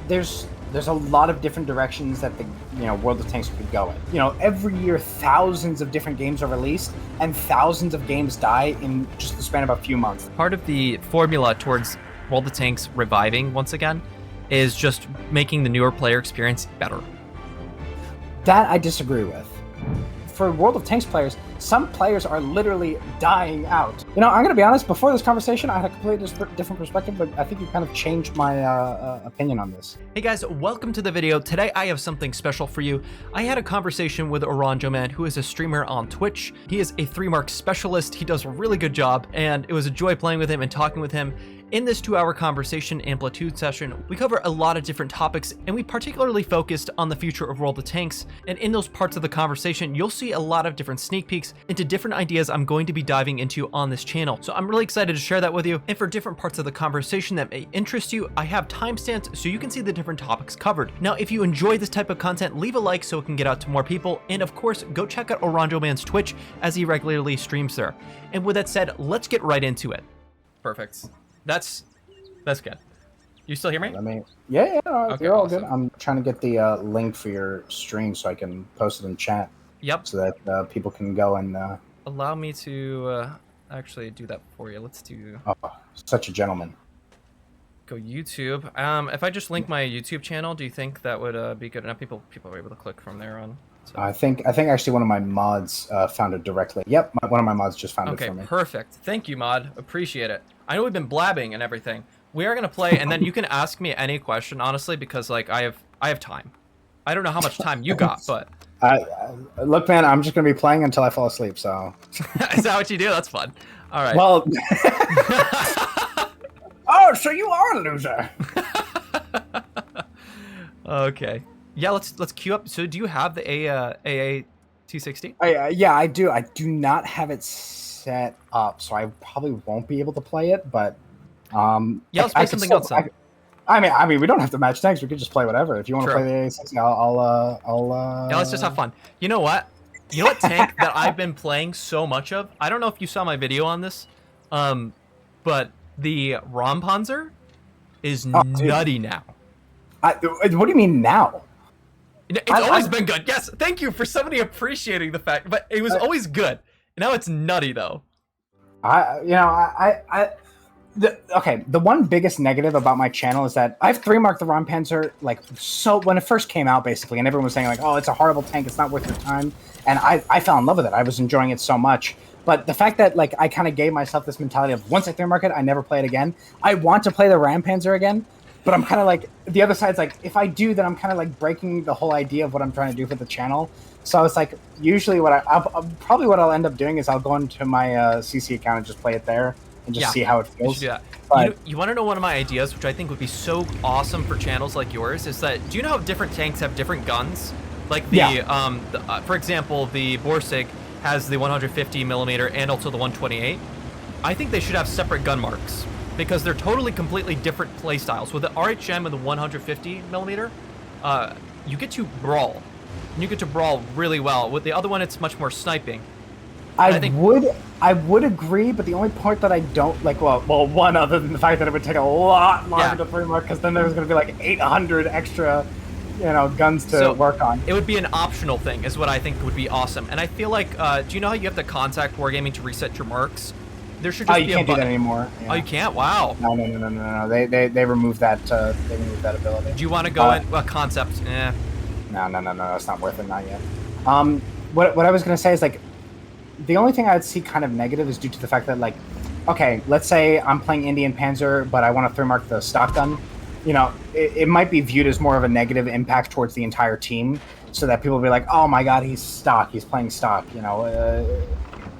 there's a lot of different directions that the World of Tanks could go in. Every year thousands of different games are released and thousands of games die in just the span of a few months. Part of the formula towards World of Tanks reviving once again is just making the newer player experience better. That I disagree with. For World of Tanks players, some players are literally dying out. I'm going to be honest, before this conversation, I had a completely different perspective, but I think you kind of changed my opinion on this. Hey guys, welcome to the video. Today I have something special for you. I had a conversation with OranjoMan, who is a streamer on Twitch. He is a 3-mark specialist. He does a really good job, and it was a joy playing with him and talking with him. In this 2-hour conversation and platoon session, we cover a lot of different topics, and we particularly focused on the future of World of Tanks. And in those parts of the conversation, you'll see a lot of different sneak peeks into different ideas I'm going to be diving into on this channel. So I'm really excited to share that with you. And for different parts of the conversation that may interest you, I have timestamps so you can see the different topics covered. Now, if you enjoy this type of content, leave a like so it can get out to more people. And of course, go check out OranjoMan's Twitch as he regularly streams there. And with that said, let's get right into it. Perfect. That's good. You still hear me? Yeah, Okay, you're all awesome. good. I'm trying to get the link for your stream so I can post it in chat. Yep. So that people can go and... Allow me to actually do that for you. Let's do... Oh, such a gentleman. Go YouTube. If I just link my YouTube channel, do you think that would be good enough? People are able to click from there on. So. I think actually one of my mods found it directly. Yep, one of my mods just found it for me. Okay, perfect. Thank you, mod. Appreciate it. I know we've been blabbing and everything. We are gonna play, and then you can ask me any question, honestly, because like I have time. I don't know how much time you got, but look, man, I'm just gonna be playing until I fall asleep. So is that what you do? That's fun. All right. Well, oh, so you are a loser. Okay. Yeah, let's queue up. So do you have the AA 260? Yeah, I do. I do not have it set up, so I probably won't be able to play it. But yeah, let's play something else. I mean, we don't have to match tanks. We could just play whatever. If you want to play the AA60, I'll. Yeah, let's just have fun. You know what? You know what tank that I've been playing so much of? I don't know if you saw my video on this, but the Rampanzer is nutty now. What do you mean now? It's always been good. Yes, thank you for somebody appreciating the fact, but it was always good. Now it's nutty though. Okay, the one biggest negative about my channel is that I've 3-marked the Rampanzer like so when it first came out, basically, and everyone was saying like, "Oh, it's a horrible tank. It's not worth your time." And I fell in love with it. I was enjoying it so much. But the fact that like I kind of gave myself this mentality of once I 3-mark it, I never play it again. I want to play the Rampanzer again. But I'm kind of like, the other side's like, if I do, then I'm kind of like breaking the whole idea of what I'm trying to do for the channel. So it's like, usually what probably what I'll end up doing is I'll go into my CC account and just play it there and just see how it feels. You should do that. But, you want to know one of my ideas, which I think would be so awesome for channels like yours, is that, do you know how different tanks have different guns? Like for example, the Borsig has the 150 millimeter and also the 128. I think they should have separate gun marks, because they're totally completely different play styles. With the RHM and the 150 millimeter, you get to brawl. And you get to brawl really well. With the other one, it's much more sniping. I would agree, but the only part that I don't like, well, one other than the fact that it would take a lot longer to 3-mark, because then there's going to be like 800 extra, guns to work on. It would be an optional thing, is what I think would be awesome. And I feel like, do you know how you have to contact Wargaming to reset your marks? There should just you can't do that anymore. Yeah. Oh, you can't? Wow. No. They removed that. They removed that ability. Do you want to go in concept? No. That's not worth it. Not yet. What I was gonna say is like, the only thing I'd see kind of negative is due to the fact that like, okay, let's say I'm playing Indian Panzer, but I want to 3-mark the stock gun. It might be viewed as more of a negative impact towards the entire team, so that people will be like, oh my god, he's stock. He's playing stock.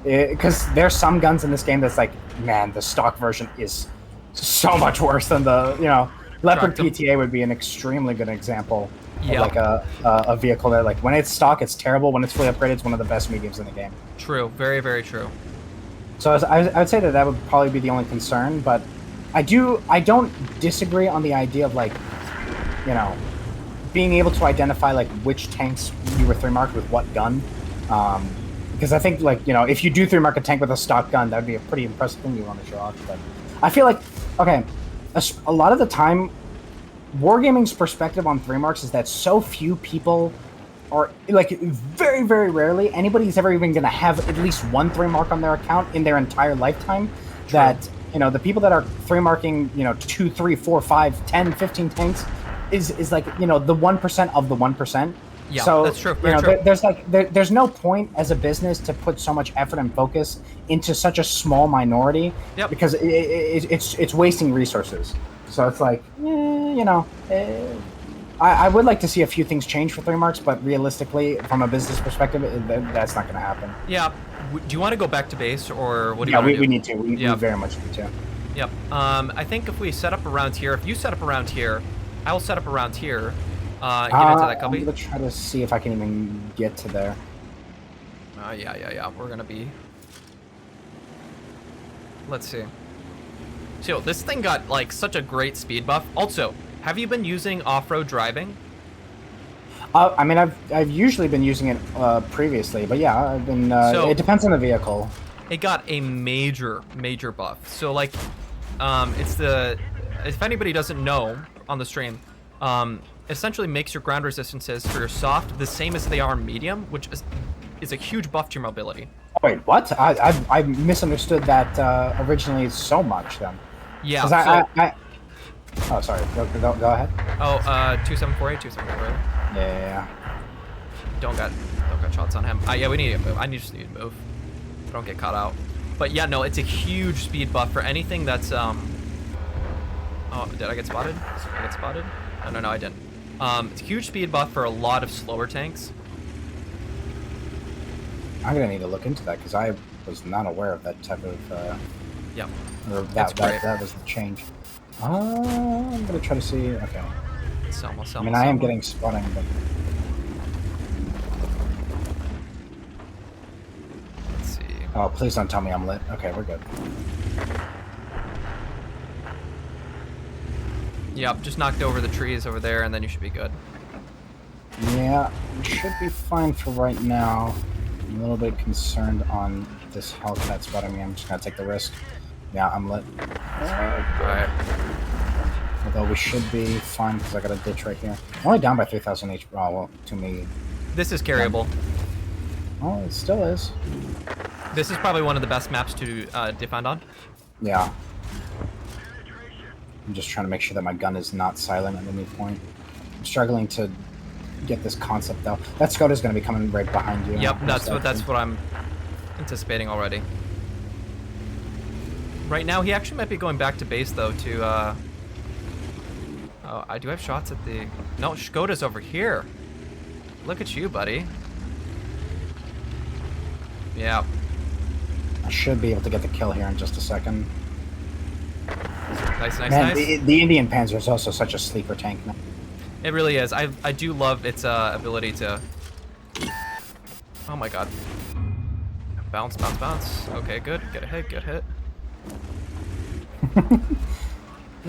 Because there's some guns in this game that's like, man, the stock version is so much worse than the, Leopard PTA would be an extremely good example of like a vehicle that like when it's stock, it's terrible. When it's fully upgraded, it's one of the best mediums in the game. True. Very, very true. So I would say that would probably be the only concern, but I don't disagree on the idea of like, being able to identify like which tanks you were 3-marked with what gun. Because I think, like, if you do 3-mark a tank with a stock gun, that would be a pretty impressive thing you want to show off. But I feel like, okay, a lot of the time, Wargaming's perspective on 3 marks is that so few people are, like, very, very rarely anybody's ever even going to have at least one 3 mark on their account in their entire lifetime. True. That, you know, the people that are 3 marking, you know, 2, 3, 4, 5, 10, 15 tanks is like, you know, the 1% of the 1%. Yeah, so, that's true. You know, true. there's no point as a business to put so much effort and focus into such a small minority, because it's wasting resources. So it's like, you know, I would like to see a few things change for 3 marks, but realistically, from a business perspective, that's not going to happen. Yeah. Do you want to go back to base, or what do you want to do? We need to. We very much need to. Yep. I think if we set up around here, if you set up around here, I will set up around here. Get into that cubby. I'm going to try to see if I can even get to there. Yeah. We're going to be... Let's see. So, this thing got, like, such a great speed buff. Also, have you been using off-road driving? I mean, I've usually been using it previously, but yeah, I've been... it depends on the vehicle. It got a major buff. So, like, it's the... If anybody doesn't know on the stream, essentially makes your ground resistances for your soft the same as they are medium, which is a huge buff to your mobility. Wait, what? I misunderstood that originally so much then. Yeah. Oh, sorry. Go ahead. Oh, 2748, 2748. Yeah. Don't got shots on him. Yeah, we need to move. I just need to move. Don't get caught out. But yeah, no, it's a huge speed buff for anything that's Oh, did I get spotted? Did I get spotted? No, I didn't. It's a huge speed buff for a lot of slower tanks. I'm gonna need to look into that because I was not aware of that type of. Yeah. Or that was the change. I'm gonna try to see. Okay. I mean, I am getting spotting, but. Let's see. Oh, please don't tell me I'm lit. Okay, we're good. Yep, just knocked over the trees over there, and then you should be good. Yeah, we should be fine for right now. I'm a little bit concerned on this Hellcat spotting me. I'm just gonna take the risk. Yeah, I'm lit. Alright. Although we should be fine because I got a ditch right here. I'm only down by 3,000 HP. Oh, well, to me. This is carryable. Oh, it still is. This is probably one of the best maps to defend on. Yeah. I'm just trying to make sure that my gun is not silent at any point. I'm struggling to get this concept though. That Skoda's going to be coming right behind you. Yep, that's what I'm anticipating already. Right now, he actually might be going back to base though to. Oh, I do have shots at the. No, Skoda's over here. Look at you, buddy. Yeah. I should be able to get the kill here in just a second. Nice. The Indian Panzer is also such a sleeper tank now. It really is. I do love its ability to... Oh my god. Bounce. Okay, good. Good hit. I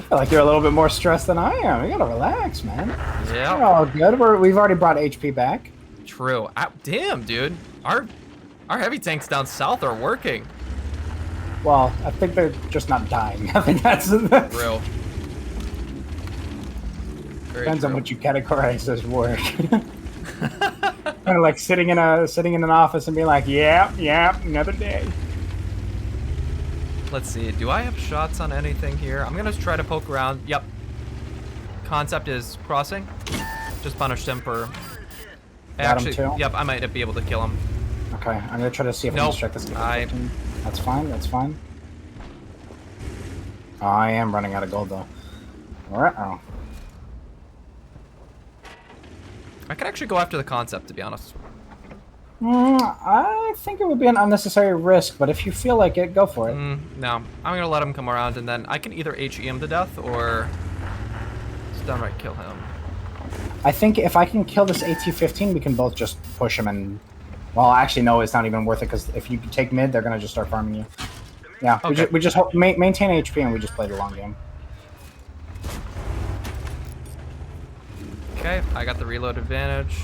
feel like you're a little bit more stressed than I am. You gotta relax, man. Yeah. We're all good. We've already brought HP back. True. Damn, dude. Our heavy tanks down south are working. Well, I think they're just not dying. I think that's real. Depends on what you categorize as work. Kind of like sitting in an office and being like, yeah, another day. Let's see. Do I have shots on anything here? I'm gonna try to poke around. Yep. Concept is crossing. Just punished him for. Got him too? Yep. I might be able to kill him. Okay, I'm gonna try to see if I can check this. That's fine. Oh, I am running out of gold though. Uh-oh. I could actually go after the concept, to be honest. I think it would be an unnecessary risk, but if you feel like it, go for it. No, I'm gonna let him come around, and then I can either HE him to death or just downright kill him. I think if I can kill this AT-15, we can both just push him and... Well, actually, no, it's not even worth it, because if you take mid, they're gonna just start farming you. Yeah, okay. we just maintain HP and we just play the long game. Okay, I got the reload advantage.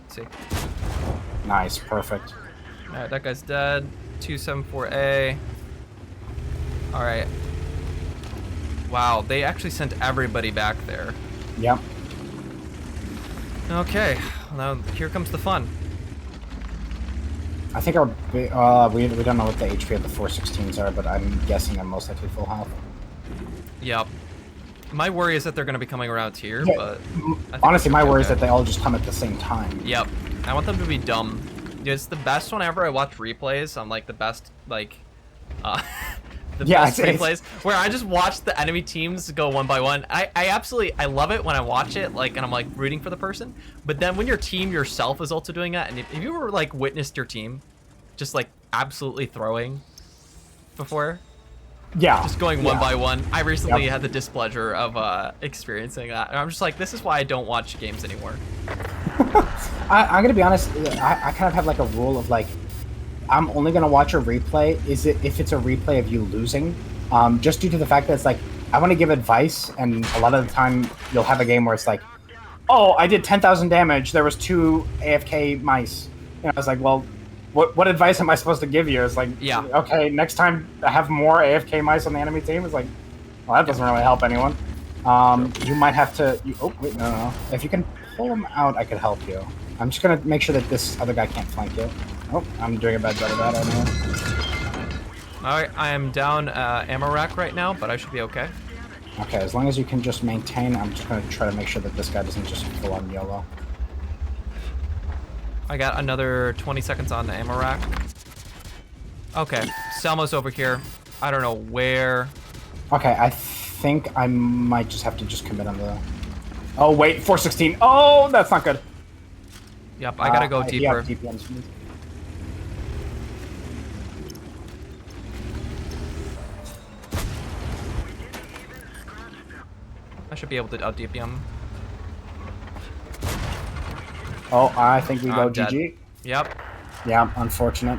Let's see. Nice, perfect. Alright, that guy's dead. 274A. Alright. Wow, they actually sent everybody back there. Yep. Okay, now here comes the fun. I think we don't know what the HP of the 416s are, but I'm guessing they're most likely full health. Yep. My worry is that they're going to be coming around here, yeah, but... honestly, my worry is that they all just come at the same time. Yep. I want them to be dumb. Dude, it's the best whenever I watch replays on, like, the best, like... the best replays, where I just watch the enemy teams go one by one. I love it when I watch it, like, and I'm, like, rooting for the person. But then when your team yourself is also doing that, and if you ever, like, witnessed your team just, like, absolutely throwing before... Yeah. Just going one by one. I recently had the displeasure of experiencing that. And I'm just like, this is why I don't watch games anymore. I'm going to be honest, I kind of have like a rule of like, I'm only going to watch a replay if it's a replay of you losing. Just due to the fact that it's like, I want to give advice, and a lot of the time you'll have a game where it's like, oh, I did 10,000 damage, there was 2 AFK mice. And I was like, well, what advice am I supposed to give you? It's like, yeah, okay, next time I have more AFK mice on the enemy team. It's like, well, that doesn't really help anyone. You might have to... oh, wait, no. If you can pull them out, I could help you. I'm just going to make sure that this other guy can't flank you. Oh, I'm doing a bad job of that, I know. Alright, I am down ammo rack right now, but I should be okay. Okay, as long as you can just maintain, I'm just going to try to make sure that this guy doesn't just full on YOLO. I got another 20 seconds on the ammo rack. Okay, Selma's over here. I don't know where. Okay, I think I might just have to just commit on the... oh, wait, 416. Oh, that's not good. Yep, I gotta go deeper. I should be able to out-DP him. Oh, I think we go dead. GG. Yep. Yeah, unfortunate.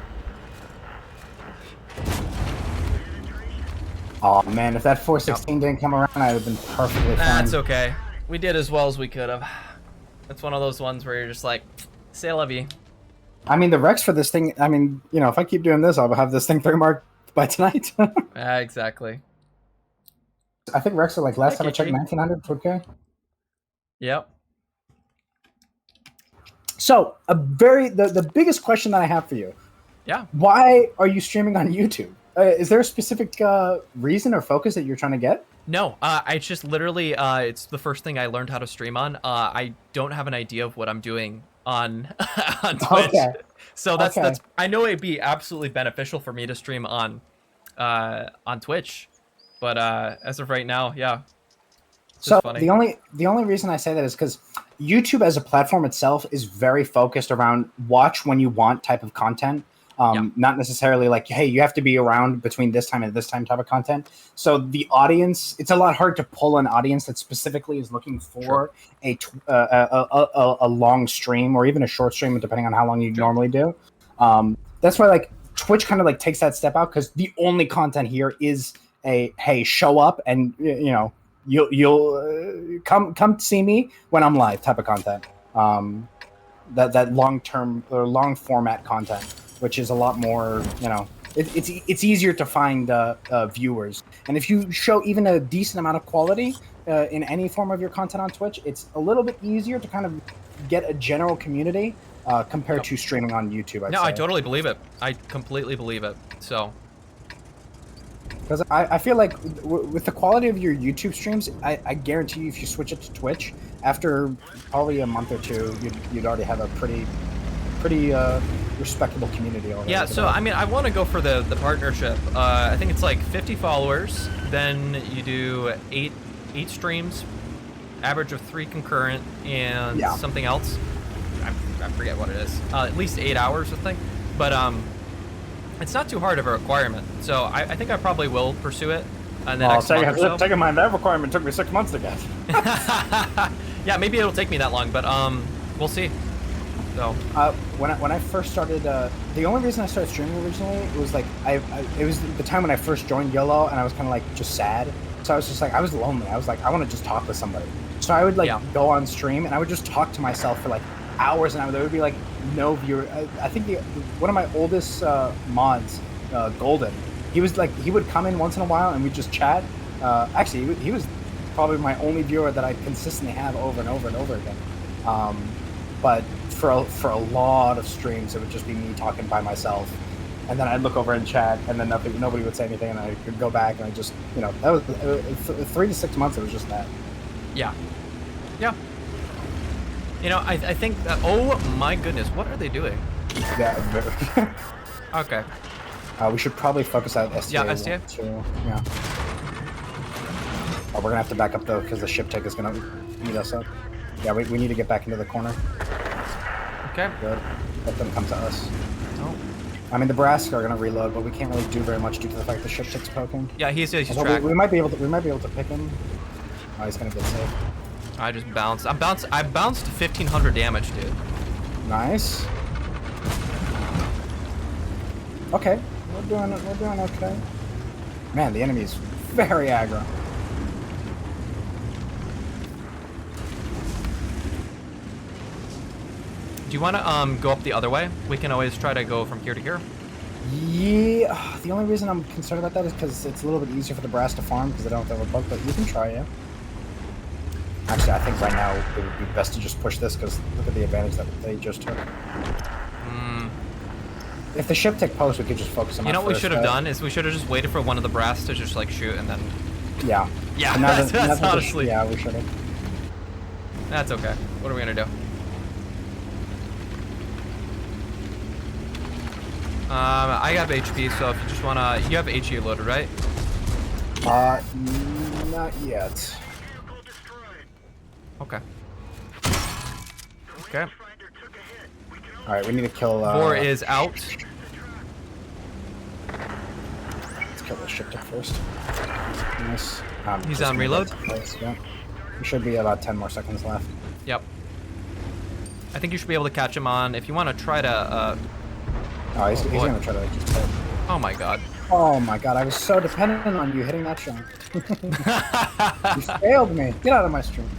Oh man, if that 416 didn't come around, I'd have been perfectly fine. That's okay. We did as well as we could have. It's one of those ones where you're just like, c'est la vie. I mean, the Rex for this thing, I mean, you know, if I keep doing this, I'll have this thing 3 marked by tonight. Exactly. I think Rex are like, last time I checked, 1900 4K. Yep. So, the biggest question that I have for you. Yeah. Why are you streaming on YouTube? Is there a specific reason or focus that you're trying to get? No, I just literally, it's the first thing I learned how to stream on. I don't have an idea of what I'm doing on on Twitch. Okay. So that's I know it'd be absolutely beneficial for me to stream on Twitch, but as of right now, yeah. So the only reason I say that is because YouTube as a platform itself is very focused around watch when you want type of content. Not necessarily like, hey, you have to be around between this time and this time type of content. So the audience, it's a lot hard to pull an audience that specifically is looking for a long stream or even a short stream, depending on how long you normally do. That's why like Twitch kind of like takes that step out, because the only content here is a, hey, show up and you know, you'll come see me when I'm live type of content. That long term or long format content, which is a lot more, you know, it's easier to find viewers. And if you show even a decent amount of quality in any form of your content on Twitch, it's a little bit easier to kind of get a general community compared to streaming on YouTube. I'd say. I totally believe it. I completely believe it. So. Because I feel like with the quality of your YouTube streams, I guarantee you if you switch it to Twitch, after probably a month or two, you'd already have a pretty respectable community already. Yeah, so I mean, I want to go for the partnership. I think it's like 50 followers, then you do eight streams, average of 3 concurrent, and something else. I forget what it is. At least 8 hours, I think. But it's not too hard of a requirement, so I think I probably will pursue it. And then take in mind that requirement took me 6 months to get. Yeah, maybe it'll take me that long, but we'll see. So when I first started, the only reason I started streaming originally was like it was the time when I first joined YOLO, and I was kind of like just sad. So I was just like, I was lonely. I was like, I want to just talk with somebody. So I would like go on stream and I would just talk to myself for like hours and hours. There would be like no viewer. I think one of my oldest mods, Golden, he was like, he would come in once in a while and we'd just chat. Actually, he was probably my only viewer that I consistently have over and over and over again. But for a lot of streams, it would just be me talking by myself, and then I'd look over in chat, and then nobody would say anything, and I could go back, and I just, you know, that was 3 to 6 months. It was just that. Yeah. Yeah. You know, I think that, oh my goodness, what are they doing? Yeah. Okay. We should probably focus out STA. Yeah, STA. Yeah. Oh, we're gonna have to back up though, because the ship tech is gonna meet us up. Yeah, we need to get back into the corner. Okay. Good. Let them come to us. Oh. I mean, the brass are gonna reload, but we can't really do very much due to the fact the ship tech's poking. Yeah, he's tracked. We might be able to pick him. Oh, he's gonna get safe. I just bounced. I bounced 1,500 damage, dude. Nice. Okay, we're doing okay. Man, the enemy's very aggro. Do you want to go up the other way? We can always try to go from here to here. Yeah, the only reason I'm concerned about that is because it's a little bit easier for the brass to farm because they don't have to bug, but you can try, yeah. Actually, I think right now it would be best to just push this because look at the advantage that they just took. If the ship tech post, we could just focus on. You know what we should have done is we should have just waited for one of the brass to just like shoot and then. Yeah. Yeah. That's honestly. Yeah, we should have. That's okay. What are we gonna do? I have HP, so if you just wanna, you have HE loaded, right? Not yet. Okay. Okay. All right, we need to kill. War is out. Let's kill the ship tech first. Nice. He's on reload. Yeah. We should be about 10 more seconds left. Yep. I think you should be able to catch him on. If you want to try to. Oh, he's gonna try to like, just. Oh my god. Oh my god! I was so dependent on you hitting that shot. You failed me. Get out of my stream.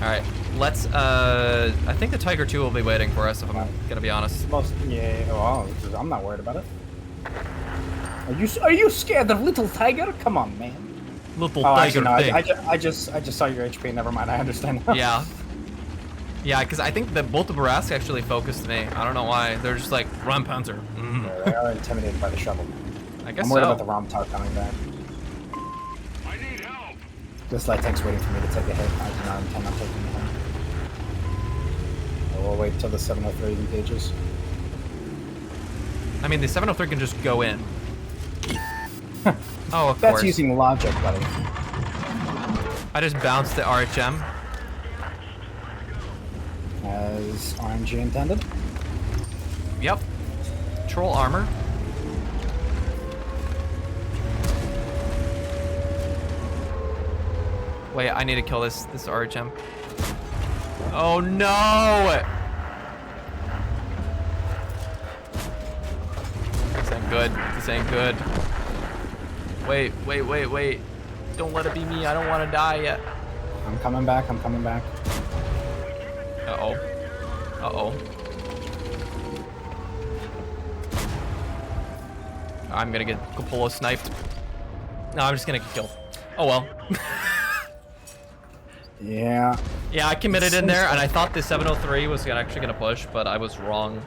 All right, let's. I think the Tiger 2 will be waiting for us. If I'm gonna be honest. Yeah. Oh, I'm not worried about it. Are you scared of little tiger? Come on, man. Little tiger. Actually, no, I just saw your HP. Never mind. I understand now. Yeah. Yeah, because I think that both the Barask actually focused me. I don't know why. They're just like, run, Panzer. Yeah, they are intimidated by the shovel. I guess I'm worried about the Rom Tar coming back. I need help. This light tank's waiting for me to take a hit. I do not intend on taking a hit. So we'll wait till the 703 engages. I mean, the 703 can just go in. Oh, of course. That's using logic, buddy. I just bounced the RHM. As RNG intended. Yep. Troll armor. Wait, I need to kill this RHM. Oh no! This ain't good. This ain't good. Wait. Don't let it be me. I don't want to die yet. I'm coming back. Uh-oh. I'm gonna get Coppola sniped. No, I'm just gonna get killed. Oh well. Yeah. Yeah, I committed in there, and I thought the 703 was actually gonna push, but I was wrong.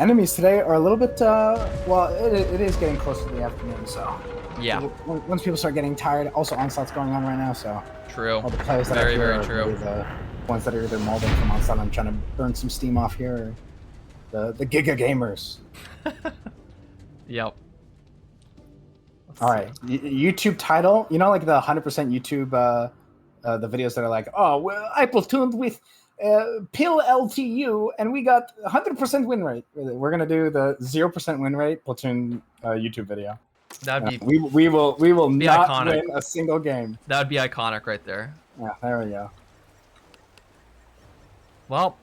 Enemies today are a little bit, well, it is getting close to the afternoon, so. Yeah. Once people start getting tired, also Onslaught's going on right now, so. True. All the players that Very, are here very are true. really the ones that are either molding from Onslaught and trying to burn some steam off here, or the Giga Gamers. Yep. All right, YouTube title, you know, like the 100% YouTube, the videos that are like, oh, well, I platooned with Pill LTU and we got 100% win rate. We're gonna do the 0% win rate platoon YouTube video. That'd be we will not iconic. win a single game. That would be iconic right there. Yeah, there we go. Well,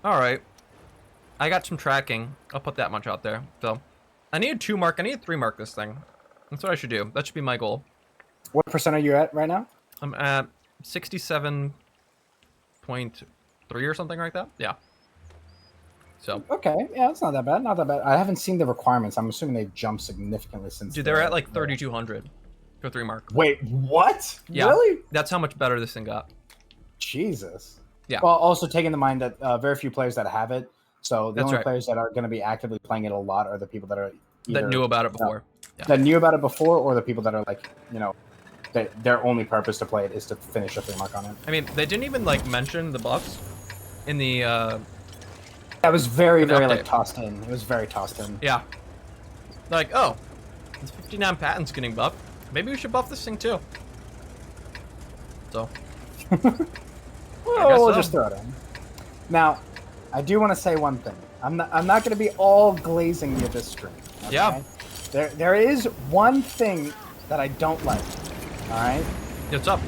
all right. I got some tracking. I'll put that much out there. So, I need a 2 mark. I need a 3 mark this thing. That's what I should do. That should be my goal. What percent are you at right now? I'm at 67.3 or something like that. Yeah. So Okay, yeah, it's not that bad. Not that bad. I haven't seen the requirements. I'm assuming they've jumped significantly since. dude, they're at like 3,200 for 3 mark. Wait, what? Yeah, Really? that's how much better this thing got. Jesus. Yeah. Well, also taking in mind that very few players that have it. So the That's only right. players that are going to be actively playing it a lot are the people that are either, That knew about it before. Yeah. that knew about it before, or the people that are like, their only purpose to play it is to finish a 3 mark on it. I mean, they didn't even like mention the buffs in the. That was very, very update. like tossed in. It was very tossed in. Yeah. Like, oh, it's 59 patents getting buffed. Maybe we should buff this thing too. So. Well, we'll just throw it in. Now, I do want to say one thing. I'm not going to be all glazing you this stream. Okay? Yeah. There is one thing that I don't like. All right. What's up?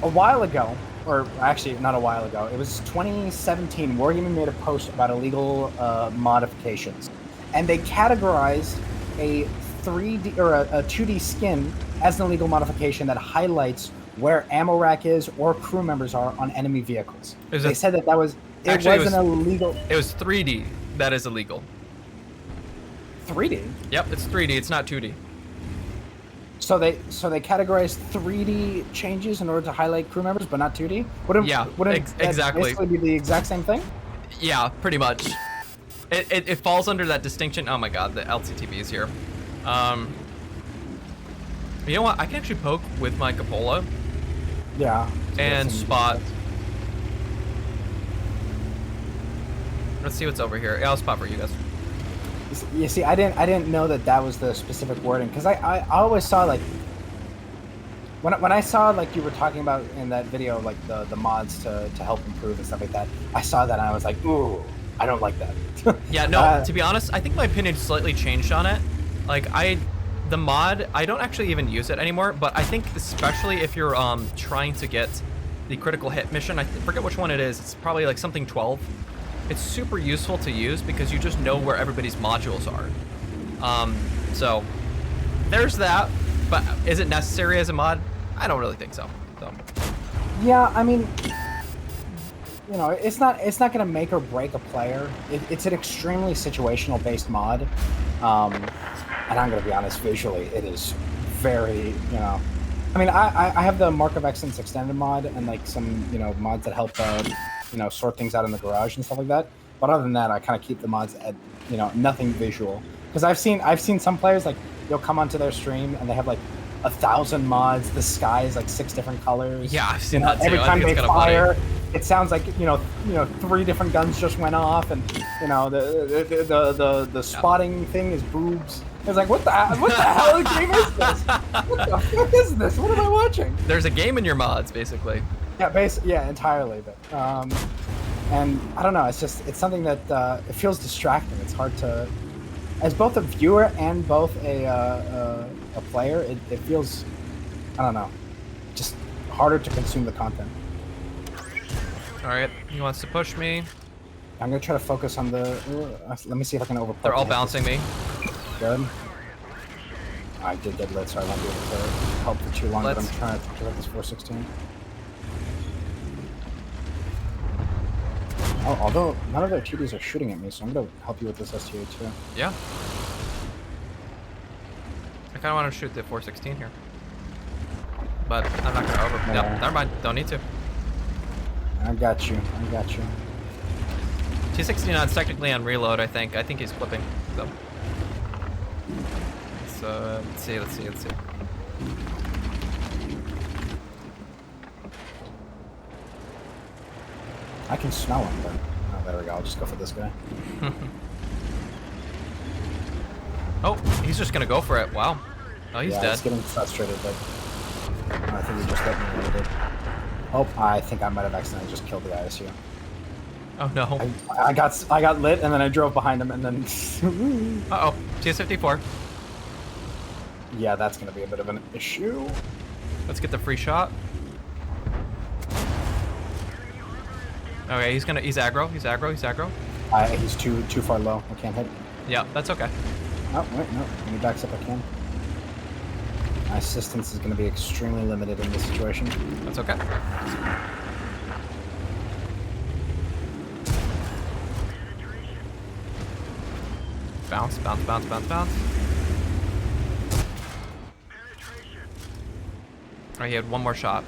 A while ago, or actually not a while ago, it was 2017. Wargaming made a post about illegal modifications, and they categorized a 3D or a 2D skin as an illegal modification that highlights where ammo rack is or crew members are on enemy vehicles. They said that was an illegal. It was 3D. That is illegal. 3D. Yep, it's 3D. It's not 2D. So they categorized 3D changes in order to highlight crew members, but not 2D. Wouldn't that exactly basically be the exact same thing? Yeah, pretty much. It falls under that distinction. Oh my god, the LCTV is here. You know what? I can actually poke with my cupola. Yeah. And spot. Let's see what's over here. Yeah, I'll spot for you guys. You see, I didn't know that was the specific wording, because I always saw like when I saw like you were talking about in that video like the mods to help improve and stuff like that. I saw that and I was like, ooh, I don't like that. Yeah, no. To be honest, I think my opinion slightly changed on it. Like the mod, I don't actually even use it anymore, but I think especially if you're trying to get the critical hit mission, I forget which one it is. It's probably like something 12. It's super useful to use because you just know where everybody's modules are. So there's that, but is it necessary as a mod? I don't really think so. Yeah, I mean, it's not going to make or break a player. It's an extremely situational based mod. And I'm going to be honest, visually, it is very, I mean, I have the Mark of Excellence extended mod and like some, mods that help, sort things out in the garage and stuff like that. But other than that, I kind of keep the mods at, nothing visual. Because I've seen some players, like, you'll come onto their stream and they have like 1,000 mods. The sky is like 6 different colors. Yeah, I've seen that too. Every time they fire, funny. It sounds like, 3 different guns just went off, and, the spotting thing is boobs. It's like, what the hell game is this? What the fuck is this? What am I watching? There's a game in your mods, basically. Yeah, entirely. But, and I don't know. It's something that it feels distracting. It's hard to, as both a viewer and both a player. It feels, I don't know, just harder to consume the content. All right, he wants to push me. I'm gonna try to focus on the. Let me see if I can over. They're all bouncing me. Good. I did get lit, so I won't be able to help for too long, but I'm trying to protect this 416. Oh, although none of their TDs are shooting at me, so I'm going to help you with this STA too. Yeah. I kind of want to shoot the 416 here. But I'm not going to over... No, never mind. Don't need to. I got you. T69 is technically on reload, I think. I think he's flipping, so... let's see. I can smell him, but oh, there we go. I'll just go for this guy. Oh, he's just gonna go for it. Wow. Oh, he's dead. He's getting frustrated, but I think he just let me load it. Oh, I think I might have accidentally just killed the ISU. Oh no. I got lit, and then I drove behind him, and then. Uh oh, TS54. Yeah, that's gonna be a bit of an issue. Let's get the free shot. Okay, he's aggro. He's aggro. He's too far low. I can't hit. Yeah, that's okay. Oh wait, no. When he backs up, I can. My assistance is going to be extremely limited in this situation. That's okay. Bounce, bounce, bounce, bounce, bounce. All right, he had one more shot.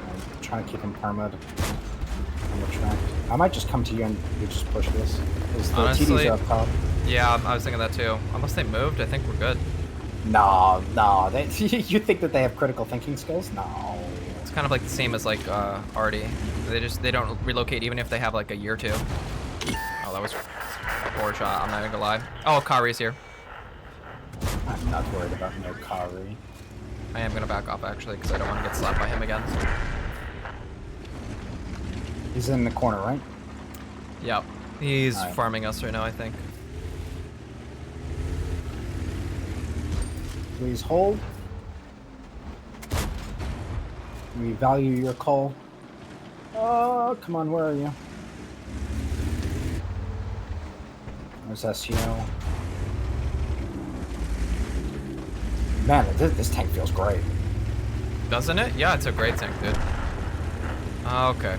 I'm trying to keep him permed on the track. I might just come to you and you just push this. Is the Honestly, TDs up top? Yeah, I was thinking that too. Unless they moved, I think we're good. No, no. You think that they have critical thinking skills? No. It's kind of like the same as like Arty. They don't relocate even if they have like a year or two. Oh, that was a poor shot. I'm not even gonna lie. Oh, Kari's here. I'm not worried about no Kari. I am gonna back off actually because I don't want to get slapped by him again. He's in the corner, right? Yep. He's Alright. farming us right now, I think. Please hold. We value your call. Oh, come on, where are you? There's SEO. Man, this tank feels great. Doesn't it? Yeah, it's a great tank, dude. Okay.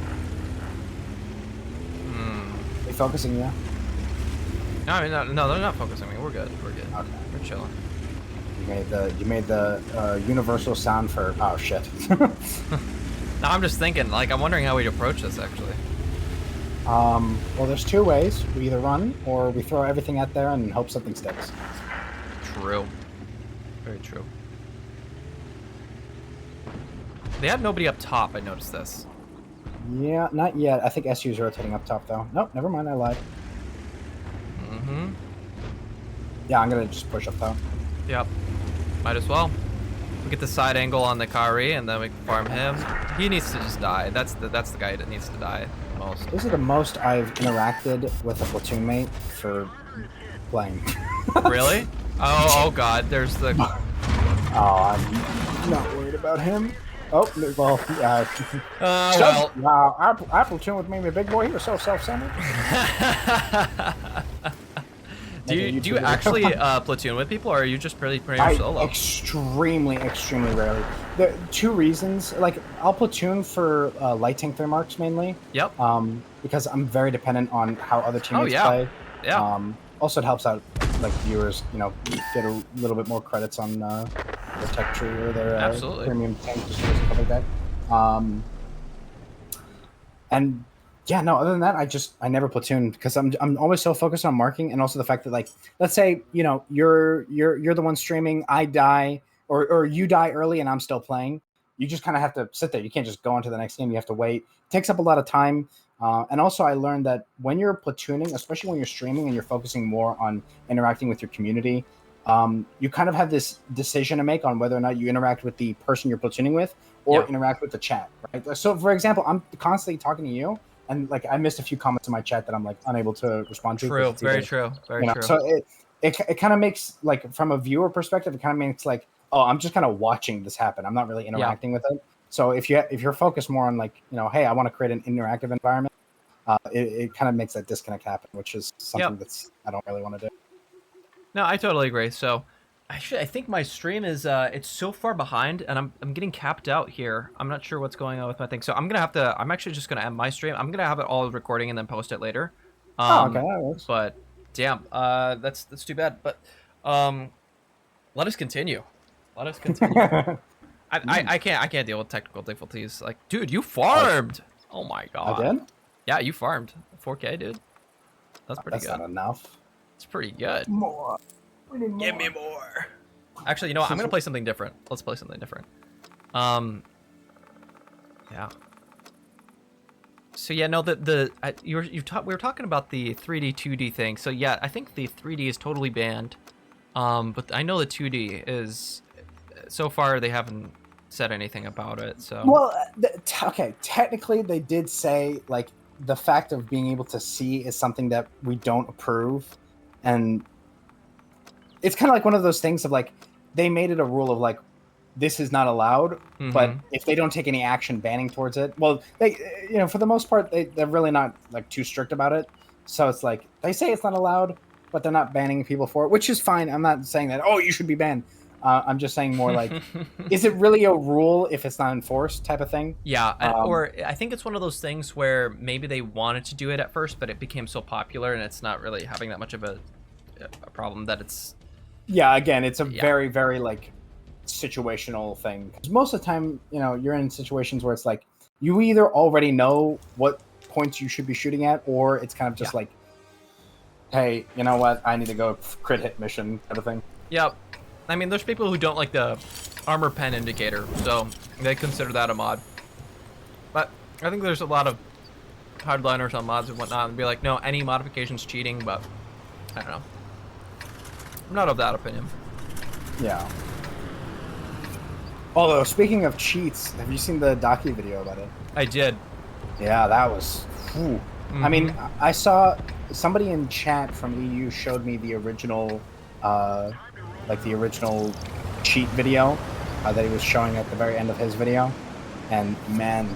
Are you focusing you? No, I mean, no, they're not focusing on me. We're good. We're good. Okay. We're chilling. You made the universal sound for oh shit. No, I'm just thinking, like, I'm wondering how we'd approach this, actually. Well, there's two ways. We either run or we throw everything out there and hope something sticks. True. Very true. They had nobody up top, I noticed this. Yeah, not yet. I think SU is rotating up top though. Nope, never mind. I lied. Mm-hmm. Yeah, I'm gonna just push up top. Yep. Might as well. We get the side angle on the Kari, and then we can farm him. He needs to just die. That's the guy that needs to die the most. This is the most I've interacted with a platoon mate for playing. Really? Oh god, there's the... Oh, I'm not worried about him. Oh, well, well. Wow, our platoon with me, my big boy, he was so self-centered. Do you actually platoon with people, or are you just pretty much solo? Extremely rarely. There are two reasons. Like, I'll platoon for light tank 3 marks mainly. Yep. Because I'm very dependent on how other teammates play. Yeah. Also, it helps out, like, viewers, you know, get a little bit more credits on their tech tree or their premium tank displays and stuff like that. And yeah, no, other than that, I never platoon because I'm always so focused on marking, and also the fact that, like, let's say, you know, you're the one streaming, I die, or you die early and I'm still playing. You just kind of have to sit there. You can't just go on to the next game. You have to wait. It takes up a lot of time. And also I learned that when you're platooning, especially when you're streaming and you're focusing more on interacting with your community, you kind of have this decision to make on whether or not you interact with the person you're platooning with or interact with the chat, right? So for example, I'm constantly talking to you, and like I missed a few comments in my chat that I'm like unable to respond to. True, very true. So it kind of makes, like, from a viewer perspective, it kind of makes like, oh, I'm just kind of watching this happen. I'm not really interacting with it. So if you're focused more on, like, you know, hey, I want to create an interactive environment, it kind of makes that disconnect happen, which is something that's I don't really want to do. No, I totally agree. So actually, I think my stream is it's so far behind, and I'm getting capped out here. I'm not sure what's going on with my thing. So I'm actually just gonna end my stream. I'm gonna have it all recording and then post it later. Okay, that works. But damn, that's too bad. But let us continue. I can't deal with technical difficulties. Like, dude, you farmed. Oh my god. I did? Yeah, you farmed 4K, dude. That's pretty good. That's not enough. It's pretty good. More. We need more. Give me more. Actually, you know what? I'm gonna play something different. Let's play something different. Yeah. So yeah, no, we were talking about the 3D 2D thing. So yeah, I think the 3D is totally banned. But I know the 2D is. So far, they haven't said anything about it. So well, okay. Technically, they did say, like, the fact of being able to see is something that we don't approve, and it's kind of like one of those things of, like, they made it a rule of, like, this is not allowed, but if they don't take any action banning towards it, well, they, you know, for the most part, they're really not, like, too strict about it. So it's like they say it's not allowed, but they're not banning people for it, which is fine. I'm not saying that, oh, you should be banned. I'm just saying more like, is it really a rule if it's not enforced type of thing? Yeah, or I think it's one of those things where maybe they wanted to do it at first, but it became so popular and it's not really having that much of a problem that it's... Yeah, again, it's a very, very like situational thing. 'Cause most of the time, you know, you're in situations where it's like you either already know what points you should be shooting at, or it's kind of just like, hey, you know what, I need to go crit hit mission kind of thing. Yep. I mean, there's people who don't like the armor pen indicator, so they consider that a mod. But I think there's a lot of hardliners on mods and whatnot and be like, no, any modification's cheating, but I don't know. I'm not of that opinion. Yeah. Although, speaking of cheats, have you seen the docu video about it? I did. Yeah, that was... Whew. I mean, I saw somebody in chat from EU showed me the original, like the original cheat video that he was showing at the very end of his video. And man,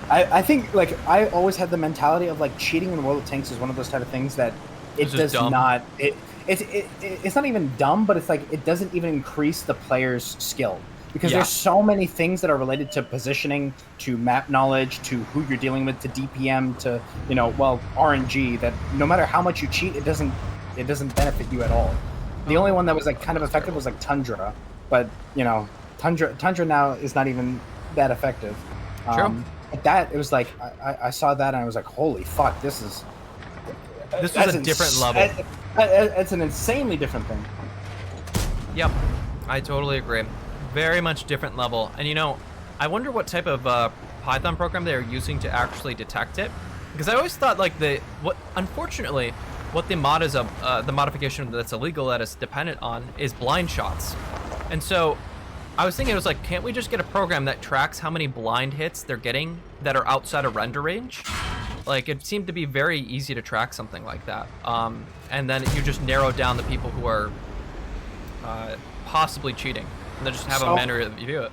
I think like I always had the mentality of like cheating in World of Tanks is one of those type of things that it does not... It's not even dumb, but it's like it doesn't even increase the player's skill. Because there's so many things that are related to positioning, to map knowledge, to who you're dealing with, to DPM, to, you know, well, RNG, that no matter how much you cheat, it doesn't benefit you at all. The only one that was like kind of effective was like Tundra, but you know, Tundra now is not even that effective. True. But that, it was like I saw that and I was like, holy fuck, this was a different level. It's an insanely different thing. Yep, I totally agree. Very much different level. And you know, I wonder what type of Python program they're using to actually detect it. Because I always thought like unfortunately, what the mod is the modification that's illegal that is dependent on is blind shots. And so I was thinking, it was like, can't we just get a program that tracks how many blind hits they're getting that are outside of render range? Like, it seemed to be very easy to track something like that. And then you just narrow down the people who are possibly cheating. And then just have a manner to view it.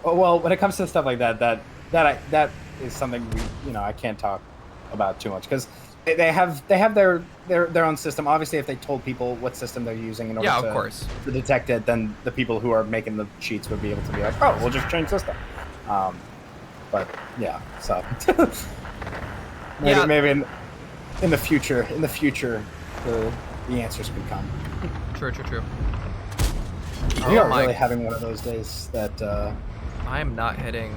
Well, when it comes to stuff like that, that is something I can't talk about too much, because they have their own system. Obviously, if they told people what system they're using in order to detect it, then the people who are making the cheats would be able to be like, oh, we'll just change system. But yeah, so maybe in the future, the answers could come. True. We are really having one of those days that I am not hitting.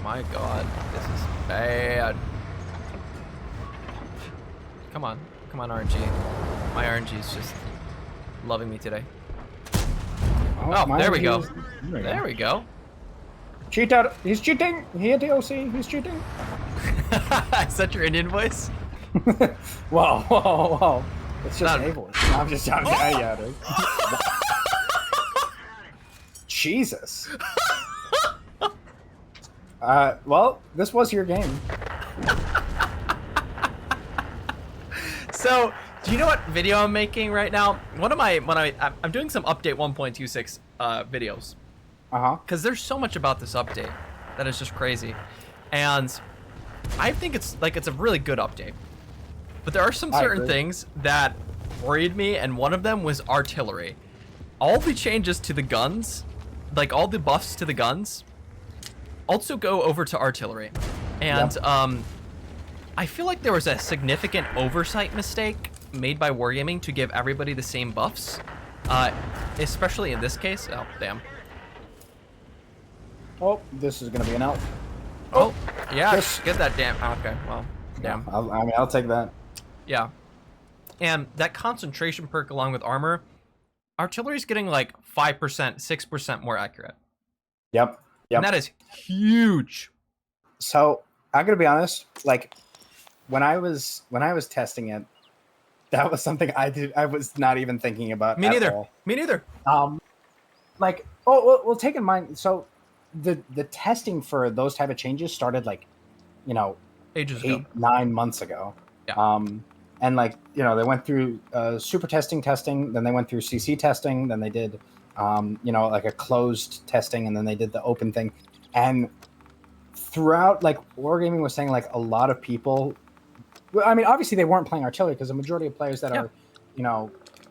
My God, this is bad. Come on, RNG. My RNG is just loving me today. Oh, there we go. There we go. Cheat out. He's cheating. He had DOC. He's cheating. Is that your Indian voice? Whoa. It's just a voice. I'm just trying to get out of it. Jesus. Well, this was your game. So, do you know what video I'm making right now? I'm doing some update 1.26 videos. Because there's so much about this update that is just crazy, and I think it's a really good update. But there are some certain things that worried me, and one of them was artillery. All the changes to the guns, like all the buffs to the guns, also go over to artillery, and I feel like there was a significant oversight mistake made by Wargaming to give everybody the same buffs, especially in this case. Oh, damn. Oh, this is gonna be an elf. Oh, yeah, get that damn. Okay, well, damn. I'll take that. Yeah, and that concentration perk along with armor, artillery's getting like 5%, 6% more accurate. Yep. And that is huge. So I'm gonna be honest, like when I was testing it, that was something I was not even thinking about. Me neither. All. Me neither. Like, well, take in mind, so the testing for those type of changes started like, ages ago. 8-9 months ago. Yeah. And like, they went through super testing, then they went through CC testing, then they did, like a closed testing, and then they did the open thing. And throughout, like, Wargaming was saying, like, a lot of people, I mean, obviously they weren't playing artillery, because the majority of players that are,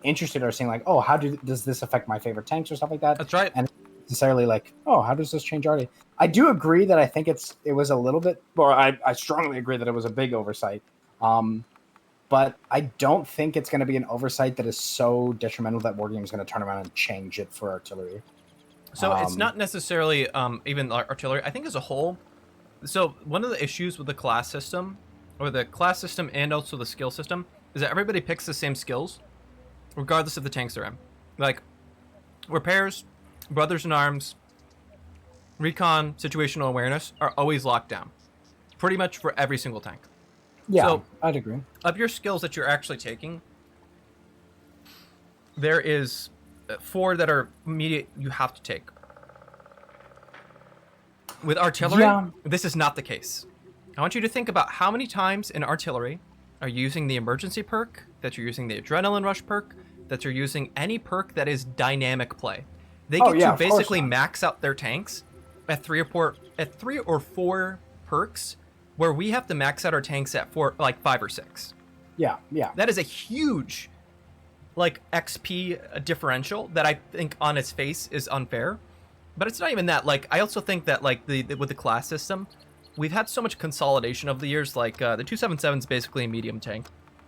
interested or seeing like, oh, does this affect my favorite tanks or stuff like that. That's right. And necessarily like, oh, how does this change Arty? I do agree that I think it was a little bit, or I strongly agree that it was a big oversight. But I don't think it's going to be an oversight that is so detrimental that Wargaming is going to turn around and change it for artillery. So it's not necessarily even artillery. I think as a whole. So one of the issues with the class system, or the class system and also the skill system, is that everybody picks the same skills, regardless of the tanks they're in. Like repairs, brothers in arms, recon, situational awareness are always locked down, pretty much for every single tank. Yeah, so, I'd agree. Of your skills that you're actually taking, there is 4 that are immediate you have to take. With artillery, this is not the case. I want you to think about how many times in artillery are you using the emergency perk, that you're using the adrenaline rush perk, that you're using any perk that is dynamic play. They get to basically max out their tanks at 3 or 4 perks, where we have to max out our tanks at 5 or 6. Yeah. That is a huge XP differential that I think on its face is unfair. But it's not even that. I also think that with the class system, we've had so much consolidation over the years. The 277 is basically a medium tank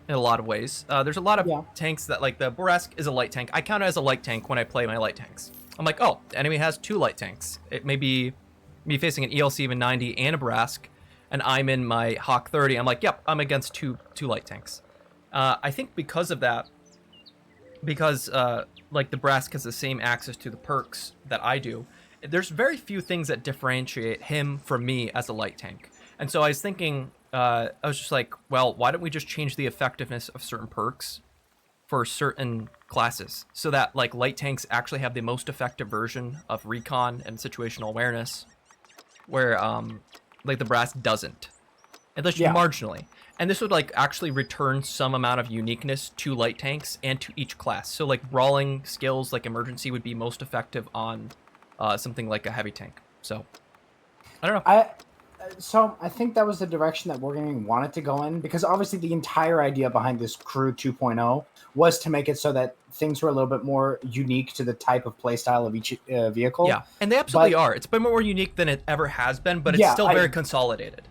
in a lot of ways. There's a lot of tanks that the Boresk is a light tank. I count it as a light tank when I play my light tanks. I'm like, oh, the enemy has 2 light tanks. It may be me facing an ELC even 90 and a Boresk, and I'm in my Hawk 30. I'm like, yep, I'm against two light tanks. I think because of that, because the Boresk has the same access to the perks that I do, there's very few things that differentiate him from me as a light tank. And so I was thinking, I was just like, well, why don't we just change the effectiveness of certain perks for certain classes so that light tanks actually have the most effective version of recon and situational awareness, where the Boresk doesn't, at least marginally. And this would actually return some amount of uniqueness to light tanks and to each class. So brawling skills like emergency would be most effective on something like a heavy tank. So I don't know. So I think that was the direction that Wargaming wanted to go in, because obviously the entire idea behind this Crew 2.0 was to make it so that things were a little bit more unique to the type of playstyle of each vehicle. Yeah, and they absolutely are. It's been more unique than it ever has been, but it's still very consolidated.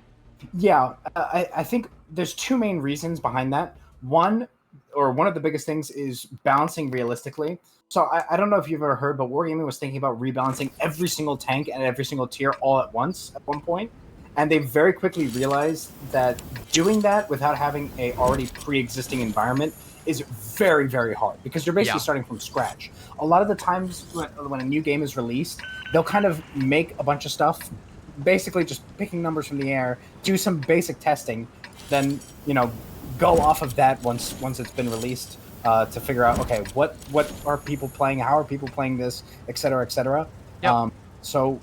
Yeah, I think there's 2 main reasons behind that. One of the biggest things is balancing realistically. So I don't know if you've ever heard, but Wargaming was thinking about rebalancing every single tank and every single tier all at once at one point. And they very quickly realized that doing that without having a already pre-existing environment is very, very hard, because you're basically starting from scratch. A lot of the times when a new game is released, they'll kind of make a bunch of stuff, basically just picking numbers from the air, do some basic testing, then go off of that once it's been released to figure out, okay, what are people playing, how are people playing this, et cetera, et cetera. Yep. So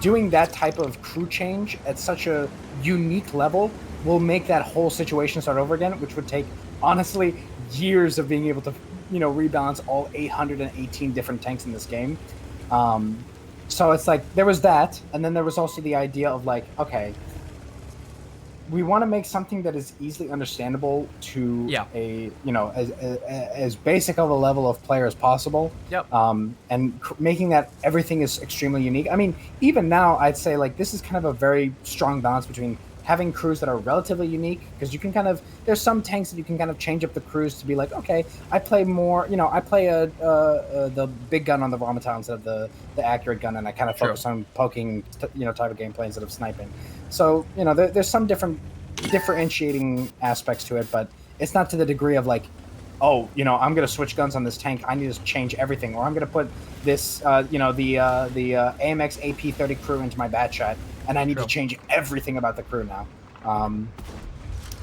doing that type of crew change at such a unique level will make that whole situation start over again, which would take, honestly, years of being able to, rebalance all 818 different tanks in this game. So it's there was that, and then there was also the idea of okay, we want to make something that is easily understandable to a as basic of a level of player as possible. Yep. And making that everything is extremely unique. I mean, even now, I'd say this is kind of a very strong balance between having crews that are relatively unique, because you can there's some tanks that you can kind of change up the crews to be okay, I play more, I play the big gun on the volatile instead of the accurate gun, and I kind of focus on poking, type of gameplay instead of sniping. So, there's some differentiating aspects to it, but it's not to the degree of oh, I'm going to switch guns on this tank, I need to change everything, or I'm going to put this, the AMX AP30 crew into my bat shot, and I need to change everything about the crew now.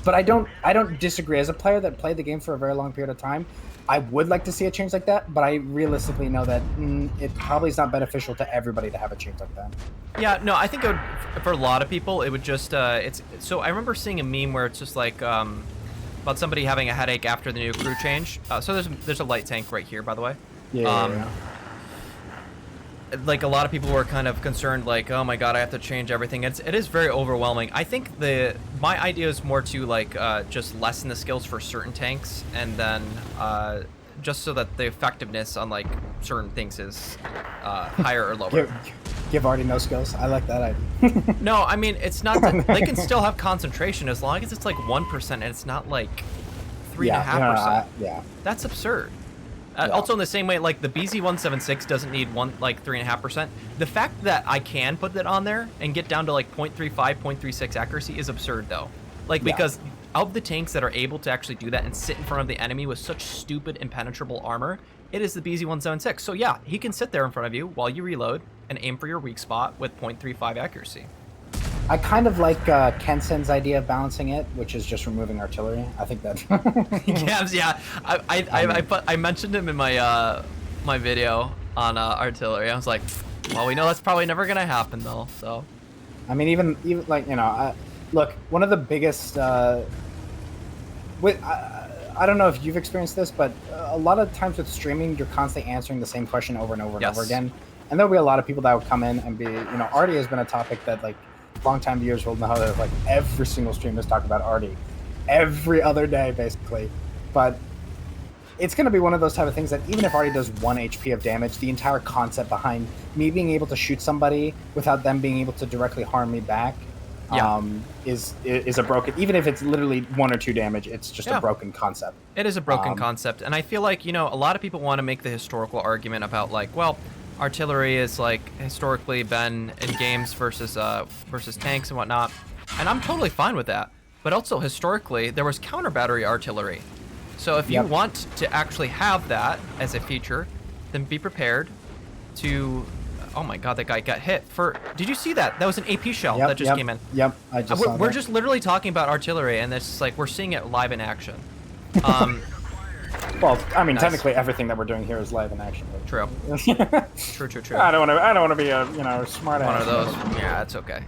But I don't disagree. As a player that played the game for a very long period of time, I would like to see a change like that, but I realistically know that it probably is not beneficial to everybody to have a change like that. Yeah, no, I think it would, for a lot of people, it would just, so I remember seeing a meme where it's just about somebody having a headache after the new crew change. So there's a light tank right here, by the way. Yeah. A lot of people were kind of concerned, oh my god, I have to change everything. It is very overwhelming. I think my idea is more to just lessen the skills for certain tanks, and then just so that the effectiveness on like certain things is higher or lower. Give Arty no skills. I like that idea. No, I mean it's not. They can still have concentration as long as it's like 1% and it's not like 3.5%. Yeah. That's absurd. Also, in the same way, like the BZ176 doesn't need 3.5%. The fact that I can put that on there and get down to like 0.35, 0.36 accuracy is absurd, though. Like because of the tanks that are able to actually do that and sit in front of the enemy with such stupid impenetrable armor, it is the BZ176. So yeah, he can sit there in front of you while you reload and aim for your weak spot with 0.35 accuracy. I kind of like Kensen's idea of balancing it, which is just removing artillery. I think that. Yeah. I mentioned him in my my video on artillery. I was like, well, we know that's probably never gonna happen though. So, I mean, even like look, one of the biggest. I don't know if you've experienced this, but a lot of times with streaming, you're constantly answering the same question over and over and over again. And there'll be a lot of people that will come in and be, Arty has been a topic that like. Long-time viewers will know that like every single stream is talking about Arty every other day basically, but it's going to be one of those type of things that even if Arty does 1 HP of damage, the entire concept behind me being able to shoot somebody without them being able to directly harm me back is a broken, even if it's literally 1 or 2 damage, it's just a broken concept. It is a broken concept, and I feel like a lot of people want to make the historical argument about like, well, artillery is like historically been in games versus tanks and whatnot, and I'm totally fine with that. But also historically, there was counter battery artillery. So if you want to actually have that as a feature, then be prepared to. Oh my God, that guy got hit for. Did you see that? That was an AP shell that just came in. Yep, I just saw that. We're just literally talking about artillery, and it's like we're seeing it live in action. Well, I mean, technically everything that we're doing here is live in action. True. True. I don't want to be a smart One ass. of those. Yeah, that's okay.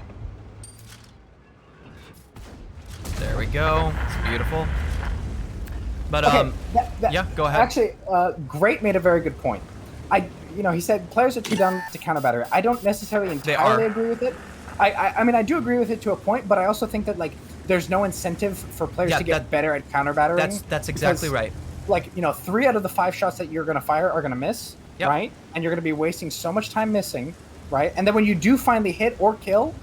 There we go. It's beautiful. But yeah, go ahead. Actually, Great made a very good point. He said players are too dumb to counter battery. I don't necessarily entirely agree with it. I mean, I do agree with it to a point, but I also think that like there's no incentive for players to get better at counter battering. That's exactly right. Like 3 out of the 5 shots that you're gonna fire are gonna miss, right? And you're gonna be wasting so much time missing, right? And then when you do finally hit or kill,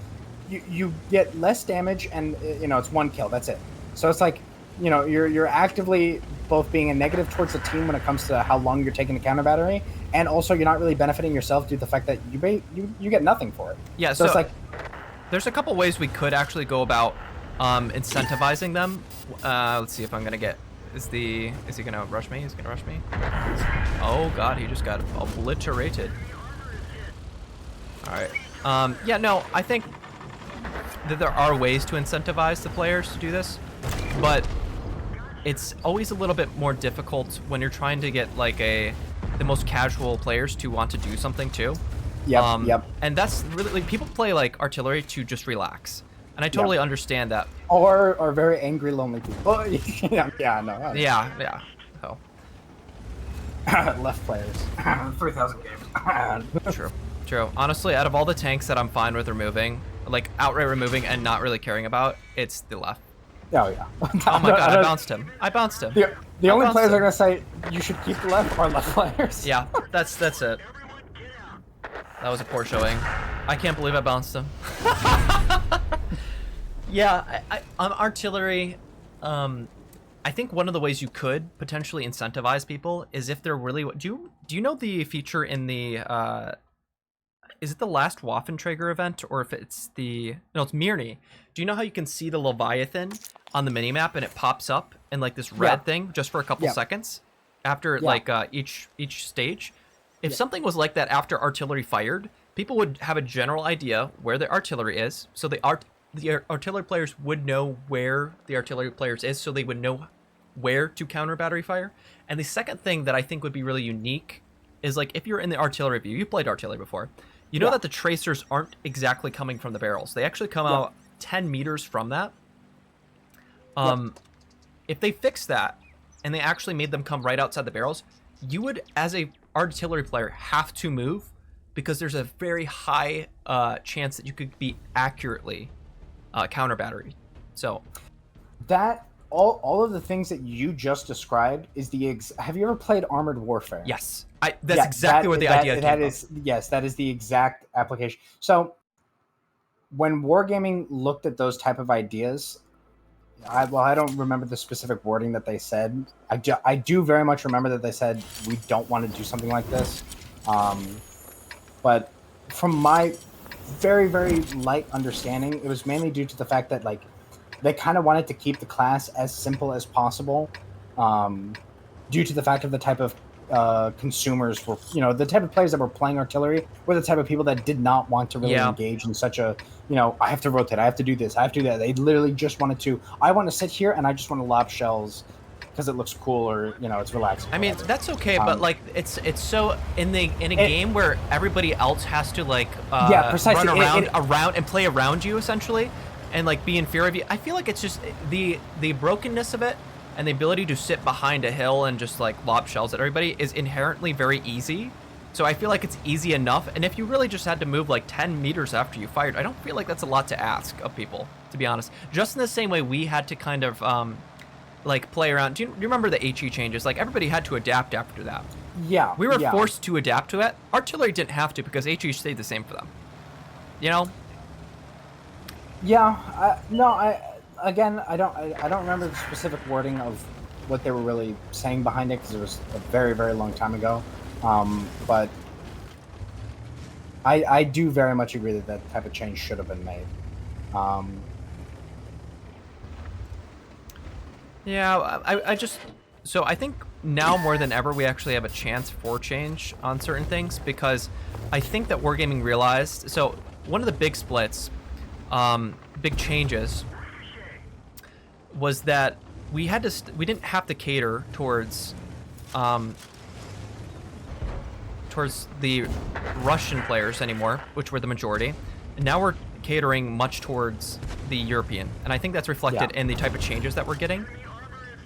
you get less damage, and it's 1 kill. That's it. So it's like you're actively both being a negative towards the team when it comes to how long you're taking the counter battery, and also you're not really benefiting yourself due to the fact that you get nothing for it. Yeah. So it's like there's a couple ways we could actually go about incentivizing them. Let's see if I'm gonna get. Is he gonna rush me? He's gonna rush me. Oh God, he just got obliterated. All right. Yeah. No, I think that there are ways to incentivize the players to do this, but it's always a little bit more difficult when you're trying to get like the most casual players to want to do something too. Yep. And that's really like, people play like artillery to just relax. And I totally understand that. Or are very angry, lonely people. Yeah, no. Yeah. Oh. Left players. 3,000 games. True. Honestly, out of all the tanks that I'm fine with removing, like outright removing and not really caring about, it's the left. Oh, yeah. Oh my God, I bounced him. The only players are going to say you should keep the left are left players. Yeah, that's it. That was a poor showing. I can't believe I bounced him. Yeah, on artillery, I think one of the ways you could potentially incentivize people is if they're really. Do you know the feature in the? Is it the last Waffenträger event, or if it's the? No, it's Mirny. Do you know how you can see the Leviathan on the minimap and it pops up in like this red thing just for a couple seconds after like each stage? If something was like that after artillery fired, people would have a general idea where the artillery is. So the artillery players would know where the artillery players is, so they would know where to counter battery fire. And the second thing that I think would be really unique is like if you're in the artillery view, you played artillery before, you know that the tracers aren't exactly coming from the barrels. They actually come out 10 meters from that. If they fix that and they actually made them come right outside the barrels, you would, as a artillery player, have to move because there's a very high chance that you could be accurately counter battery. So that all of the things that you just described is have you ever played Armored Warfare? Yes, that's exactly where the idea came from. Yes, that is the exact application. So when Wargaming looked at those type of ideas, I don't remember the specific wording that they said. I do very much remember that they said we don't want to do something like this. But from my very, very light understanding, it was mainly due to the fact that like they kind of wanted to keep the class as simple as possible, due to the fact of the type of consumers were, the type of players that were playing artillery were the type of people that did not want to really engage in such a, I have to rotate, I have to do this, I have to do that. They literally just wanted to, I want to sit here and I just want to lob shells because it looks cool or, it's relaxing. I mean, that's okay, but like it's so in a game where everybody else has to like precisely. run around and play around you essentially, and like be in fear of you. I feel like it's just the brokenness of it. And the ability to sit behind a hill and just like lob shells at everybody is inherently very easy. So I feel like it's easy enough. And if you really just had to move like 10 meters after you fired, I don't feel like that's a lot to ask of people, to be honest. Just in the same way we had to kind of like play around. Do you remember the HE changes? Like everybody had to adapt after that. Yeah. We were forced to adapt to it. Artillery didn't have to because HE stayed the same for them. Yeah. Again, I don't remember the specific wording of what they were really saying behind it because it was a very, very long time ago. But I do very much agree that that type of change should have been made. So I think now more than ever we actually have a chance for change on certain things because I think that Wargaming realized, so one of the big splits, big changes was that we didn't have to cater towards the Russian players anymore, which were the majority, and now we're catering much towards the European, and I think that's reflected in the type of changes that we're getting.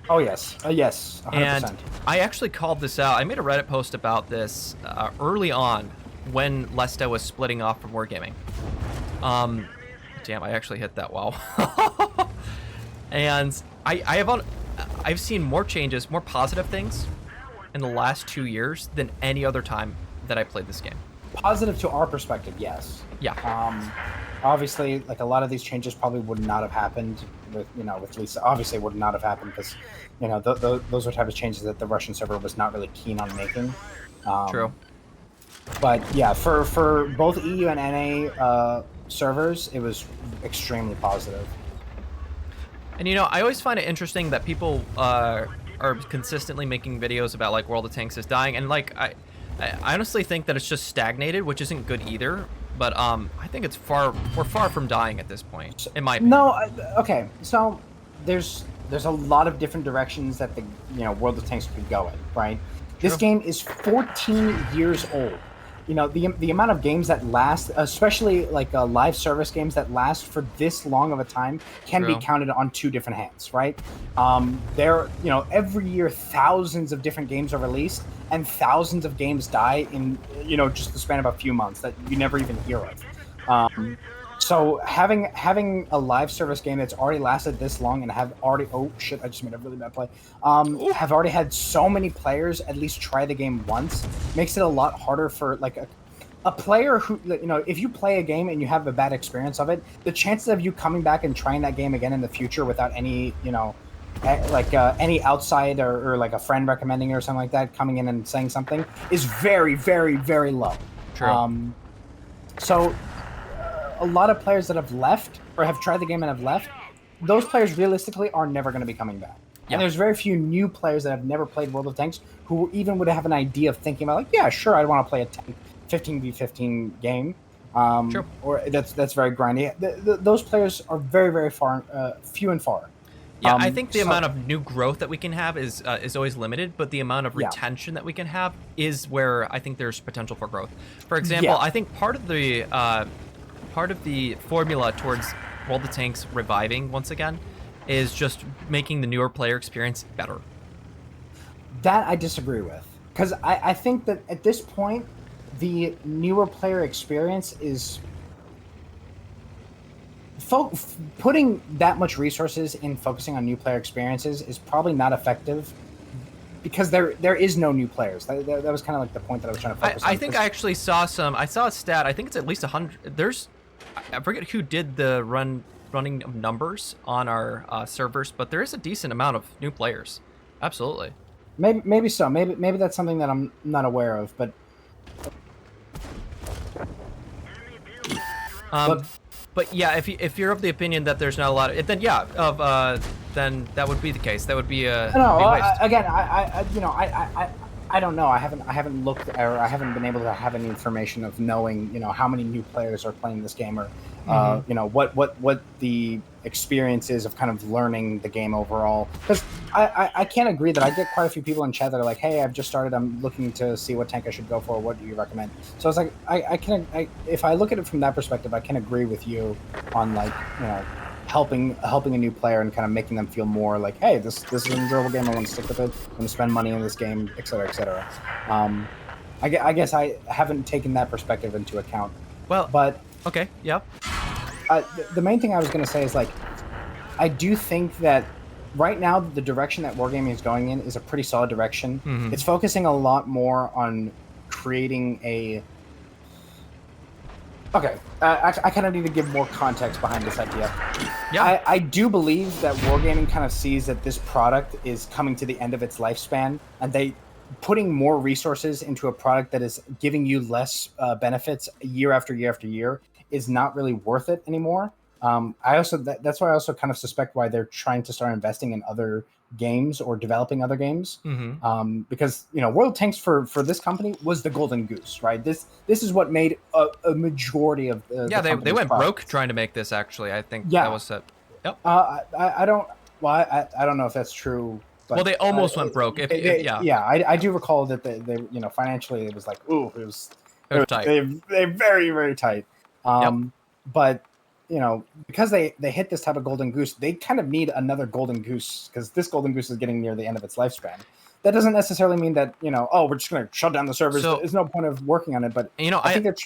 Oh yes, yes, 100%. And I actually called this out. I made a Reddit post about this early on when Lesta was splitting off from Wargaming. Damn, I actually hit that well. And I've seen more changes, more positive things in the last 2 years than any other time that I played this game. Positive to our perspective, yes. Yeah. Obviously, like a lot of these changes probably would not have happened with Lisa. Obviously, would not have happened because, those are type of changes that the Russian server was not really keen on making. True. But yeah, for both EU and NA servers, it was extremely positive. And I always find it interesting that people are consistently making videos about like World of Tanks is dying, and like I honestly think that it's just stagnated, which isn't good either. But I think we're far from dying at this point, in my opinion. No, okay. So there's a lot of different directions that the World of Tanks could go in, right? True. This game is 14 years old. The amount of games that last, especially like live service games that last for this long of a time, can be counted on two different hands, right? Every year thousands of different games are released, and thousands of games die in just the span of a few months that you never even hear of. So having a live service game that's already lasted this long and have already I just made a really bad play. Have already had so many players at least try the game once makes it a lot harder for like a player who if you play a game and you have a bad experience of it, the chances of you coming back and trying that game again in the future without any any outside or like a friend recommending it or something like that coming in and saying something is very, very, very low. True. So a lot of players that have left or have tried the game and have left, those players realistically are never going to be coming back. Yeah. And there's very few new players that have never played World of Tanks who even would have an idea of thinking about like, yeah, sure, I'd want to play a tank 15v15 game. Sure. Or that's very grindy. Those players are very, very few and far. Yeah, I think the amount of new growth that we can have is always limited, but the amount of retention that we can have is where I think there's potential for growth. For example, I think part of the formula towards World of Tanks reviving once again is just making the newer player experience better. That I disagree with, because I think that at this point, the newer player experience is putting that much resources in focusing on new player experiences is probably not effective because there is no new players. That was kind of like the point that I was trying to focus on. I think I actually saw I saw a stat. I think it's at least 100. I forget who did the running of numbers on our servers, but there is a decent amount of new players. Absolutely. Maybe so. Maybe that's something that I'm not aware of, but. But yeah, if you're of the opinion that there's not a lot of, then yeah, then that would be the case. That would be a no. Again, I don't know. I haven't looked, or I haven't been able to have any information of knowing how many new players are playing this game, or what the experience is of kind of learning the game overall. Because I can't agree that I get quite a few people in chat that are like, hey, I've just started, I'm looking to see what tank I should go for, what do you recommend? So it's like if I look at it from that perspective, I can agree with you on like helping a new player and kind of making them feel more like, hey, this is an enjoyable game, I want to stick with it, I'm going to spend money in this game, etc., etc. I guess I haven't taken that perspective into account. Well, but okay, yeah. The main thing I was going to say is like, I do think that right now the direction that Wargaming is going in is a pretty solid direction. It's focusing a lot more on creating a. Okay, I kind of need to give more context behind this idea. Yeah, I do believe that Wargaming kind of sees that this product is coming to the end of its lifespan, and they putting more resources into a product that is giving you less benefits year after year after year is not really worth it anymore. That's why I also kind of suspect why they're trying to start investing in other games or developing other games. Because World of Tanks for this company was the golden goose, right? This is what made a majority of the they went broke trying to make this. Actually, I think that was it. Yep. I don't know if that's true. But, well, they almost went broke. I do recall that they financially it was like it was tight. They very, very tight. But because they hit this type of golden goose, they kind of need another golden goose because this golden goose is getting near the end of its lifespan. That doesn't necessarily mean that we're just going to shut down the servers. So, there's no point of working on it. But I think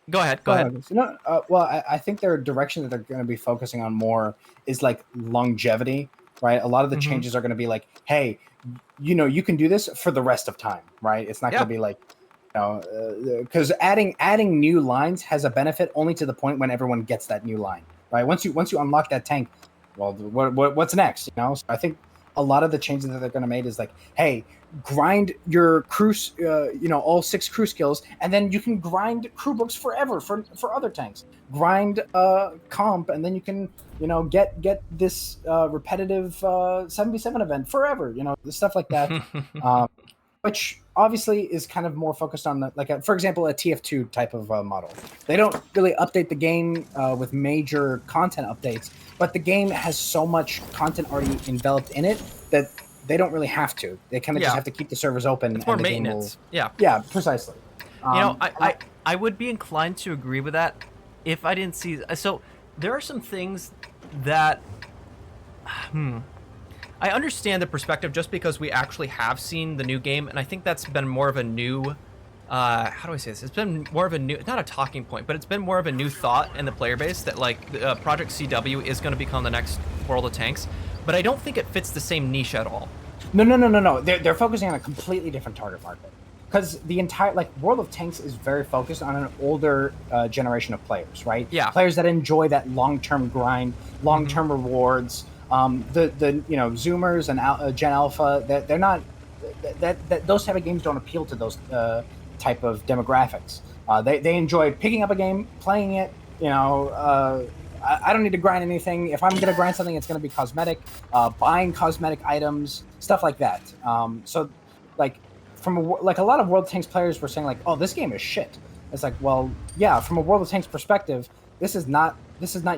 go ahead. Go ahead. No, I think their direction that they're going to be focusing on more is like longevity, right? A lot of the changes are going to be like, hey, you can do this for the rest of time, right? It's not going to be like. Because adding new lines has a benefit only to the point when everyone gets that new line, right? Once you unlock that tank, well, what's next? So I think a lot of the changes that they're going to make is like, hey, grind your crew, all 6 crew skills, and then you can grind crew books forever for other tanks. Grind comp, and then you can get this repetitive 7v7 event forever. Stuff like that. Which obviously is kind of more focused on for example, a TF2 type of model. They don't really update the game with major content updates, but the game has so much content already enveloped in it that they don't really have to. They kind of just have to keep the servers open. It's more maintenance. Yeah, precisely. I would be inclined to agree with that if I didn't see. So there are some things that. I understand the perspective just because we actually have seen the new game, and I think that's been more of a new, how do I say this? It's been more of a new, not a talking point, but it's been more of a new thought in the player base that like Project CW is going to become the next World of Tanks, but I don't think it fits the same niche at all. No. They're focusing on a completely different target market. Because the entire World of Tanks is very focused on an older generation of players, right? Yeah. Players that enjoy that long-term grind, long-term rewards. The Zoomers and Gen Alpha, they're not that those type of games don't appeal to those type of demographics. They enjoy picking up a game, playing it. I don't need to grind anything. If I'm going to grind something, it's going to be cosmetic, buying cosmetic items, stuff like that. So from a lot of World of Tanks players were saying like, oh, this game is shit. It's like, well, yeah, from a World of Tanks perspective, this is not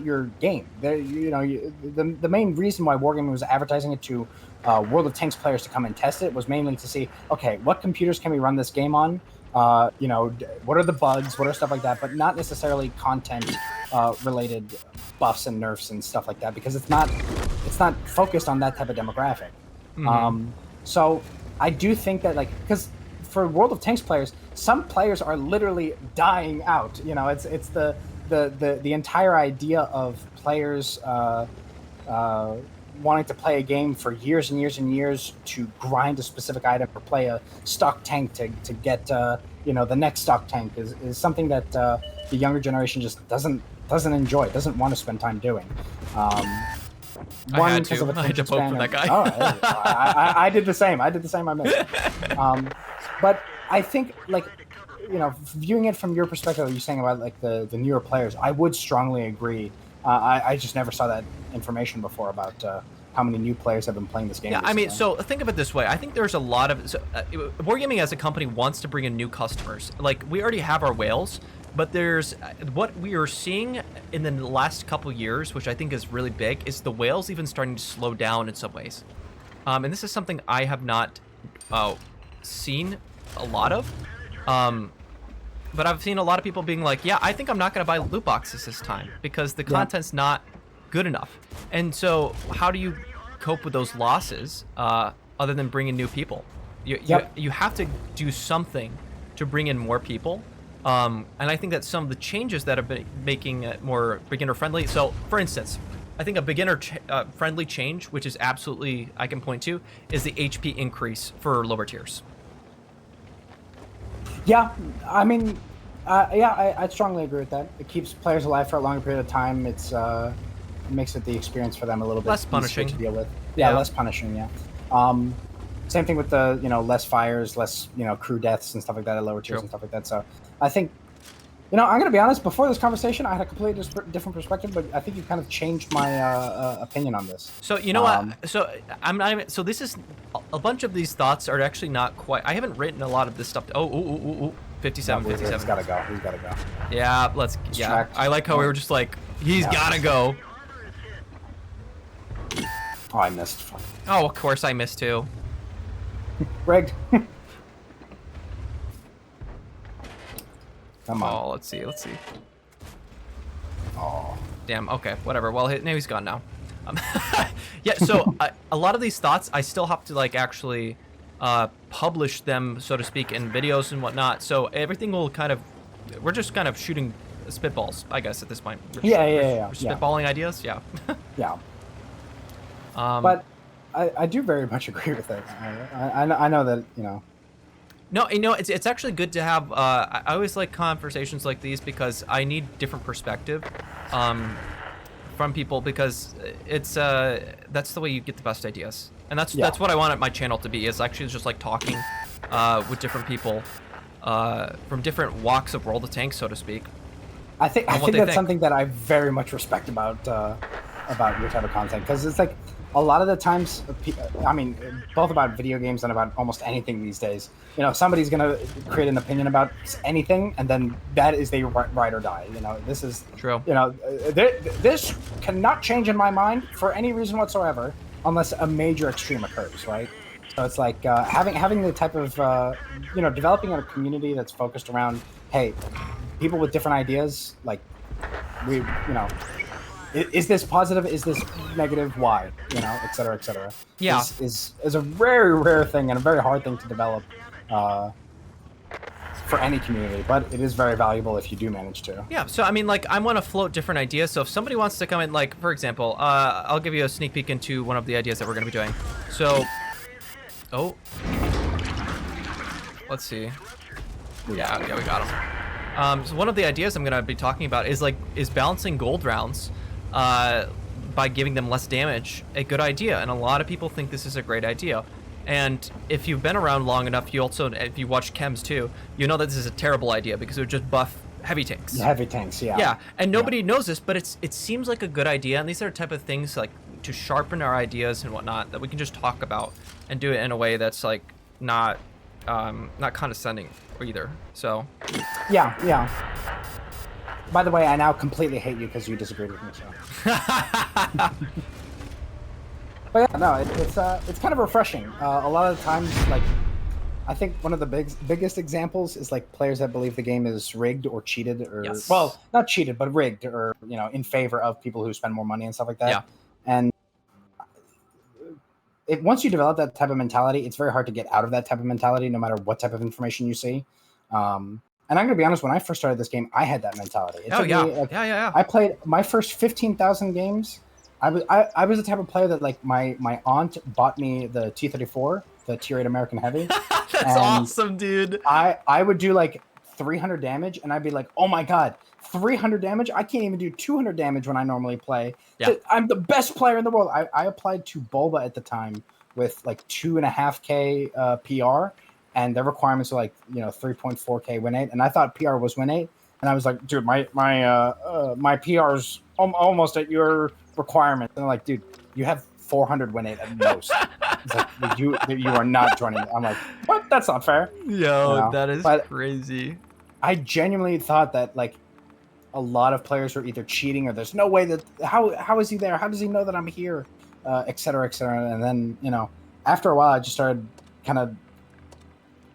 your game. The main reason why Wargaming was advertising it to World of Tanks players to come and test it was mainly to see, okay, what computers can we run this game on? What are the bugs? What are stuff like that? But not necessarily content related buffs and nerfs and stuff like that, because it's not focused on that type of demographic. So I do think that because for World of Tanks players, some players are literally dying out. It's the the entire idea of players wanting to play a game for years and years and years to grind a specific item or play a stock tank to get the next stock tank is something that the younger generation just doesn't enjoy, doesn't want to spend time doing. I had to vote for that guy. I did the same. I missed. But I think, like, viewing it from your perspective, you're saying about like the newer players, I would strongly agree. I just never saw that information before about how many new players have been playing this game. Yeah, recently. I mean, so think of it this way. I think there's a lot of Wargaming as a company wants to bring in new customers. Like, we already have our whales, but there's what we are seeing in the last couple years, which I think is really big, is the whales even starting to slow down in some ways. And this is something I have not seen a lot of. But I've seen a lot of people being like, yeah, I think I'm not going to buy loot boxes this time because the content's not good enough. And so how do you cope with those losses other than bringing new people? You have to do something to bring in more people. And I think that some of the changes that have been making it more beginner friendly. So for instance, I think a beginner friendly change, which is absolutely I can point to, is the HP increase for lower tiers. Yeah, I mean, I strongly agree with that. It keeps players alive for a longer period of time. It makes it the experience for them a little bit less punishing to deal with. Yeah, less punishing. Yeah. Same thing with the less fires, less crew deaths and stuff like that at lower tiers and stuff like that. So I think I'm gonna be honest. Before this conversation, I had a completely different perspective, but I think you kind of changed my opinion on this. So what? So I'm not even. So this is a bunch of these thoughts are actually not quite. I haven't written a lot of this stuff. Oh, 57, 57. He's gotta go. He's gotta go. Yeah, I like how we were just like, he's gotta go. Oh, I missed. Fuck. Oh, of course I missed too. Rigged. Come on. Oh, let's see. Oh. Damn. Okay. Whatever. Well, now he's gone now. Yeah. So a lot of these thoughts, I still have to like actually publish them, so to speak, in videos and whatnot. So everything will we're just kind of shooting spitballs, I guess, at this point. We're spitballing ideas. Yeah. Yeah. But I do very much agree with it. I know that No, it's actually good to have. I always like conversations like these because I need different perspective from people, because it's that's the way you get the best ideas, and that's what I want my channel to be. Is actually just like talking with different people from different walks of World of Tanks, so to speak. I think that's something that I very much respect about your type of content, because it's like a lot of the times, I mean, both about video games and about almost anything these days, somebody's going to create an opinion about anything, and then that is their ride or die. This is true. This cannot change in my mind for any reason whatsoever, unless a major extreme occurs, right? So it's like having the type of, developing a community that's focused around, hey, people with different ideas, like is this positive? Is this negative? Why? Et cetera, et cetera. Yeah. Is a very rare thing and a very hard thing to develop for any community, but it is very valuable if you do manage to. Yeah. So I mean, like, I want to float different ideas. So if somebody wants to come in, like, for example, I'll give you a sneak peek into one of the ideas that we're going to be doing. So, let's see. Yeah, we got him. So one of the ideas I'm going to be talking about is balancing gold rounds by giving them less damage a good idea, and a lot of people think this is a great idea. And if you've been around long enough, if you watch chems too, you know that this is a terrible idea, because it would just buff heavy tanks. Heavy tanks, yeah. Yeah, and nobody knows this, but it seems like a good idea, and these are the type of things like to sharpen our ideas and whatnot that we can just talk about and do it in a way that's like not condescending either. So yeah. By the way, I now completely hate you because you disagreed with me. So. But yeah, no, it's kind of refreshing. A lot of the times, like, I think one of the biggest examples is like players that believe the game is rigged or cheated, or well, not cheated, but rigged, or in favor of people who spend more money and stuff like that. Yeah. And once you develop that type of mentality, it's very hard to get out of that type of mentality, no matter what type of information you see. And I'm gonna be honest, when I first started this game, I had that mentality. It Oh took yeah, me, like, yeah. I played my first 15,000 games. I was the type of player that, like, my aunt bought me the T-34, the Tier 8 American Heavy. That's and awesome, dude. I would do like 300 damage, and I'd be like, oh my god, 300 damage? I can't even do 200 damage when I normally play. Yeah. I'm the best player in the world. I applied to Bulba at the time with like 2.5K PR, and their requirements were like 3.4K win rate, and I thought PR was win rate, and I was like, dude, my PR's almost at your requirement. And they're like, dude, you have 400 win rate at most. It's like, you are not joining. I'm like, what? That's not fair. Yo, that is crazy. I genuinely thought that, like, a lot of players were either cheating or there's no way that how is he there? How does he know that I'm here? Et cetera, et cetera. And then, after a while, I just started kind of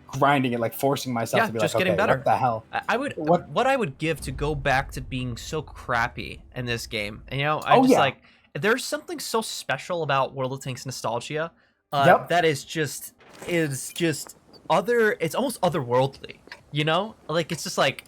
grinding it, like forcing myself to be just like, getting okay, better. what the hell? I would what I would give to go back to being so crappy in this game. And like, there's something so special about World of Tanks nostalgia that is just it's almost otherworldly, like it's just like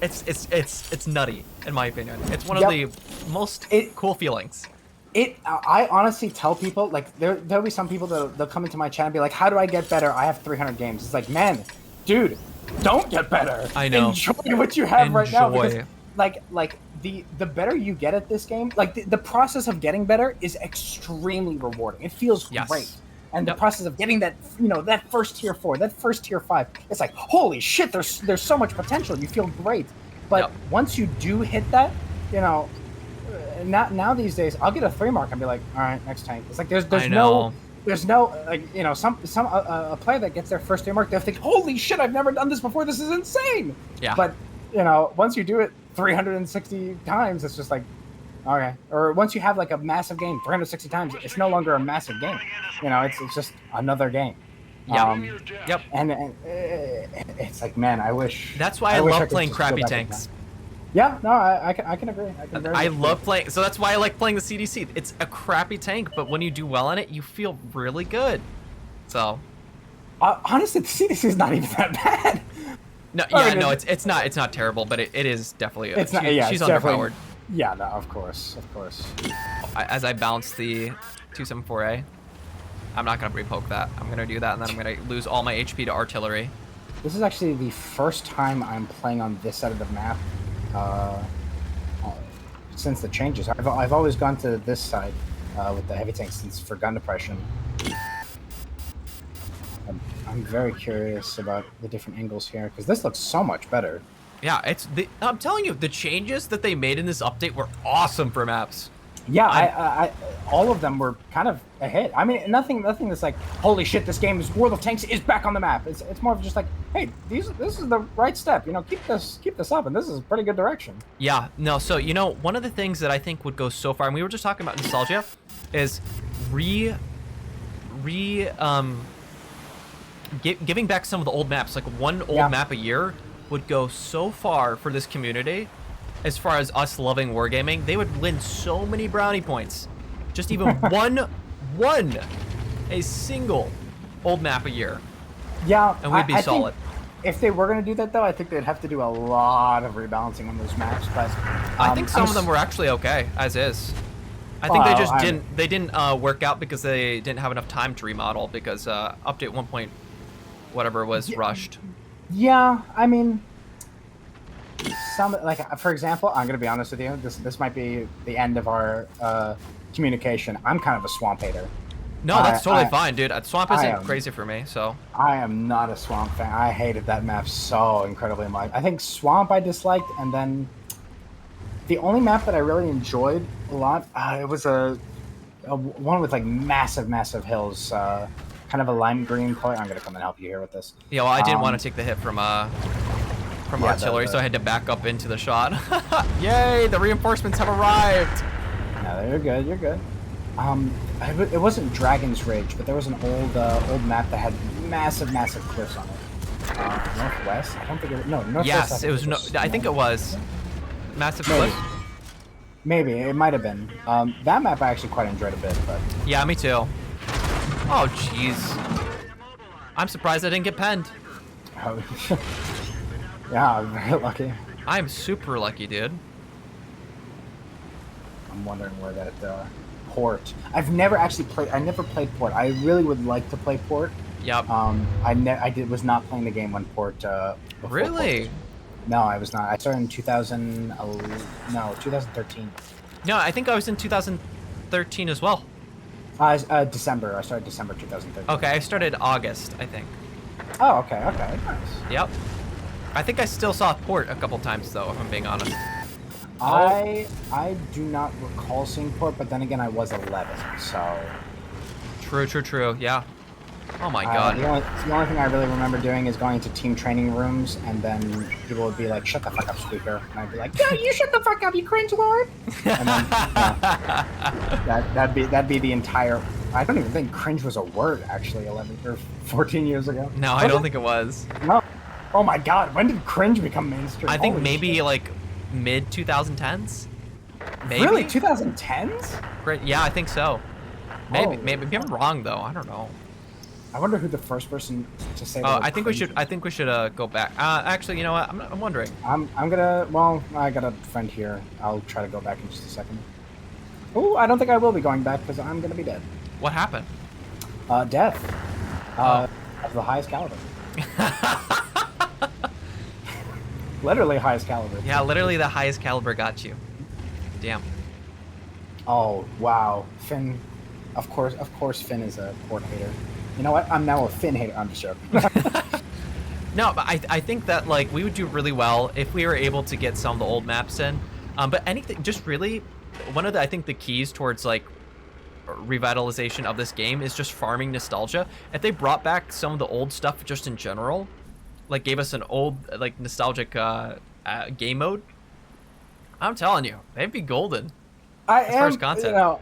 it's nutty, in my opinion. It's one of the most cool feelings. I honestly tell people, like, there'll be some people they'll come into my chat and be like, how do I get better? I have 300 games. It's like, man, dude, don't get better. I know. Enjoy what you have right now, because like the better you get at this game, like the process of getting better is extremely rewarding. It feels great. And the process of getting that, that first tier 4, that first tier 5, it's like, holy shit, there's so much potential. You feel great. But once you do hit that, now these days, I'll get a 3 mark and be like, all right, next tank. It's like there's no like, a player that gets their first 3 mark, they'll think, holy shit, I've never done this before. This is insane. Yeah. But once you do it 360 times, it's just like, okay. Or once you have like a massive game 360 times, it's no longer a massive game. It's just another game. Yep. And it's like, man, I wish. That's why I love playing crappy tanks. Yeah, no, I can agree. I love playing. So that's why I like playing the CDC. It's a crappy tank, but when you do well on it, you feel really good. So, honestly, the CDC is not even that bad. No, it's not terrible, but it is definitely. It's not. She's underpowered. Yeah, no, of course. As I bounce the 274A, I'm not gonna repoke that. I'm gonna do that, and then I'm gonna lose all my HP to artillery. This is actually the first time I'm playing on this side of the map since the changes. I've always gone to this side with the heavy tanks since for gun depression. I'm very curious about the different angles here because this looks so much better. Yeah, I'm telling you, the changes that they made in this update were awesome for maps. Yeah, I all of them were kind of a hit. I mean, nothing that's like, holy shit, this game is World of Tanks is back on the map. It's more of just like, hey, this is the right step. Keep this up, and this is a pretty good direction. Yeah, no. So one of the things that I think would go so far, and we were just talking about nostalgia, is giving back some of the old maps. Like one old map a year would go so far for this community. As far as us loving Wargaming, they would win so many brownie points. Just even a single old map a year. Yeah, and we'd be solid. If they were going to do that, though, I think they'd have to do a lot of rebalancing on those maps. But I think some of them were actually okay as is. I think they just didn't work out because they didn't have enough time to remodel because update 1 point whatever was rushed. Yeah, I mean. For example, I'm gonna be honest with you. This might be the end of our communication. I'm kind of a swamp hater. No, that's totally fine, dude. Swamp isn't crazy for me, so. I am not a swamp fan. I hated that map so incredibly much. I think swamp I disliked, and then the only map that I really enjoyed a lot, it was a one with like massive hills, kind of a lime green color. I'm gonna come and help you here with this. Yeah, well, I didn't want to take the hit from artillery, so I had to back up into the shot. Yay, the reinforcements have arrived. No, you're good, you're good. It wasn't Dragon's Ridge, but there was an old map that had massive cliffs on it. Northwest? I don't think it was, no, Northwest. Yes, it was, I think it was. Massive cliffs? Maybe, it might have been. That map I actually quite enjoyed a bit, but. Yeah, me too. Oh, jeez. I'm surprised I didn't get penned. Oh. Yeah, I'm very lucky. I'm super lucky, dude. I'm wondering where that port. I've never actually played. I never played port. I really would like to play port. Yep. Was not playing the game when port. Before Really? Port. No, I was not. I started in 2013. No, I think I was in 2013 as well. December. I started December 2013. Okay, I started August, I think. Oh, okay, okay, nice. Yep. I think I still saw port a couple times though, if I'm being honest. I do not recall seeing port, but then again, I was 11, so. True. Yeah. Oh my god. The only thing I really remember doing is going to team training rooms, and then people would be like, "Shut the fuck up, speaker," and I'd be like, "Yo, you shut the fuck up, you cringe lord!" And then that'd be the entire. I don't even think cringe was a word actually 11 or 14 years ago. No, I don't think it was. No. Oh my god, when did cringe become mainstream? I think Holy maybe shit. like mid 2010s. Maybe. Really, 2010s? Great. Yeah, I think so. Maybe. Oh. Maybe I'm wrong though. I don't know. I wonder who the first person to say. Oh, I think we should go back. Actually, you know what? I'm wondering. I'm gonna. Well, I got a friend here. I'll try to go back in just a second. Oh, I don't think I will be going back because I'm gonna be dead. What happened? Death. Oh. Of the highest caliber. Literally highest caliber. Yeah, literally the highest caliber got you. Damn. Oh wow, Finn. Of course, Finn is a port hater. You know what? I'm now a Finn hater. I'm just joking. No, but I think that like we would do really well if we were able to get some of the old maps in. But anything, just really, one of the I think the keys towards like revitalization of this game is just farming nostalgia. If they brought back some of the old stuff just in general, like gave us an old like nostalgic game mode, I'm telling you, they'd be golden. As far as content. You know,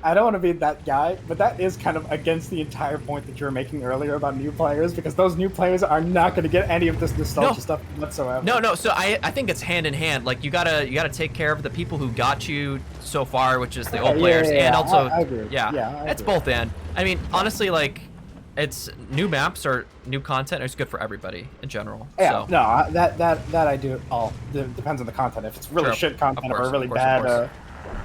I don't want to be that guy, but that is kind of against the entire point that you were making earlier about new players, because those new players are not going to get any of this nostalgia stuff whatsoever. No. So I think it's hand in hand. Like you gotta take care of the people who got you so far, which is the old players, and also I agree. it's both and. I mean, honestly, like it's new maps or new content is good for everybody in general. Yeah, so. no, that I do. All depends on the content. If it's really shit content or really bad.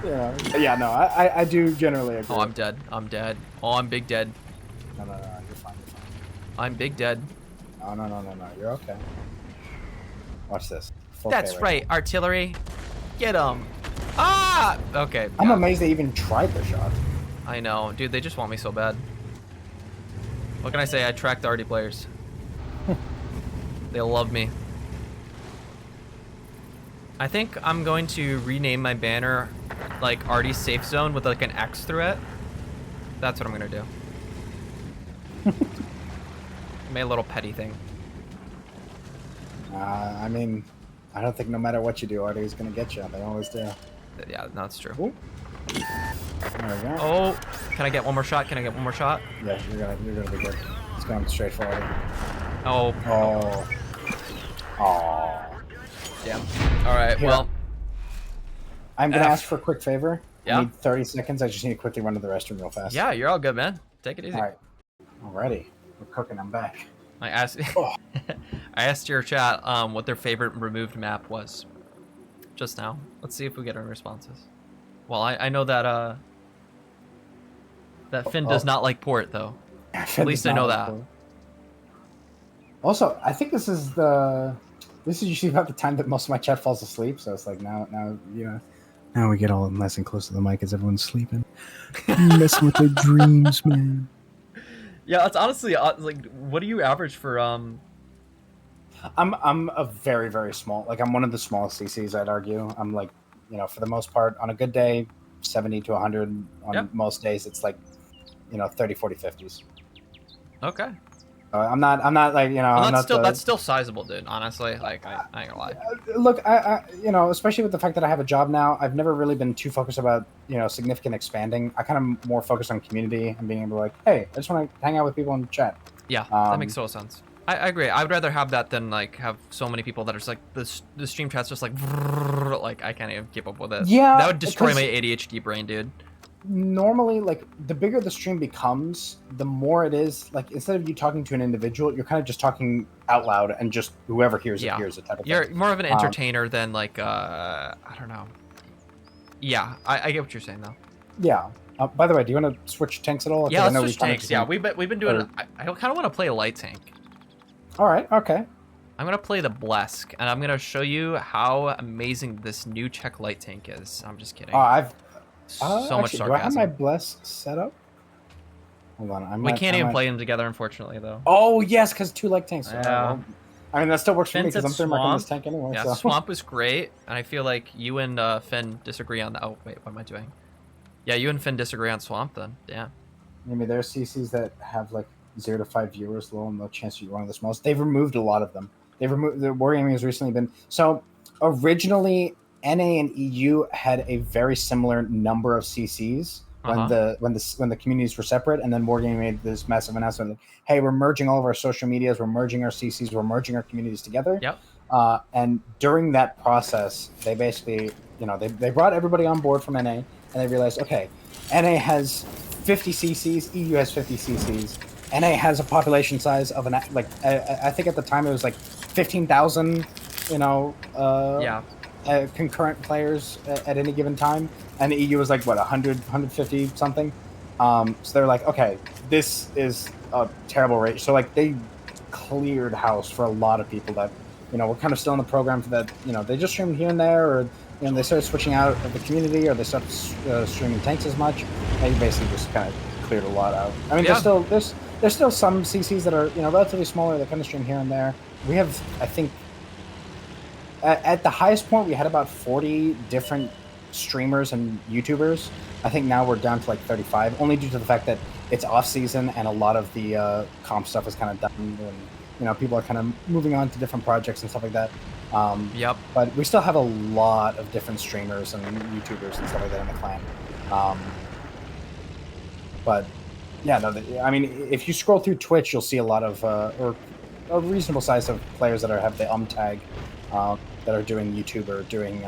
Yeah, no, I do generally agree. Oh, I'm dead. Oh, I'm big dead. No, you're fine. I'm big dead. Oh, no, you're okay. Watch this. That's right, artillery. Get them. Ah! Okay. I'm amazed they even tried the shot. I know. Dude, they just want me so bad. What can I say? I track the Arty players. They love me. I think I'm going to rename my banner like Arty Safe Zone with like an X through it. That's what I'm gonna do. Made a little petty thing. I mean, I don't think no matter what you do, Arty is gonna get you. They always do. Yeah, no, that's true. Ooh. There we go. Oh, can I get one more shot? Yeah, you're gonna be good. It's going straight for Arty. Oh. Damn. All right. Here. Well, I'm gonna ask for a quick favor. Yeah. I need 30 seconds. I just need to quickly run to the restroom real fast. yeah, you're all good, man. Take it easy. All right. Alrighty. We're cooking. I'm back. I asked. Oh. I asked your chat what their favorite removed map was. Just now. Let's see if we get any responses. Well, I know that that Finn does not like port though. At least I know that. Also, I think this is usually about the time that most of my chat falls asleep. So it's like now we get all nice and close to the mic as everyone's sleeping. Messing with their dreams, man. Yeah, it's honestly like, what do you average for? I'm a very, very small. Like I'm one of the smallest CCs. I'd argue. I'm like, for the most part, on a good day, 70 to 100. On most days, it's like, 30, 40, 50s. Okay. I'm not like Well, I'm that's still sizable, dude. Honestly, like I ain't gonna lie. Look, I especially with the fact that I have a job now, I've never really been too focused about significant expanding. I kind of more focused on community and being able to like, hey, I just want to hang out with people and chat. Yeah, that makes total sense. I agree. I would rather have that than like have so many people that are just like the stream chat's just like I can't even keep up with it. Yeah, that would destroy my ADHD brain, dude. Normally, like the bigger the stream becomes, the more it is like instead of you talking to an individual, you're kind of just talking out loud, and just whoever hears it hears it type of thing. You're more of an entertainer than like I don't know. Yeah, I get what you're saying though. Yeah. By the way, do you want to switch tanks at all? Yeah, let's switch tanks. Yeah, we've been doing. I kind of want to play a light tank. All right. Okay. I'm gonna play the Blesk, and I'm gonna show you how amazing this new Czech light tank is. I'm just kidding. I've so much sarcasm. Do I have my Blesk set up? Hold on. We can't even play them together, unfortunately, though. Oh yes, because 2 light tanks. Yeah. I mean, that still works for me because I'm three-marking this tank anyway. Yeah, so. Swamp was great, and I feel like you and Finn disagree on that. Oh wait, what am I doing? Yeah, you and Finn disagree on Swamp then. Yeah. Maybe there are CCs that have like 0 to 5 viewers, low and no chance you're one of the smallest. They've removed a lot of them. They've removed. The Wargaming has recently been so. Originally, NA and EU had a very similar number of CCs when the communities were separate, and then Wargaming made this massive announcement: like, "Hey, we're merging all of our social medias, we're merging our CCs, we're merging our communities together." Yep. And during that process, they basically, they brought everybody on board from NA, and they realized, okay, NA has 50 CCs, EU has 50 CCs. NA has a population size of I think at the time it was like 15,000, concurrent players at any given time, and the EU was like what 100, 150 something. So they're like, okay, this is a terrible rate. So like they cleared house for a lot of people that were kind of still in the program for that. They just streamed here and there, or they started switching out of the community, or they stopped streaming tanks as much. They basically just kind of cleared a lot out. I mean, there's still some CCs that are relatively smaller that kind of stream here and there. We have, I think, at the highest point we had about 40 different streamers and YouTubers. I think now we're down to like 35, only due to the fact that it's off season and a lot of the comp stuff is kind of done, and people are kind of moving on to different projects and stuff like that. Yep. But we still have a lot of different streamers and YouTubers and stuff like that in the clan. But yeah, no, I mean, if you scroll through Twitch, you'll see a lot of, or a reasonable size of players that have the tag, that are doing YouTube or doing.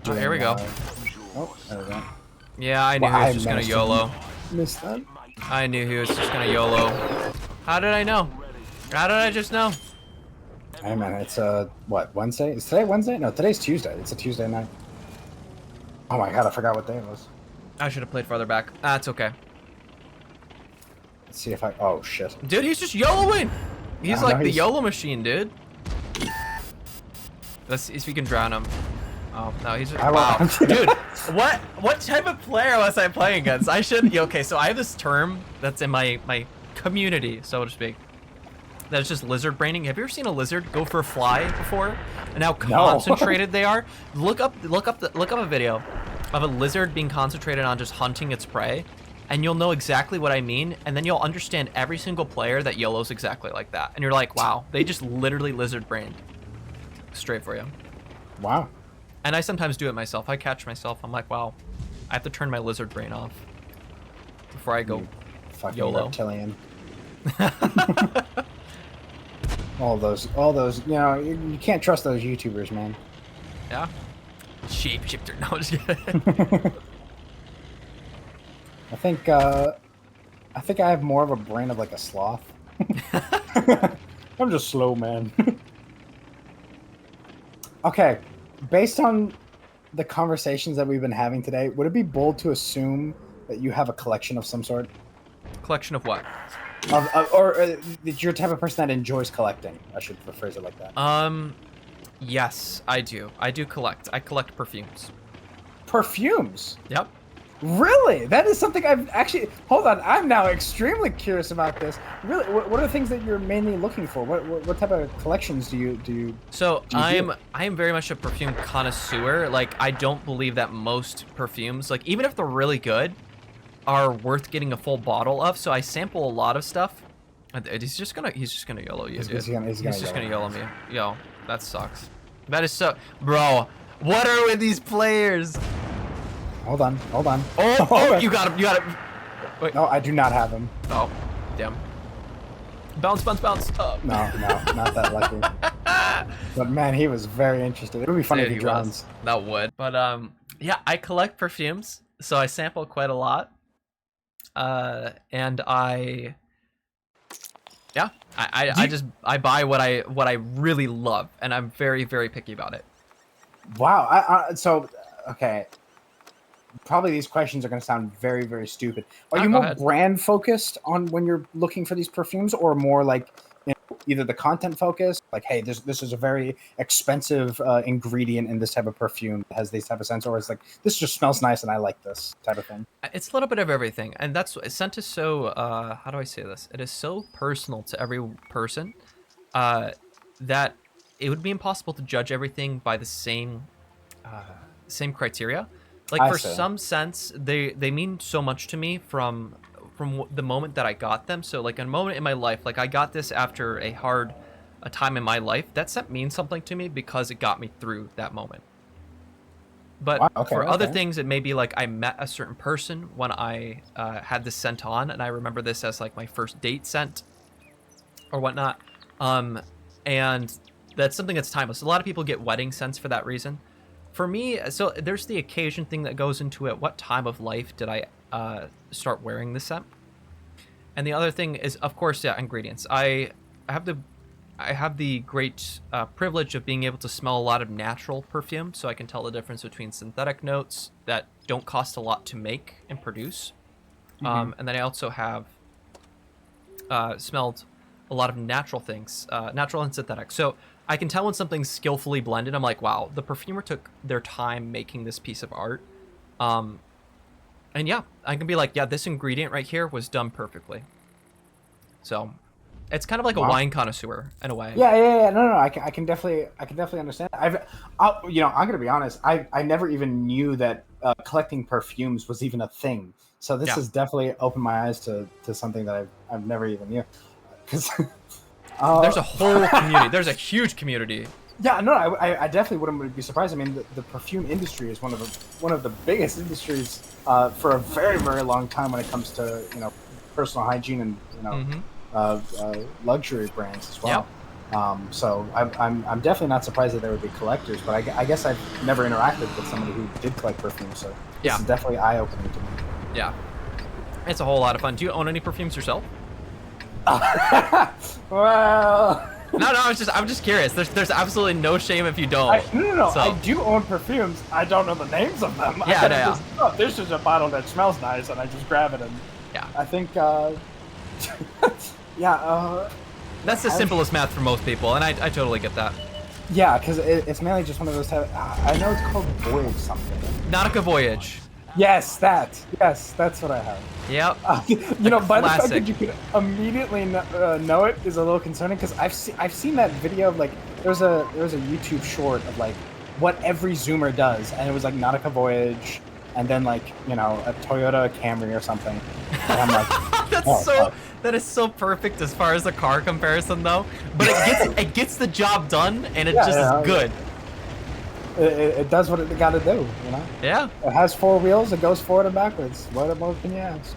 Here we go. There we go. Yeah, I knew he was just gonna YOLO. Missed that. I knew he was just gonna YOLO. How did I know? How did I just know? Hey man, it's what, Wednesday? Is today Wednesday? No, today's Tuesday. It's a Tuesday night. Oh my god, I forgot what day it was. I should have played farther back. That's okay. Let's see if I. Oh shit. Dude, he's just YOLOing. He's like the YOLO machine, dude. Let's see if we can drown him. Oh no, he's just, wow. Dude, what type of player was I playing against? I should. Okay, so I have this term that's in my community, so to speak. That's just lizard braining. Have you ever seen a lizard go for a fly before? And how concentrated they are? Look up a video of a lizard being concentrated on just hunting its prey, and you'll know exactly what I mean, and then you'll understand every single player that YOLOs exactly like that. And you're like, wow, they just literally lizard brained. Straight for you. Wow. And I sometimes do it myself. I catch myself. I'm like, wow, I have to turn my lizard brain off before I go fucking YOLO. Reptilian. all those, you can't trust those YouTubers, man. Yeah. Shapeshifter. No, just kidding. I think I have more of a brain of like a sloth. I'm just slow, man. Okay, based on the conversations that we've been having today, would it be bold to assume that you have a collection of some sort? Collection of what? Or that you're the type of person that enjoys collecting. I should rephrase it like that. Yes, I do. I do collect. I collect perfumes. Perfumes? Yep. Really? That is something I've actually... Hold on, I'm now extremely curious about this. Really, what are the things that you're mainly looking for? What type of collections do you So I am very much a perfume connoisseur. Like, I don't believe that most perfumes, like even if they're really good, are worth getting a full bottle of. So I sample a lot of stuff. He's just gonna YOLO you, dude. He's just gonna YOLO me. Yo, that sucks. That is so... Bro, what are with these players? Hold on. Oh, you got him. Wait. No, I do not have him. Oh, damn. Bounce. Oh. No, not that lucky. But man, he was very interested. It would be funny if he drowns. That would. But yeah, I collect perfumes, so I sample quite a lot. And I buy what I really love, and I'm very, very picky about it. Wow. So okay. Probably these questions are going to sound very, very stupid. Are you Go more ahead. brand focused on when you're looking for these perfumes, or more like, you know, either the content focus, like, hey, this is a very expensive ingredient in this type of perfume that has these type of scents, or it's like, this just smells nice and I like this type of thing? It's a little bit of everything, and that's scent is so. How do I say this? It is so personal to every person that it would be impossible to judge everything by the same criteria. Like I for see. some scents, they mean so much to me from the moment that I got them. So like a moment in my life, like I got this after a time in my life. That scent means something to me because it got me through that moment. But Wow, okay, for other okay. things, it may be like I met a certain person when I had this scent on, and I remember this as like my first date scent or whatnot. And that's something that's timeless. A lot of people get wedding scents for that reason. For me, so there's the occasion thing that goes into it. What time of life did I start wearing this scent? And the other thing is, of course, yeah, ingredients. I have the great privilege of being able to smell a lot of natural perfume, so I can tell the difference between synthetic notes that don't cost a lot to make and produce. And then I also have smelled a lot of natural things, natural and synthetic. So I can tell when something's skillfully blended. I'm like, wow, the perfumer took their time making this piece of art. And yeah, I can be like, yeah, this ingredient right here was done perfectly. So it's kind of like a wine connoisseur in a way. Yeah. No. I can definitely understand. You know, I'm gonna be honest. I never even knew that collecting perfumes was even a thing. So this has definitely opened my eyes to something that I've never even knew. Because there's a whole community. There's a huge community. Yeah, no, I definitely wouldn't be surprised. I mean, the perfume industry is one of the biggest industries for a very, very long time when it comes to, you know, personal hygiene and, you know, luxury brands as well. So I'm definitely not surprised that there would be collectors, but I guess I've never interacted with somebody who did collect perfumes, so this is definitely eye-opening to me. Yeah, it's a whole lot of fun. Do you own any perfumes yourself? Well, no, I'm just curious. There's absolutely no shame if you don't. No. So. I do own perfumes. I don't know the names of them. Yeah. Oh, this is a bottle that smells nice, and I just grab it and. Yeah. I think. That's the simplest math for most people, and I totally get that. Yeah, because it's mainly just one of those type. I know it's called Voyage something. Nautica Voyage. Yes, that's what I have. Yep. You know, by the fact that you could immediately know it is a little concerning, because I've seen that video of, like, there's a YouTube short of like what every Zoomer does, and it was like Nautica Voyage, and then, like, you know, a Toyota Camry or something. And I'm like, that is so perfect as far as the car comparison though. But it gets the job done, and it is good. It does what it got to do, you know. Yeah. It has 4 wheels. It goes forward and backwards. What more can you ask?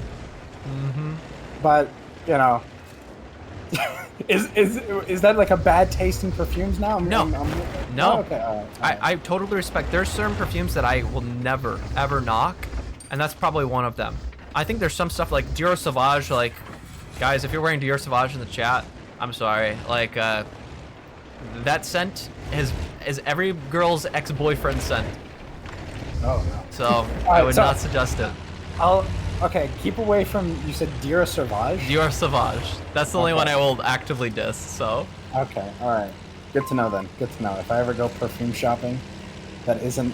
But, you know, is that like a bad tasting perfumes now? No. Oh, okay. All right. I totally respect. There's certain perfumes that I will never ever knock, and that's probably one of them. I think there's some stuff like Dior Sauvage. Like, guys, if you're wearing Dior Sauvage in the chat, I'm sorry. Like, that scent is every girl's ex-boyfriend scent. Oh no. So I would not suggest it. Okay, keep away from, you said Dior Sauvage? Dior Sauvage. That's the only one I will actively diss, so. Okay, alright. Good to know then. Good to know. If I ever go perfume shopping that isn't,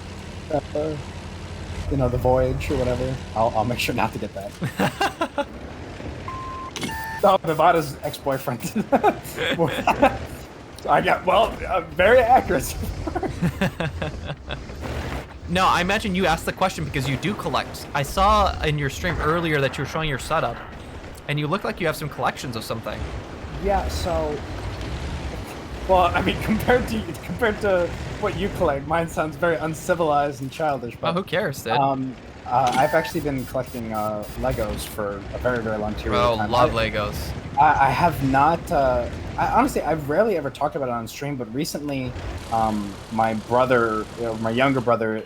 you know, the Voyage or whatever, I'll make sure not to get that. Oh, Nevada's ex-boyfriend. I got, well, very accurate. No, I imagine you asked the question because you do collect. I saw in your stream earlier that you were showing your setup, and you look like you have some collections of something. Yeah, so, well, I mean, compared to what you collect, mine sounds very uncivilized and childish. But, who cares, dude? I've actually been collecting Legos for a very, very long period of time. Oh, love Legos. I have not. Honestly, I've rarely ever talked about it on stream, but recently, my younger brother,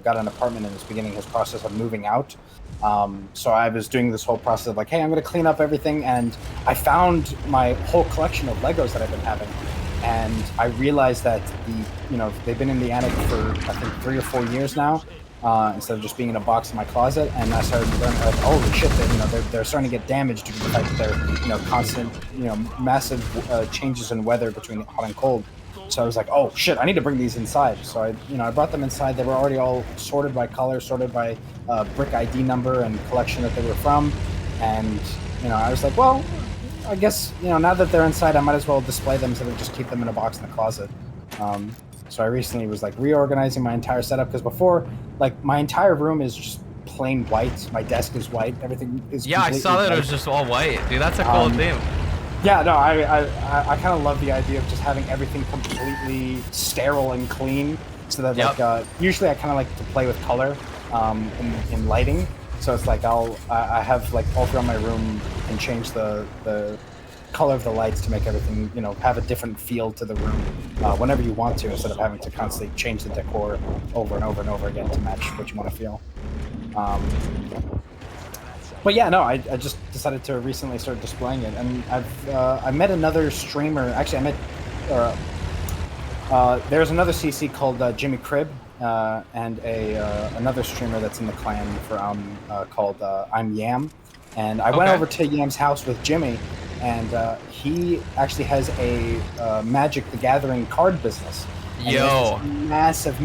got an apartment and is beginning his process of moving out. So I was doing this whole process of like, hey, I'm going to clean up everything, and I found my whole collection of Legos that I've been having, and I realized that they've been in the attic for I think 3 or 4 years now, instead of just being in a box in my closet. And I started learning like, holy shit, they're starting to get damaged due to the fact that they're constant massive changes in weather between hot and cold. So I was like, oh shit, I need to bring these inside. So I brought them inside. They were already all sorted by color, sorted by brick ID number and collection that they were from. And I was like, well, I guess now that they're inside, I might as well display them instead of just keep them in a box in the closet. So I recently was like reorganizing my entire setup, because before, like, my entire room is just plain white. My desk is white. Everything is I saw that white. It was just all white, dude. That's a cool theme. Yeah, no, I kind of love the idea of just having everything completely sterile and clean, so that like usually I kind of like to play with color in lighting. So it's like I have like all throughout my room and change the color of the lights to make everything have a different feel to the room whenever you want to, instead of having to constantly change the decor over and over and over again to match what you want to feel. But yeah, no, I just decided to recently start displaying it, and I met another streamer. Actually, there's another CC called Jimmy Cribb, and another streamer that's in the clan for called I'm Yam, and I went over to Yam's house with Jimmy, and he actually has a Magic the Gathering card business. And massive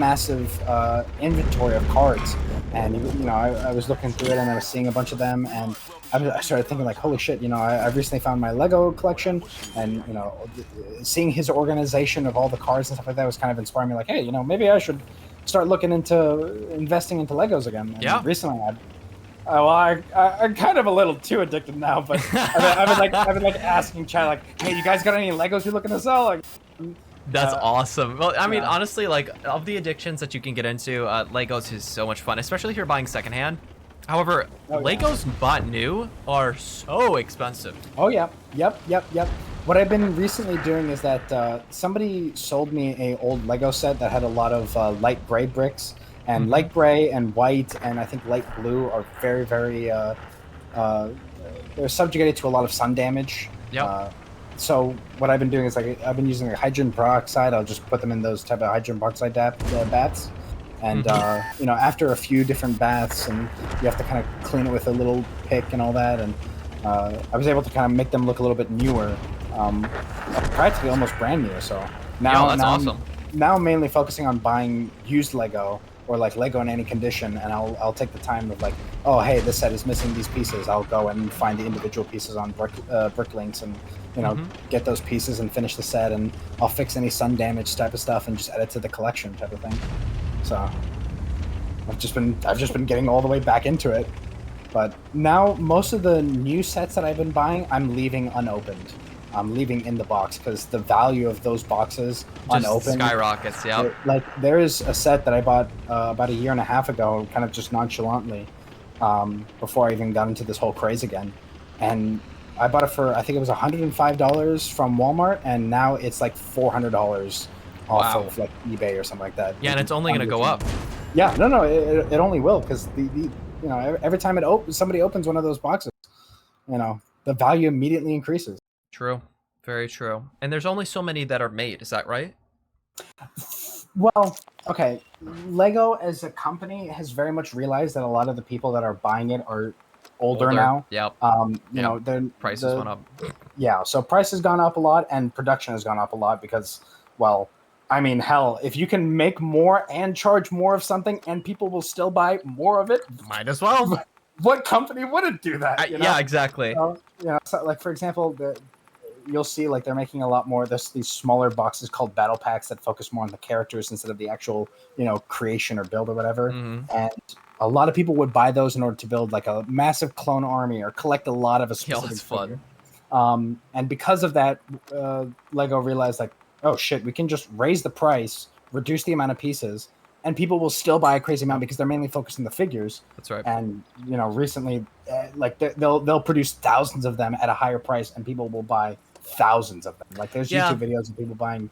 inventory of cards, and I was looking through it, and I was seeing a bunch of them, and I started thinking like, holy shit, I recently found my Lego collection, and seeing his organization of all the cards and stuff like that was kind of inspiring me, like, hey, maybe I should start looking into investing into Legos again. And recently I'm kind of a little too addicted now, but I've been like asking chat like, hey, you guys got any Legos you're looking to sell? Like, that's awesome. Well, I mean, honestly, like, of the addictions that you can get into, Legos is so much fun, especially if you're buying secondhand. However, Legos bought new are so expensive. Oh yeah, yep. What I've been recently doing is that somebody sold me a old Lego set that had a lot of light gray bricks, and light gray and white and I think light blue are very, very they're subjugated to a lot of sun damage. So what I've been doing is like I've been using like hydrogen peroxide. I'll just put them in those type of hydrogen peroxide baths, and after a few different baths, and you have to kind of clean it with a little pick and all that, and I was able to kind of make them look a little bit newer, practically almost brand new. So now, that's awesome. Now I'm mainly focusing on buying used Lego, or like Lego in any condition, and I'll take the time of like, oh hey, this set is missing these pieces. I'll go and find the individual pieces on Bricklinks, and get those pieces and finish the set, and I'll fix any sun damage type of stuff and just add it to the collection type of thing. So I've just been getting all the way back into it. But now most of the new sets that I've been buying, I'm leaving unopened. I'm leaving in the box because the value of those boxes just unopened skyrockets. Yeah. Like there is a set that I bought about 1.5 years ago, kind of just nonchalantly, before I even got into this whole craze again, and I bought it for, I think it was $105 from Walmart, and now it's like $400 off of like eBay or something like that. Yeah, and it's only going to go up. Yeah, no, it only will, because every time somebody opens one of those boxes, the value immediately increases. True, very true. And there's only so many that are made. Is that right? Well, okay. Lego as a company has very much realized that a lot of the people that are buying it are older now. Yep. The prices went up. Yeah, so price has gone up a lot, and production has gone up a lot because, well, I mean, hell, if you can make more and charge more of something and people will still buy more of it, might as well. What company wouldn't do that? Yeah, exactly. So, like for example, you'll see like they're making a lot more. There's these smaller boxes called battle packs that focus more on the characters instead of the actual, creation or build or whatever. And a lot of people would buy those in order to build like a massive clone army or collect a lot of a specific figure. And because of that, Lego realized like, oh shit, we can just raise the price, reduce the amount of pieces, and people will still buy a crazy amount because they're mainly focused on the figures. That's right. And recently, like they'll produce thousands of them at a higher price, and people will buy thousands of them. Like there's YouTube videos of people buying.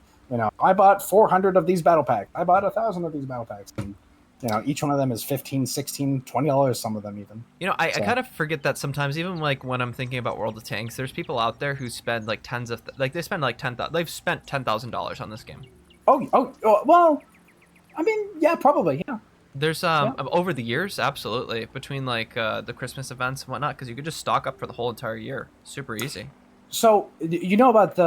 I bought 400 of these battle packs. I bought 1,000 of these battle packs. And You know, each one of them is $15, $16, $20, some of them even. You know, I kind of forget that sometimes, even like when I'm thinking about World of Tanks, there's people out there who spend like they spend like they've spent $10,000 on this game. Oh, well, I mean, yeah, probably, yeah. There's over the years, absolutely, between like the Christmas events and whatnot, because you could just stock up for the whole entire year, super easy. So you know about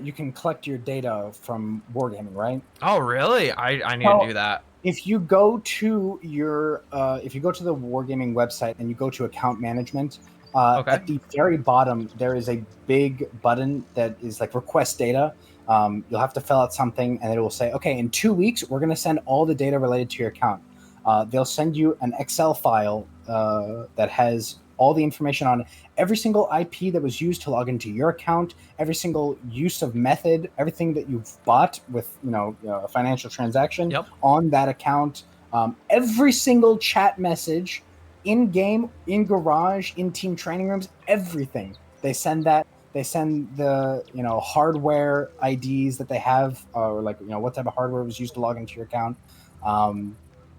you can collect your data from Wargaming, right? Oh, really? I need to do that. If you go to your if you go to the Wargaming website and you go to account management, at the very bottom there is a big button that is like request data. You'll have to fill out something, and it will say, okay, in 2 weeks we're going to send all the data related to your account. They'll send you an Excel file that has all the information on every single IP that was used to log into your account, every single use of method, everything that you've bought with a financial transaction on that account, every single chat message in game, in garage, in team training rooms, everything. They send that. They send the hardware IDs that they have, or like what type of hardware was used to log into your account.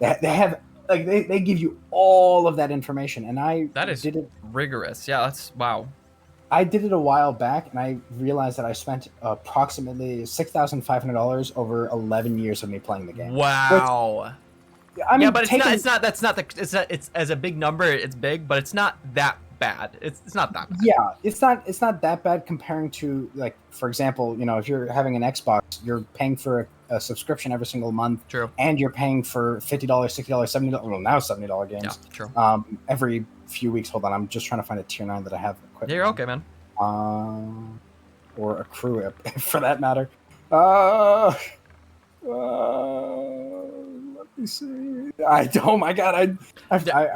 They have. Like they give you all of that information, and did it rigorous. Yeah, that's wow. I did it a while back, and I realized that I spent approximately $6,500 over 11 years of me playing the game. Wow. Which, I mean, yeah, but it's as a big number. It's big, but it's not that bad. It's not that bad. Yeah, it's not that bad comparing to, like, for example, if you're having an Xbox, you're paying for a subscription every single month. True. And you're paying for $50, $60, $70, well, now $70 games. Yeah, true. Every few weeks. Hold on, I'm just trying to find a tier 9 that I have equipped. Yeah, you're okay, man. Or a crew for that matter. Let me see. Oh my god, I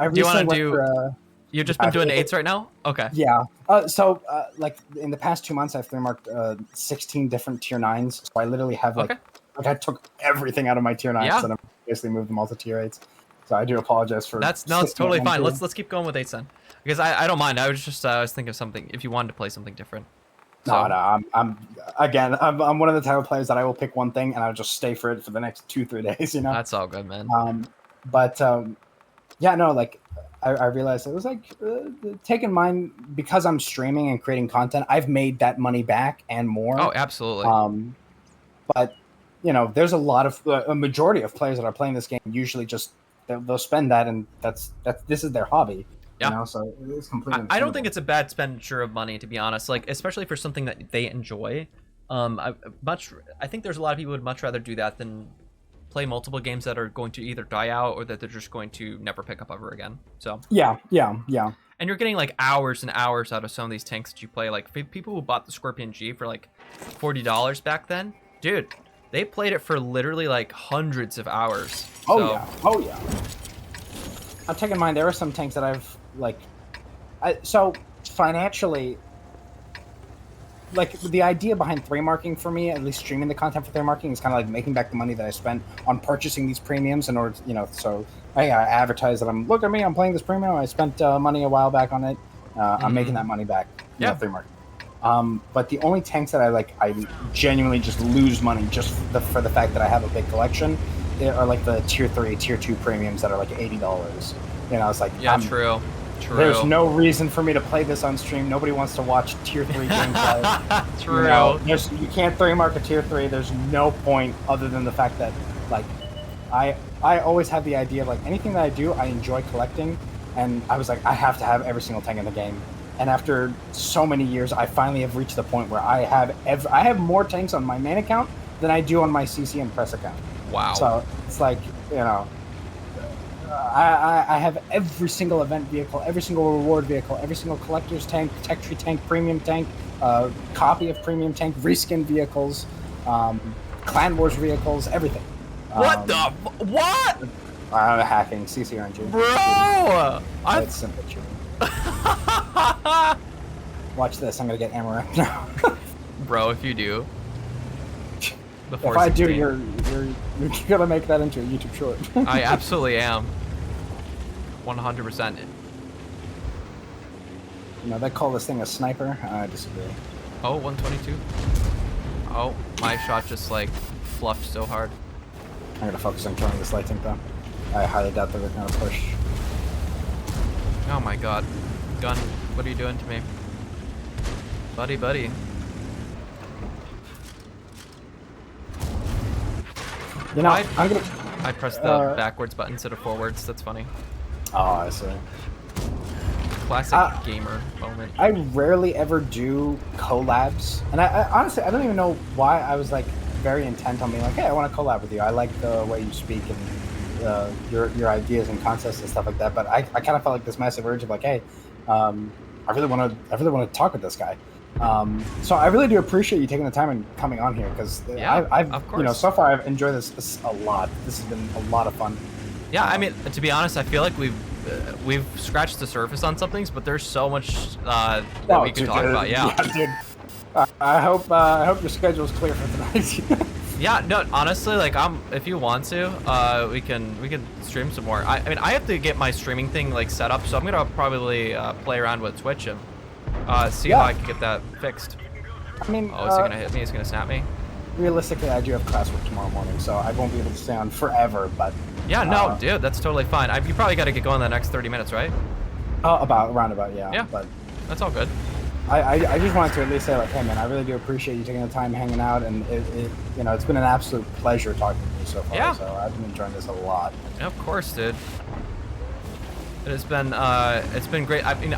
do you want to do? You've just been doing 8s right now? Okay. Yeah. So like in the past 2 months, I've marked 16 different tier 9s. So I literally have like I took everything out of my tier 9s and I basically moved them all to tier 8s. So I do apologize for it's totally fine. Let's keep going with 8s then, because I don't mind. I was just I was thinking of something if you wanted to play something different. So. No, I'm one of the type of players that I will pick one thing and I'll just stay for it for the next 2-3 days. That's all good, man. Yeah, no, like. I realized it was like taking mine because I'm streaming and creating content. I've made that money back and more. Oh, absolutely. But there's a majority of players that are playing this game usually just they'll spend that, and this is their hobby. Yeah. So it's completely. I don't think it's a bad expenditure of money, to be honest. Like, especially for something that they enjoy. I think there's a lot of people who would much rather do that than play multiple games that are going to either die out or that they're just going to never pick up ever again. So yeah. And you're getting like hours and hours out of some of these tanks that you play. Like people who bought the Scorpion G for like $40 back then, dude, they played it for literally like hundreds of hours. Oh yeah. I'm taking mine. There are some tanks that I've so financially. Like, the idea behind 3-marking for me, at least streaming the content for 3-marking, is kind of like making back the money that I spent on purchasing these premiums in order to, so I advertise that look at me, I'm playing this premium, I spent money a while back on it, I'm making that money back, 3-marking. But the only tanks that I genuinely just lose money just for the fact that I have a big collection are like the tier 3, tier 2 premiums that are like $80. It's like... Yeah, true. There's no reason for me to play this on stream. Nobody wants to watch tier 3 gameplay. True. You can't 3-mark a tier 3. There's no point other than the fact that, like, I always have the idea of, like, anything that I do, I enjoy collecting. And I was like, I have to have every single tank in the game. And after so many years, I finally have reached the point where I have more tanks on my main account than I do on my CC and press account. Wow. So it's like, I have every single event vehicle, every single reward vehicle, every single collector's tank, tech tree tank, premium tank, copy of premium tank, reskin vehicles, Clan Wars vehicles, everything. What what? Hacking, CCRNG. Bro! It's simple cheating. Watch this, I'm gonna get Amaranth now. Bro, if you do. If I do, you're gonna make that into a YouTube short. I absolutely am. 100%. They call this thing a sniper. I disagree. Oh, 122. Oh, my shot just like fluffed so hard. I'm gonna focus on killing this light tank though. I highly doubt that we're gonna push. Oh my god. Gun, what are you doing to me? Buddy, buddy. You know, I'm gonna. I pressed the backwards button instead of forwards. That's funny. Oh, I see. Classic gamer moment. I rarely ever do collabs, and I honestly I don't even know why I was like very intent on being like, hey, I want to collab with you. I like the way you speak and your ideas and concepts and stuff like that. But I kind of felt like this massive urge of like, hey, I really want to talk with this guy. So I really do appreciate you taking the time and coming on here because yeah, I've of course. you know, so far I've enjoyed this a lot. This has been a lot of fun. Yeah, I mean, to be honest, I feel like we've scratched the surface on some things, but there's so much that we could talk about. Yeah, dude. I hope your schedule's clear for tonight. Yeah, no, honestly, like if you want to, we can stream some more. I mean, I have to get my streaming thing like set up, so I'm gonna probably play around with Twitch and see how I can get that fixed. I mean, oh, is he gonna hit me? Is he gonna snap me? Realistically, I do have classwork tomorrow morning, so I won't be able to stay on forever. But yeah, no, dude, that's totally fine. You probably got to get going the next 30 minutes, right? Roundabout, yeah. Yeah, but that's all good. I just wanted to at least say like, hey man, I really do appreciate you taking the time hanging out, and you know, it's been an absolute pleasure talking to you so far. Yeah. So I've been enjoying this a lot. Yeah, of course, dude. It has been it's been great. I mean,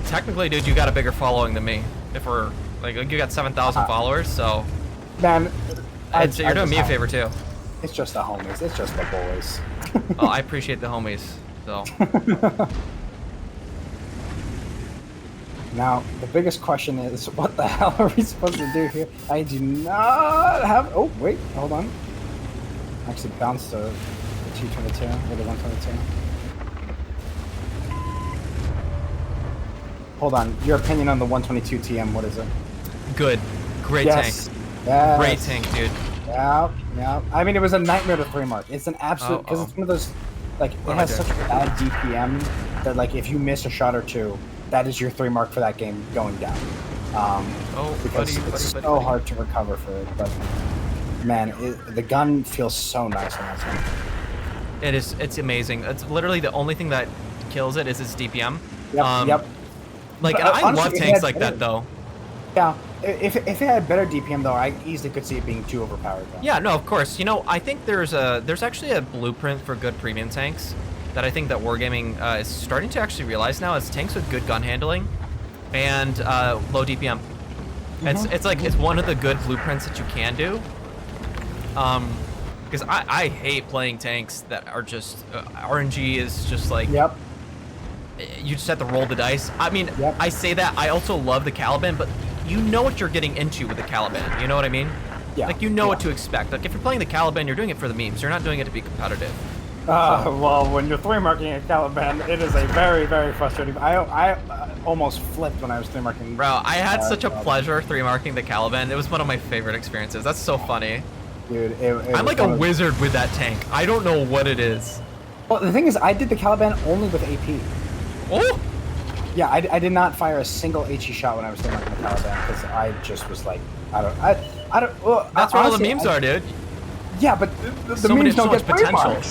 technically, dude, you got a bigger following than me. If we're like you got 7,000 followers, so man, you're doing me a favor too. It's just the homies. It's just the boys. Oh, I appreciate the homies. So. Now, the biggest question is, what the hell are we supposed to do here? I do not have... Oh, wait, hold on. I actually bounced the 222 or the 122. Hold on, your opinion on the 122 TM, what is it? Good. Great tank. Yes. Great tank, dude. Yeah, yeah. I mean, it was a nightmare to 3-mark. It's an absolute... Because it's one of those... Like, it has such bad DPM that, like, if you miss a shot or two, that is your 3-mark for that game going down. Because it's so hard to recover for it. But man, the gun feels so nice on that thing. It is. It's amazing. It's literally the only thing that kills it is its DPM. Yep. Yep. Like, and I love tanks like that though. Yeah. If it had better DPM though, I easily could see it being too overpowered. Though. Yeah. No. Of course. You know, I think there's actually a blueprint for good premium tanks that I think that Wargaming is starting to actually realize now. It's tanks with good gun handling and low DPM. It's one of the good blueprints that you can do. Because I hate playing tanks that are just RNG is just like you just have to roll the dice. I mean, I say that I also love the Caliban, but you know what you're getting into with the Caliban. You know what I mean? Yeah. Like you know what to expect. Like if you're playing the Caliban, you're doing it for the memes. You're not doing it to be competitive. Well, when you're 3-marking a Caliban, it is a very, very frustrating. I almost flipped when I was 3-marking. Bro, I had such a pleasure 3-marking the Caliban. It was one of my favorite experiences. That's so funny. Dude, I'm like a wizard with that tank. I don't know what it is. Well, the thing is, I did the Caliban only with AP. Oh! Yeah, I did not fire a single HE shot when I was 3-marking the Caliban because I just was like, I don't. Well, that's where all the memes are, dude. Yeah, but the memes don't get potential.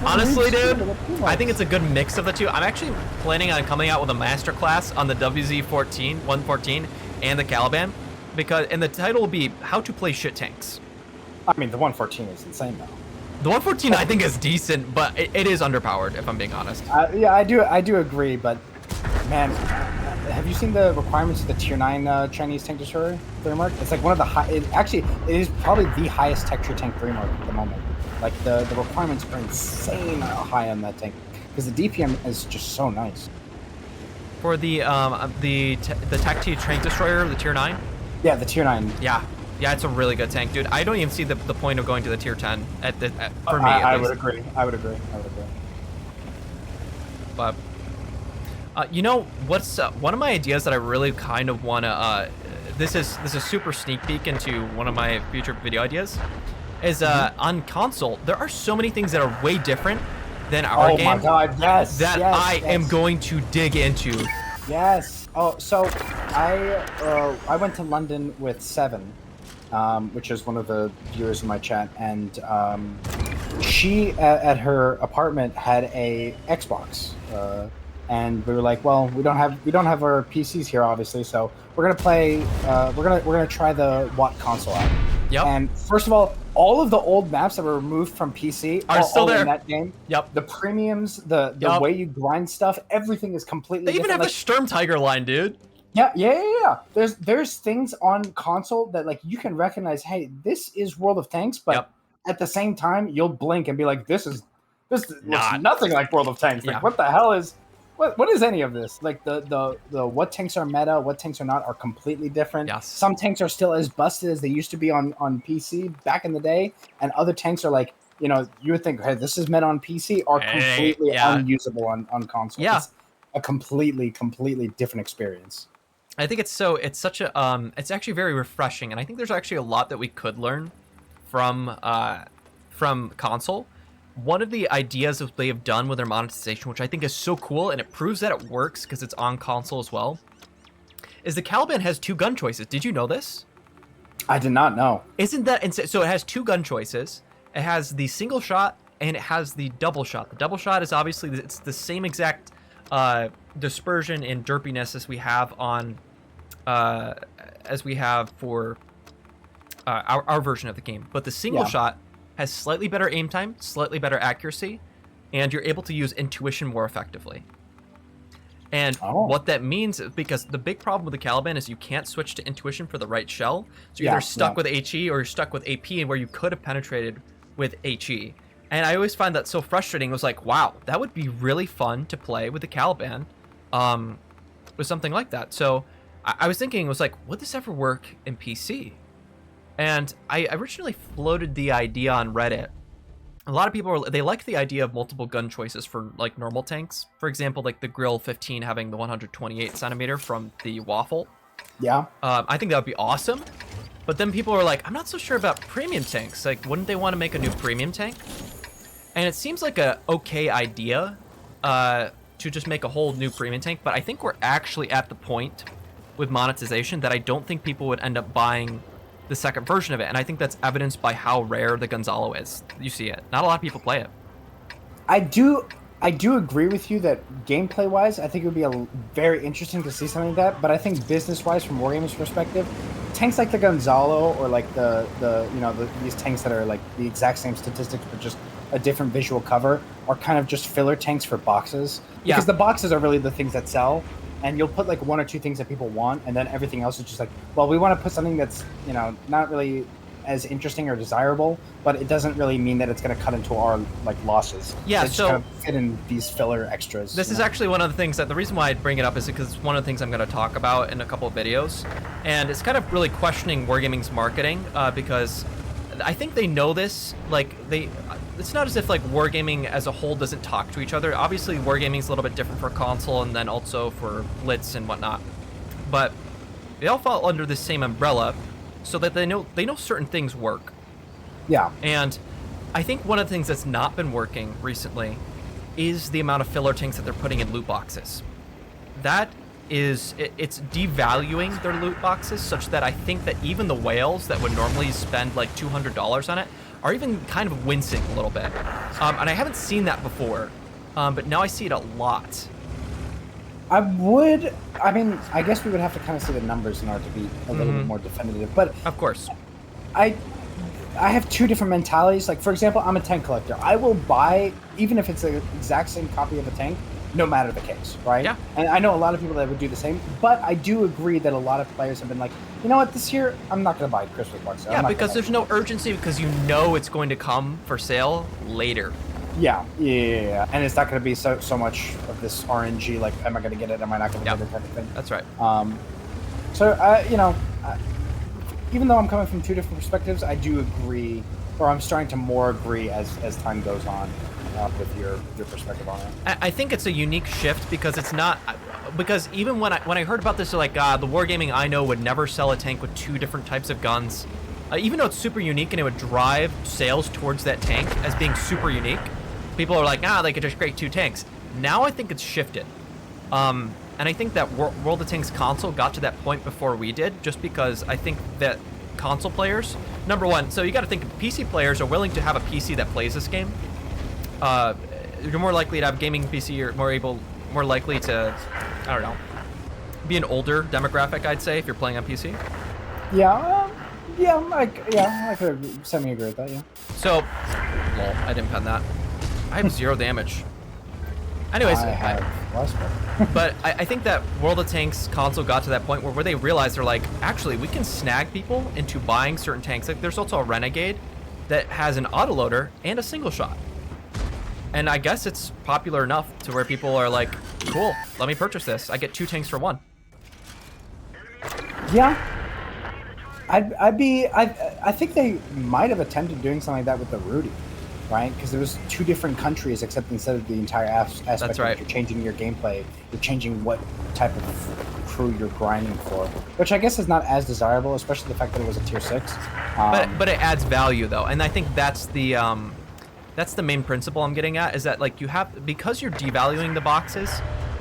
Honestly, dude, I think it's a good mix of the two. I'm actually planning on coming out with a masterclass on the WZ-114 and the Caliban, and the title will be "How to Play Shit Tanks." I mean, the 114 is insane, though. The 114 I think is decent, but it is underpowered, if I'm being honest. Yeah, I do agree, but man, have you seen the requirements of the Tier 9 Chinese tank destroyer 3-mark? It's like one of the high. It is probably the highest texture tank 3-mark at the moment. Like the requirements are insane high on that tank because the DPM is just so nice. For the Tech T tank destroyer, the Tier 9. Yeah, the Tier 9. Yeah, it's a really good tank, dude. I don't even see the point of going to the Tier 10 for me. I would agree. I would agree. But you know what's one of my ideas that I really kind of want to this is super sneak peek into one of my future video ideas is on console there are so many things that are way different than our game. Oh my god, yes. I am going to dig into. Yes. Oh, so I went to London with Seven, which is one of the viewers in my chat, and she at her apartment had a Xbox, and we were like, well, we don't have our PCs here, obviously, so we're gonna play. We're gonna try the WoT Console out. Yep. And first of all of the old maps that were removed from PC Are still there in that game. Yep. The premiums, the way you grind stuff, everything is completely. They even have like, the Sturm Tiger line, dude. Yeah. There's things on console that like you can recognize. Hey, this is World of Tanks, but at the same time, you'll blink and be like, this looks nothing like World of Tanks. Like, what the hell is? What is any of this? Like the what tanks are meta, what tanks are not are completely different. Yes. Some tanks are still as busted as they used to be on PC back in the day, and other tanks are like, you would think, hey, this is meta on PC, are completely unusable on console. Yeah. It's a completely different experience. I think it's such a it's actually very refreshing, and I think there's actually a lot that we could learn from console. One of the ideas that they have done with their monetization, which I think is so cool, and it proves that it works because it's on console as well, is the Caliban has 2 gun choices. Did you know this? I did not know. Isn't that insane? So it has 2 gun choices. It has the single shot and it has the double shot. The double shot is obviously it's the same exact dispersion and derpiness as we have on for our version of the game. But the single shot has slightly better aim time, slightly better accuracy, and you're able to use intuition more effectively. And what that means is, because the big problem with the Caliban is you can't switch to intuition for the right shell. So you're either stuck with HE or you're stuck with AP, and where you could have penetrated with HE. And I always find that so frustrating. It was like, wow, that would be really fun to play with the Caliban with something like that. So I was thinking, it was like, would this ever work in PC? And I originally floated the idea on Reddit. A lot of people they like the idea of multiple gun choices for like normal tanks. For example, like the Grill 15 having the 128 centimeter from the Waffle. Yeah. I think that would be awesome. But then people are like, I'm not so sure about premium tanks. Like, wouldn't they want to make a new premium tank? And it seems like a okay idea to just make a whole new premium tank. But I think we're actually at the point with monetization that I don't think people would end up buying the second version of it, and I think that's evidenced by how rare the Gonzalo is. You see it. Not a lot of people play it. I do agree with you that gameplay wise, I think it would be very interesting to see something like that. But I think business wise, from Wargaming's perspective, tanks like the Gonzalo or like these tanks that are like the exact same statistics but just a different visual cover are kind of just filler tanks for boxes. Because the boxes are really the things that sell. And you'll put like 1 or 2 things that people want, and then everything else is just like, well, we want to put something that's, not really as interesting or desirable, but it doesn't really mean that it's going to cut into our like losses. Yeah, so kind of fit in these filler extras. This is actually one of the things that the reason why I bring it up is because it's one of the things I'm going to talk about in a couple of videos, and it's kind of really questioning Wargaming's marketing because I think they know this. Like it's not as if like Wargaming as a whole doesn't talk to each other. Obviously, Wargaming's a little bit different for console and then also for Blitz and whatnot. But they all fall under the same umbrella, so that they know certain things work. Yeah. And I think one of the things that's not been working recently is the amount of filler tanks that they're putting in loot boxes. That is, it's devaluing their loot boxes such that I think that even the whales that would normally spend like $200 on it are even kind of wincing a little bit. And I haven't seen that before, but now I see it a lot. I guess we would have to kind of see the numbers in order to be a little bit more definitive. But of course, I have 2 different mentalities. Like, for example, I'm a tank collector. I will buy, even if it's the exact same copy of a tank, no matter the case, right? Yeah. And I know a lot of people that would do the same, but I do agree that a lot of players have been like, you know what, this year, I'm not going to buy Christmas box. Yeah, because there's no urgency because you know it's going to come for sale later. Yeah. And it's not going to be so much of this RNG, like, am I going to get it, am I not going to get it type of thing. That's right. Even though I'm coming from 2 different perspectives, I do agree, or I'm starting to more agree as time goes on. With your perspective on it, I think it's a unique shift because it's not because even when I heard about this, like the Wargaming I know would never sell a tank with 2 different types of guns, even though it's super unique and it would drive sales towards that tank as being super unique. People are like, they could just create 2 tanks. Now I think it's shifted, and I think that World of Tanks console got to that point before we did, just because I think that console players number one, so you got to think PC players are willing to have a PC that plays this game. You're more likely to have a gaming PC. You're more likely to, I don't know, be an older demographic, I'd say, if you're playing on PC. Yeah, I could semi-agree with that. Yeah. So, lol, I didn't pen that. I have 0 damage. Anyways, I have less, but I think that World of Tanks console got to that point where they realized they're like, actually, we can snag people into buying certain tanks. Like, there's also a Renegade that has an autoloader and a single shot. And I guess it's popular enough to where people are like, cool, let me purchase this. I get 2 tanks for 1. Yeah. I think they might have attempted doing something like that with the Rudy, right? Because there was 2 different countries, except instead of the entire aspect, That's right. You're changing your gameplay, you're changing what type of crew you're grinding for, which I guess is not as desirable, especially the fact that it was a tier 6. But it adds value though, and I think that's the main principle I'm getting at, is that like you have, because you're devaluing the boxes,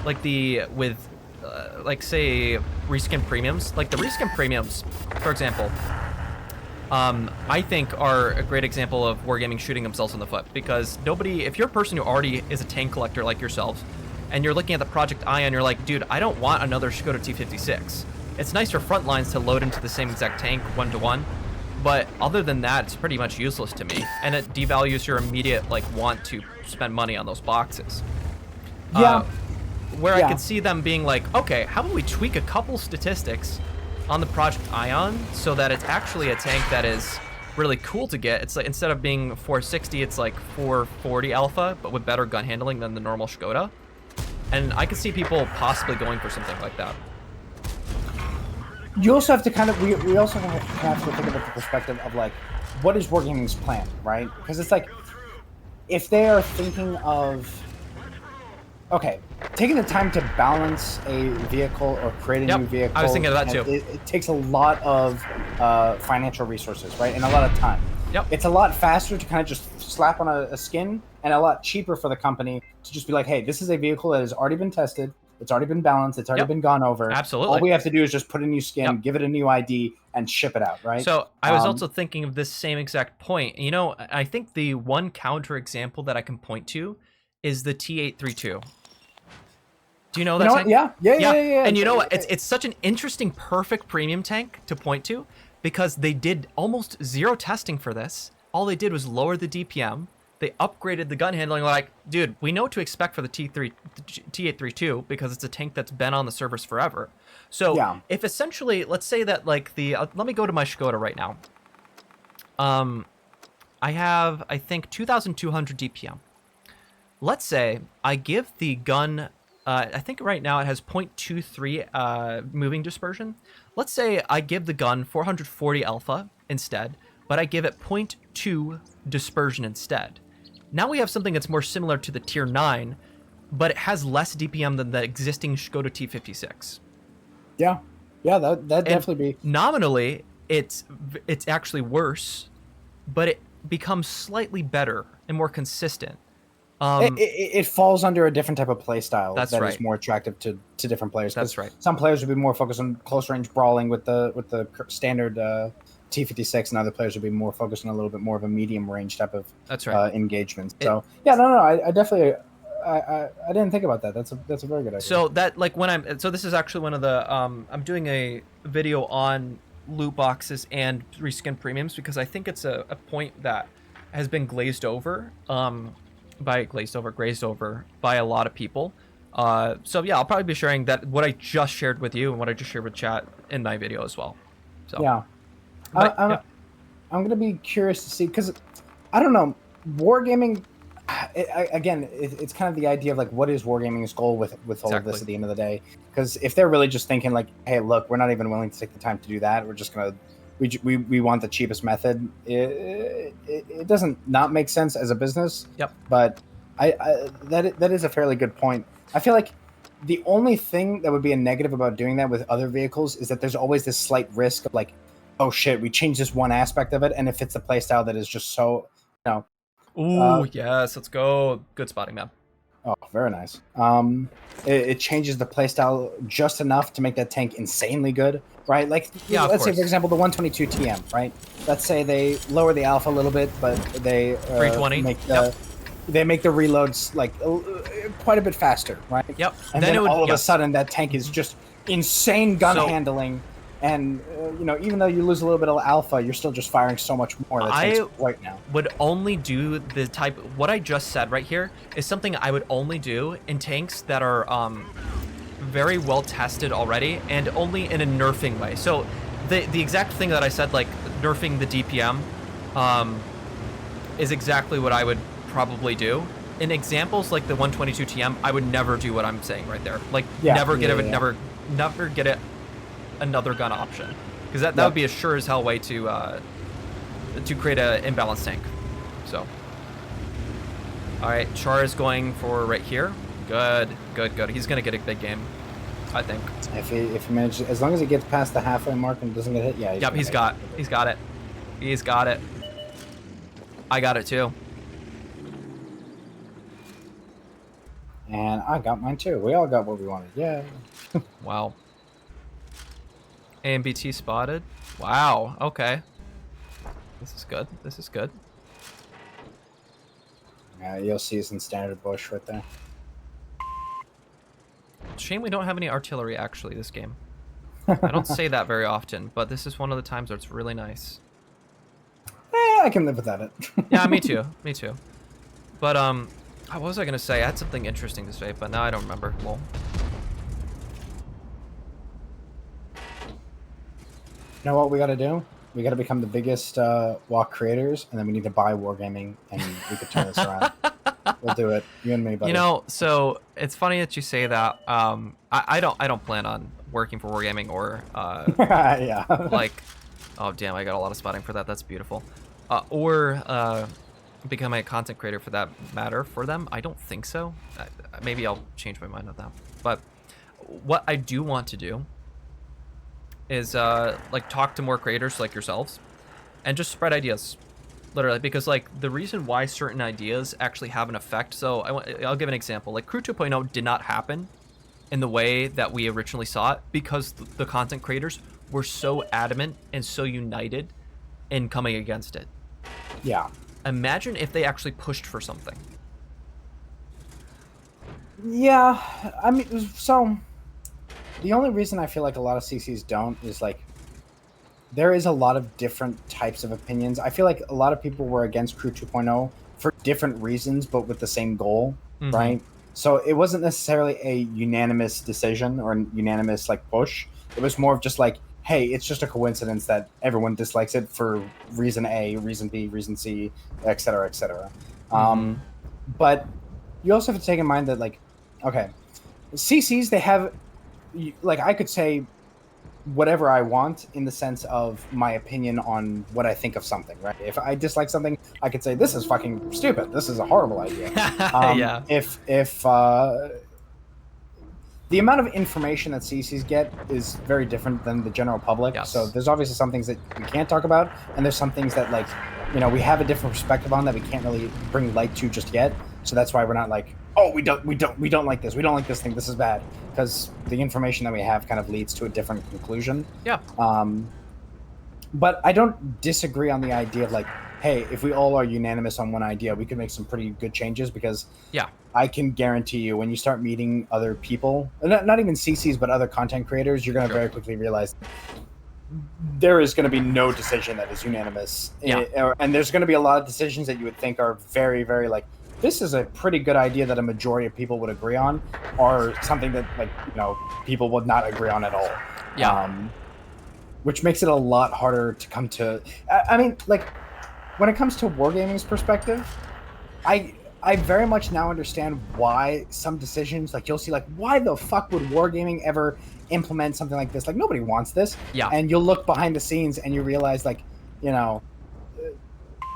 like like say reskin premiums, like the reskin premiums, for example, I think are a great example of Wargaming shooting themselves in the foot, because if you're a person who already is a tank collector like yourselves, and you're looking at the Project Ion, you're like, dude, I don't want another Skoda T56. It's nice for front lines to load into the same exact tank 1-to-1, but other than that, it's pretty much useless to me, and it devalues your immediate like want to spend money on those boxes. Yeah. I could see them being like, okay, how about we tweak a couple statistics on the Project Ion so that it's actually a tank that is really cool to get. It's like, instead of being 460, it's like 440 alpha, but with better gun handling than the normal Skoda. And I could see people possibly going for something like that. You also have to kind of, we also have to think about the perspective of like, what is Wargaming's plan, right? Because it's like, if they are thinking of, okay, taking the time to balance a vehicle or create a new vehicle. I was thinking of that too. It takes a lot of financial resources, right? And a lot of time. Yep. It's a lot faster to kind of just slap on a skin, and a lot cheaper for the company to just be like, hey, this is a vehicle that has already been tested. It's already been balanced. It's already been gone over. Absolutely. All we have to do is just put a new skin, give it a new ID, and ship it out, right? So I was also thinking of this same exact point. You know, I think the one counter example that I can point to is the T832. Do you know that tank? Yeah. And you know what? It's such an interesting, perfect premium tank to point to, because they did almost 0 testing for this. All they did was lower the DPM. They upgraded the gun handling. Like, dude, we know what to expect for the T832 because it's a tank that's been on the servers forever. So if essentially, let's say that like let me go to my Skoda right now. I have, I think, 2,200 DPM. Let's say I give the gun, I think right now it has 0.23 moving dispersion. Let's say I give the gun 440 alpha instead, but I give it 0.2 dispersion instead. Now we have something that's more similar to the tier 9, but it has less DPM than the existing Skoda T56. Yeah, that'd definitely be. Nominally, it's actually worse, but it becomes slightly better and more consistent. It falls under a different type of play style that right. is more attractive to different players. That's right. Some players would be more focused on close range brawling with the standard T56, and other players would be more focused on a little bit more of a medium range type of engagement. So I definitely I didn't think about that. That's a very good idea. So that like so this is actually one of the I'm doing a video on loot boxes and reskin premiums because I think it's a point that has been glazed over by a lot of people. So yeah, I'll probably be sharing that what I just shared with you and what I just shared with chat in my video as well. So yeah. But, I'm gonna be curious to see, because I don't know, Wargaming. It's kind of the idea of like, what is Wargaming's goal with all of this at the end of the day? Because if they're really just thinking like, hey, look, we're not even willing to take the time to do that. We're just gonna we want the cheapest method. It doesn't not make sense as a business. Yep. But that is a fairly good point. I feel like the only thing that would be a negative about doing that with other vehicles is that there's always this slight risk of like, oh shit, we changed this one aspect of it, and it fits the playstyle that is just so, Ooh, yes, let's go. Good spotting, man. Oh, very nice. It changes the playstyle just enough to make that tank insanely good, right? Like, Yeah, of let's say, course. for example, the 122 TM, right? Let's say they lower the alpha a little bit, but they 320. make the they make the reloads like quite a bit faster, right? Yep. And then it would, all of a yes. sudden, that tank is just insane gun So- handling. And you know, even though you lose a little bit of alpha, you're still just firing so much more. That tank's right now. Would only do the type. What I just said right here is something I would only do in tanks that are very well tested already, and only in a nerfing way. So the exact thing that I said, like nerfing the DPM, is exactly what I would probably do. In examples like the 122 TM, I would never do what I'm saying right there. Like never get it another gun option, because that would be a sure as hell way to create an imbalanced tank. So, all right, Char is going for right here. Good. He's gonna get a big game, I think. If he manages, as long as he gets past the halfway mark and doesn't get hit, yeah. Yep, he's got it. I got it too. And I got mine too. We all got what we wanted. Yeah. Wow. AMBT spotted. Wow. Okay. This is good. Yeah, you'll see some standard bush right there. Shame we don't have any artillery actually this game. I don't say that very often, but this is one of the times where it's really nice. I can live without it. Yeah, me too. But what was I gonna say? I had something interesting to say, but now I don't remember. Well. You know what we got to do? We got to become the biggest WoT creators, and then we need to buy Wargaming, and we could turn this around. We'll do it. You and me, buddy. You know, so it's funny that you say that. I don't plan on working for Wargaming or yeah. like, oh damn, I got a lot of spotting for that. That's beautiful. Or becoming a content creator for that matter for them. I don't think so. Maybe I'll change my mind on that. But what I do want to do is like talk to more creators like yourselves and just spread ideas, literally, because like the reason why certain ideas actually have an effect. So I'll give an example. Like Crew 2.0 did not happen in the way that we originally saw it because the content creators were so adamant and so united in coming against it. Yeah. Imagine if they actually pushed for something. Yeah. I mean, so the only reason I feel like a lot of CCs don't is like there is a lot of different types of opinions. I feel like a lot of people were against Crew 2.0 for different reasons, but with the same goal, right? So it wasn't necessarily a unanimous decision or a unanimous like push. It was more of just like, hey, it's just a coincidence that everyone dislikes it for reason A, reason B, reason C, et cetera, et cetera. But you also have to take in mind that, like, okay, CCs, they have, like, I could say whatever I want in the sense of my opinion on what I think of something, right? If I dislike something, I could say, this is fucking stupid. This is a horrible idea. Yeah. If the amount of information that CCs get is very different than the general public. Yes. So there's obviously some things that we can't talk about, and there's some things that, like, you know, we have a different perspective on that we can't really bring light to just yet. So that's why we're not like, oh, we don't like this. We don't like this thing. This is bad, because the information that we have kind of leads to a different conclusion. Yeah. But I don't disagree on the idea of like, hey, if we all are unanimous on one idea, we could make some pretty good changes, because Yeah. I can guarantee you when you start meeting other people, not even CCs, but other content creators, you're going to very quickly realize there is going to be no decision that is unanimous. Yeah. And there's going to be a lot of decisions that you would think are very, very like, this is a pretty good idea that a majority of people would agree on, or something that, like, you know, people would not agree on at all. Yeah. Which makes it a lot harder to come to. I mean, like, when it comes to Wargaming's perspective, I very much now understand why some decisions, like, you'll see, like, why the fuck would Wargaming ever implement something like this? Like, nobody wants this. Yeah. And you'll look behind the scenes and you realize, like, you know,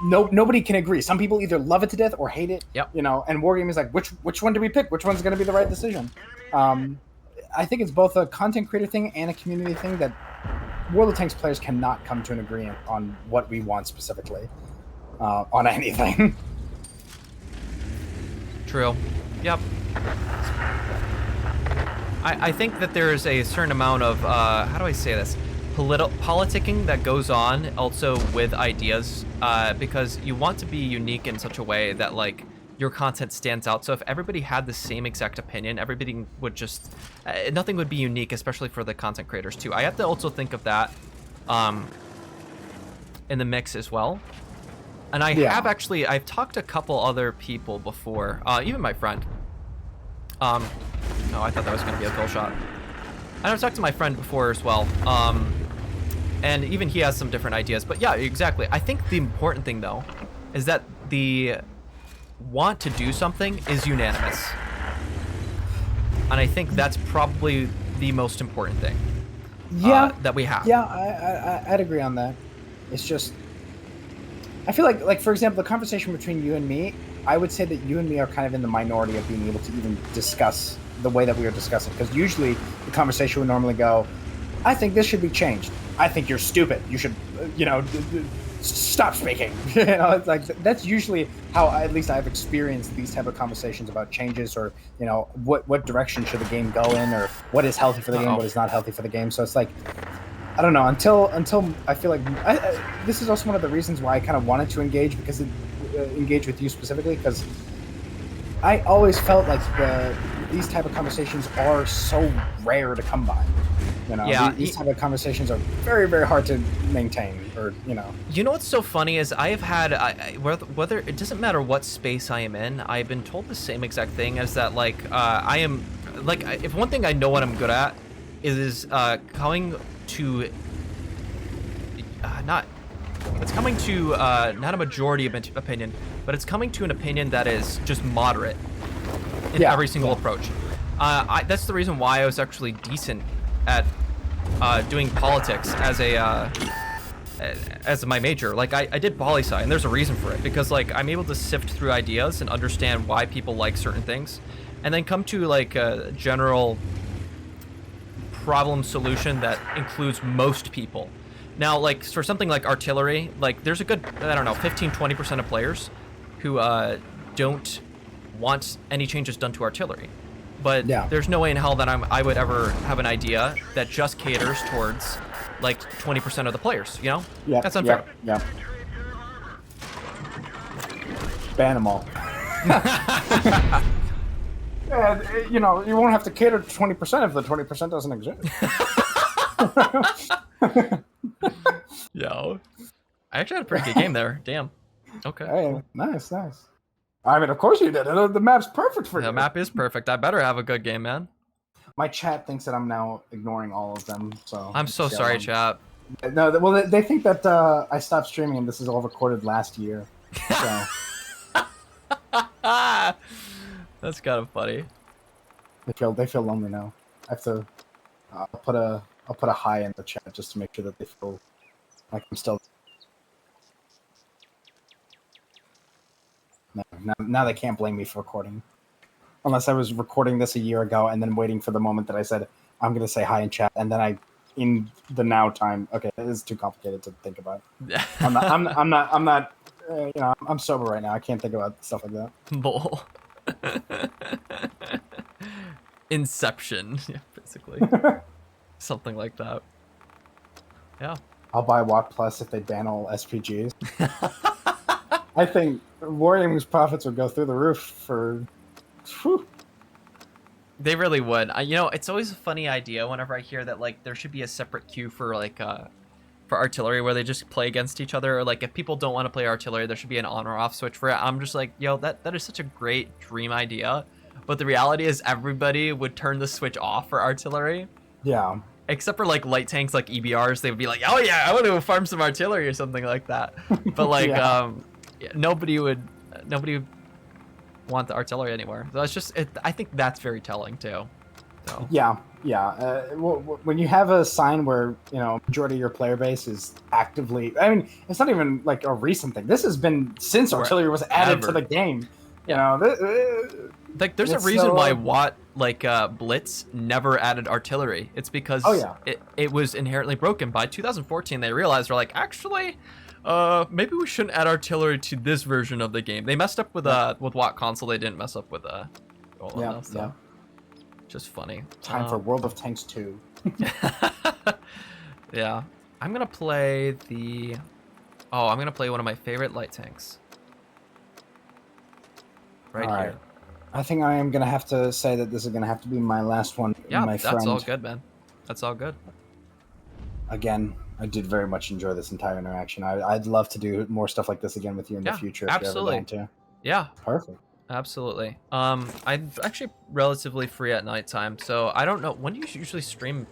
nobody can agree. Some people either love it to death or hate it. Yep. You know, and Wargaming is like, which one do we pick? Which one's going to be the right decision? I think it's both a content creator thing and a community thing that World of Tanks players cannot come to an agreement on what we want specifically on anything. True. Yep. I think that there is a certain amount of how do I say this, politicking that goes on also with ideas, because you want to be unique in such a way that like your content stands out. So if everybody had the same exact opinion, everybody would just nothing would be unique, especially for the content creators too. I have to also think of that in the mix as well. And I've talked to a couple other people before, even my friend. No, I thought that was going to be a kill shot. And I've talked to my friend before as well, and even he has some different ideas. But yeah, exactly. I think the important thing, though, is that the want to do something is unanimous. And I think that's probably the most important thing that we have. Yeah, I'd agree on that. It's just, I feel like for example, the conversation between you and me, I would say that you and me are kind of in the minority of being able to even discuss the way that we are discussing. Because usually the conversation would normally go, I think this should be changed. I think you're stupid. You should, stop speaking. It's like that's usually how at least I've experienced these type of conversations about changes, or what direction should the game go in, or what is healthy for the game, what is not healthy for the game. So it's like, I don't know, until I feel like this is also one of the reasons why I kind of wanted to engage, because engage with you specifically, because I always felt like these type of conversations are so rare to come by. These type of conversations are very, very hard to maintain, or You know what's so funny is I have had whether it doesn't matter what space I am in, I've been told the same exact thing, as that like I am like, if one thing I know what I'm good at is coming to not a majority opinion, but it's coming to an opinion that is just moderate in every single approach. That's the reason why I was actually decent at doing politics as my major. Like I did poli-sci, and there's a reason for it, because like I'm able to sift through ideas and understand why people like certain things, and then come to like a general problem solution that includes most people. Now, like for something like artillery, like there's a good, I don't know, 15-20% of players who don't want any changes done to artillery. But there's no way in hell that I would ever have an idea that just caters towards like 20% of the players, Yeah. That's unfair. Yeah. Ban them all. You won't have to cater to 20% if the 20% doesn't exist. Yo, I actually had a pretty good game there. Damn. Okay. Hey, nice. I mean, of course you did. The map's perfect for you. The map is perfect. I better have a good game, man. My chat thinks that I'm now ignoring all of them. So I'm so sorry, chat. No, well, they think that I stopped streaming and this is all recorded last year. So. That's kind of funny. They feel lonely now. I have to. I'll put a hi in the chat just to make sure that they feel like I'm still. No, now they can't blame me for recording, unless I was recording this a year ago and then waiting for the moment that I said I'm going to say hi in chat, and then in the now time. Okay, it is too complicated to think about. I'm not. I'm sober right now. I can't think about stuff like that. Bull. Inception, yeah, basically. Something like that. Yeah. I'll buy WoT Plus if they ban all SPGs. I think Wargaming's profits would go through the roof for... Whew. They really would. It's always a funny idea whenever I hear that, like, there should be a separate queue for, like, for artillery where they just play against each other. Or, like, if people don't want to play artillery, there should be an on or off switch for it. I'm just like, yo, that is such a great dream idea. But the reality is everybody would turn the switch off for artillery. Yeah. Except for, like, light tanks like EBRs, they would be like, oh, yeah, I want to farm some artillery or something like that. But, like, nobody would want the artillery anymore. So it's just, I think that's very telling, too. So. Yeah. When you have a sign where, majority of your player base is actively... I mean, it's not even, like, a recent thing. This has been since artillery was added to the game. Yeah. Like, there's a reason why WoT, like, Blitz never added artillery. It's because it was inherently broken. By 2014, they realized, they're like, actually, maybe we shouldn't add artillery to this version of the game. They messed up with WoT Console. They didn't mess up with rolling Yeah, though, so yeah. just funny. Time for World of Tanks 2. Yeah, I'm gonna play the. Oh, I'm gonna play one of my favorite light tanks. Right All right. here. I think I am gonna have to say that this is gonna have to be my last one, Yeah, my that's all friend. good, man. That's all good. Again, I did very much enjoy this entire interaction. I'd love to do more stuff like this again with you in the Yeah, future if absolutely. you're ever down to. Yeah, Perfect. absolutely. I'm actually relatively free at nighttime, so I don't know. When do you usually stream?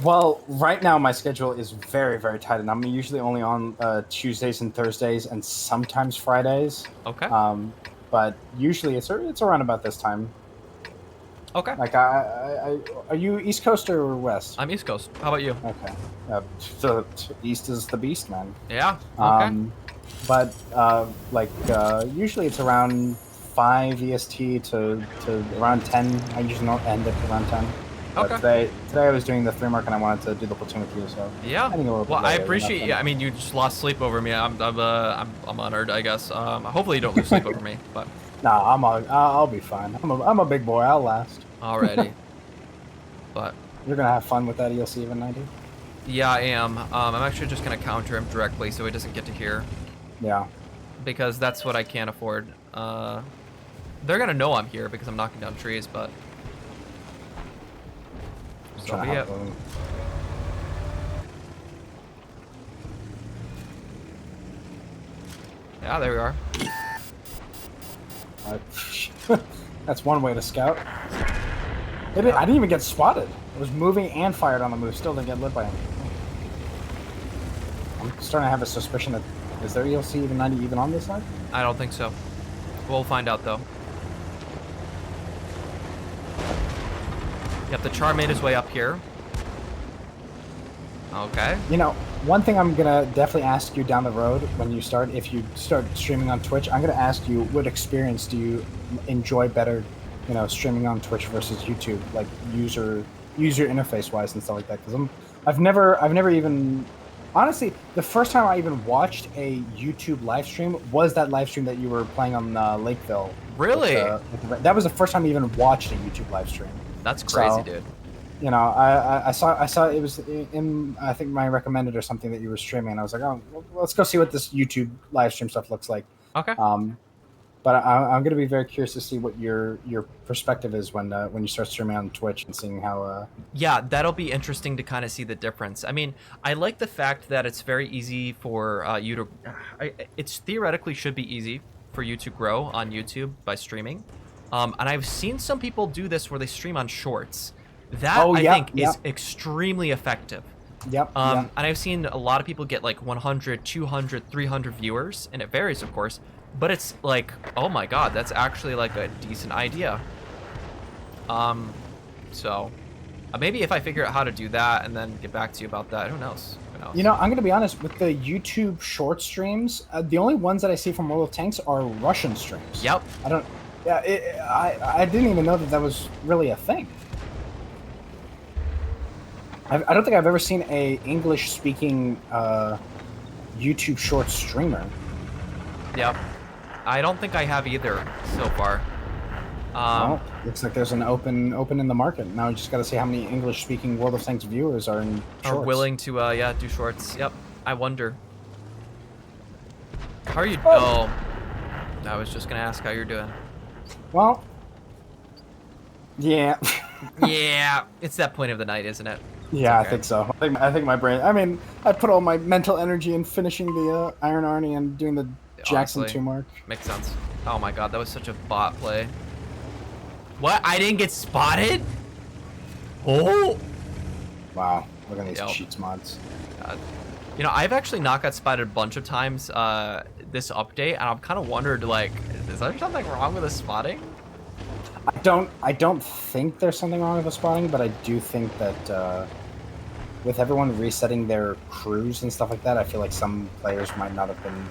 Well, right now my schedule is very, very tight, and I'm usually only on Tuesdays and Thursdays, and sometimes Fridays. Okay. But usually it's around about this time. Okay. Like, are you East Coast or West? I'm East Coast. How about you? Okay. The East is the beast, man. Yeah. Okay. But usually it's around 5 EST to around 10. I usually don't end at around 10. But Okay. today I was doing the 3 mark and I wanted to do the platoon with you, so Yeah. ending a little bit Well, I later, appreciate you. I mean, you just lost sleep over me. I'm honored, I guess. Hopefully you don't lose sleep over me, but. Nah, I'll be fine. I'm a big boy. I'll last. Alrighty. But. You're gonna have fun with that ELC event, 90? Yeah, I am. I'm actually just gonna counter him directly so he doesn't get to hear. Yeah. Because that's what I can't afford. They're gonna know I'm here because I'm knocking down trees, but. So be it. Yeah, there we are. That's one way to scout. I didn't even get spotted. It was moving and fired on the move. Still didn't get lit by him. I'm starting to have a suspicion that is there ELC even 90 even on this side? I don't think so. We'll find out though. Yep, the char made his way up here. Okay. You know, one thing I'm gonna definitely ask you down the road when you start, if you start streaming on Twitch, I'm gonna ask you what experience do you enjoy better, you know, streaming on Twitch versus YouTube, like user interface wise and stuff like that. Because I've never even, honestly, the first time I even watched a YouTube live stream was that live stream that you were playing on Lakeville. Really? That was the first time I even watched a YouTube live stream. That's crazy, dude. You know, I saw it was in I think my recommended or something that you were streaming, and I was like, oh, well, let's go see what this YouTube live stream stuff looks like. Okay. But I'm going to be very curious to see what your perspective is when you start streaming on Twitch and seeing how. Yeah, that'll be interesting to kind of see the difference. I mean, I like the fact that it's very easy for you to. It's theoretically should be easy for you to grow on YouTube by streaming, and I've seen some people do this where they stream on Shorts. That I think is extremely effective. Yep. And I've seen a lot of people get like 100, 200, 300 viewers, and it varies, of course. But it's like, oh my god, that's actually like a decent idea. So maybe if I figure out how to do that and then get back to you about that, who knows? Who knows? You know, I'm going to be honest, with the YouTube short streams, the only ones that I see from World of Tanks are Russian streams. Yep. I didn't even know that was really a thing. I don't think I've ever seen a English-speaking YouTube short streamer. Yep. I don't think I have either so far. Well, looks like there's an open in the market. Now we just got to see how many English-speaking World of Tanks viewers are in shorts. Are willing to do shorts. Yep. I wonder. How are you? Oh. I was just gonna ask how you're doing. Well, yeah. Yeah, it's that point of the night, isn't it? Yeah, okay. I think so. I think my brain. I mean, I put all my mental energy in finishing the Iron Arty and doing the Jackson 2 mark. Makes sense. Oh my god, that was such a bot play. What? I didn't get spotted? Oh! Wow, look at these cheats mods. You know, I've actually not got spotted a bunch of times this update, and I've kind of wondered, like, is there something wrong with the spotting? I don't think there's something wrong with the spotting, but I do think that with everyone resetting their crews and stuff like that, I feel like some players might not have been,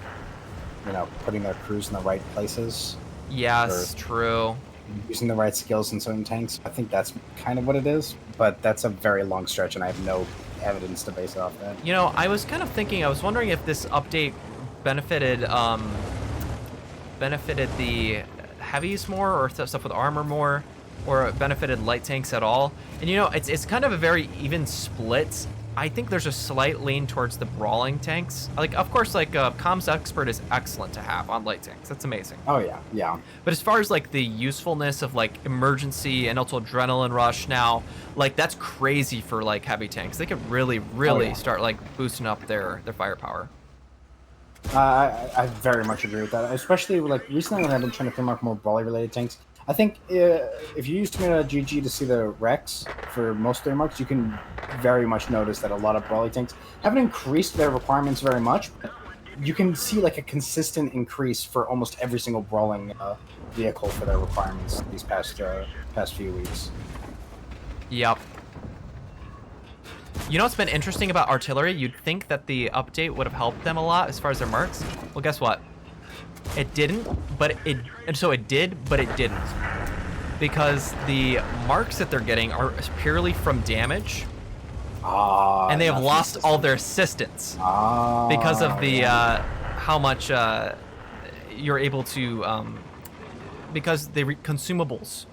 you know, putting their crews in the right places. Yes, true. Using the right skills in certain tanks. I think that's kind of what it is, but that's a very long stretch, and I have no evidence to base it off that. You know, I was kind of thinking, I was wondering if this update benefited the heavies more or stuff with armor more, or it benefited light tanks at all. And you know, it's kind of a very even split. I think there's a slight lean towards the brawling tanks. Like, of course, like comms expert is excellent to have on light tanks. That's amazing. Oh yeah, yeah. But as far as like the usefulness of like emergency and also adrenaline rush now, like that's crazy for like heavy tanks. They could really start like boosting up their firepower. I very much agree with that, especially like recently when I've been trying to mark more brawler related tanks. I think if you use Tomato.gg to see the recs for most of their marks, you can very much notice that a lot of brawler tanks haven't increased their requirements very much, but you can see like a consistent increase for almost every single brawling vehicle for their requirements these past few weeks. Yep. You know what's been interesting about artillery? You'd think that the update would have helped them a lot as far as their marks. Well, guess what? It didn't, but it did, but it didn't. Because the marks that they're getting are purely from damage. And they have lost all their assistance. Because of the how much you're able to because the consumables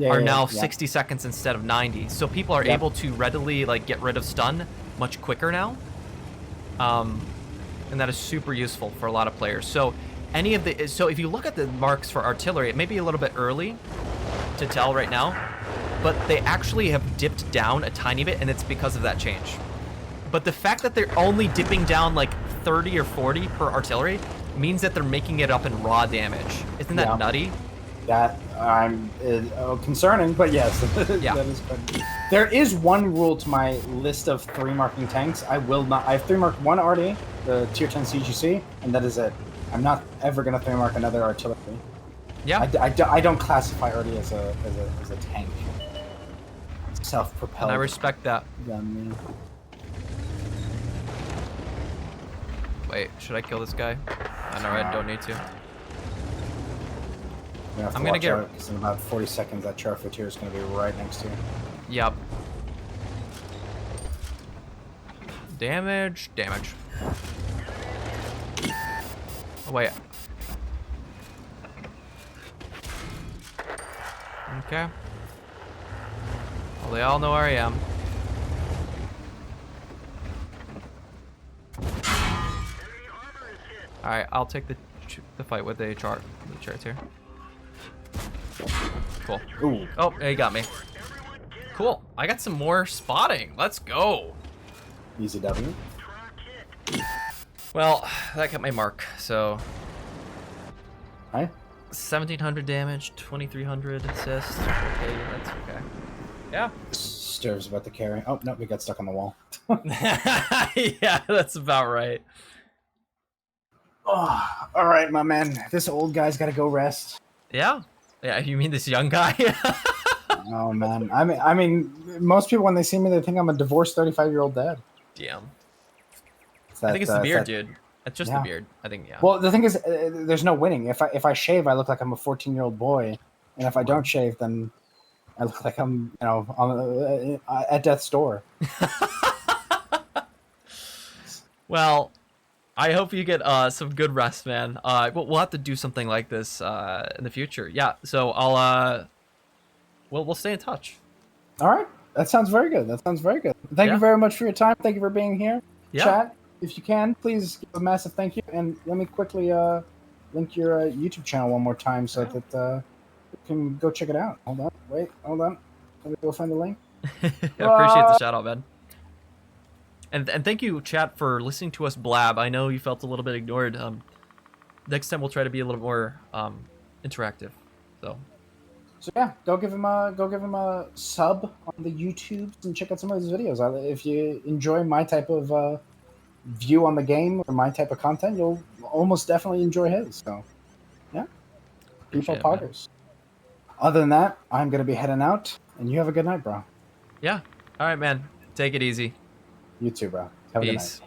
are now 60 seconds instead of 90. So people are able to readily like get rid of stun much quicker now. And that is super useful for a lot of players. So if you look at the marks for artillery, it may be a little bit early to tell right now, but they actually have dipped down a tiny bit, and it's because of that change. But the fact that they're only dipping down like 30 or 40 per artillery means that they're making it up in raw damage. Isn't that nutty? That concerning, but yes, Yeah. That is good. There is one rule to my list of 3 marking tanks. I have 3 marked one Arty, the tier 10 CGC, and that is it. I'm not ever gonna 3 mark another artillery. Yeah. I don't classify Arty as a tank. Self-propelled. And I respect that. Gun. Wait, should I kill this guy? I know I don't need to. I'm gonna get because in about 40 seconds that Charfeteer is gonna be right next to you. Yep. Damage. Oh, wait. Okay. Well, they all know where I am. All right, I'll take the fight with the charts here. Cool. Ooh. Oh, he got me. Cool. I got some more spotting. Let's go. Easy W. Well, that got my mark. So. Hi. 1,700 damage, 2,300 assist. Okay, that's okay. Yeah. Stir's about to carry. Oh no, we got stuck on the wall. Yeah, that's about right. Oh, all right, my man. This old guy's got to go rest. Yeah. Yeah. You mean this young guy? Oh man. I mean, most people when they see me, they think I'm a divorced 35-year-old dad. Damn. That, I think it's the beard, dude. It's just the beard. I think, yeah. Well, the thing is, there's no winning. If I shave, I look like I'm a 14-year-old boy, and if I don't shave, then I look like I'm, at death's door. Well, I hope you get some good rest, man. We'll have to do something like this in the future. Yeah. So we'll stay in touch. All right. That sounds very good. Thank you very much for your time. Thank you for being here. Yeah. Chat. If you can, please give a massive thank you. And let me quickly link your YouTube channel one more time so that you can go check it out. Hold on. Hold on. Let me go find the link. I appreciate the shout out, man. And thank you, chat, for listening to us blab. I know you felt a little bit ignored. Next time we'll try to be a little more interactive. So yeah, go give him a sub on the YouTube and check out some of his videos. If you enjoy my type of view on the game or my type of content, you'll almost definitely enjoy his. So yeah, people poggers. Other than that, I'm gonna be heading out, and you have a good night, bro. Yeah. All right, man. Take it easy. You too, bro. Have a good night. Peace.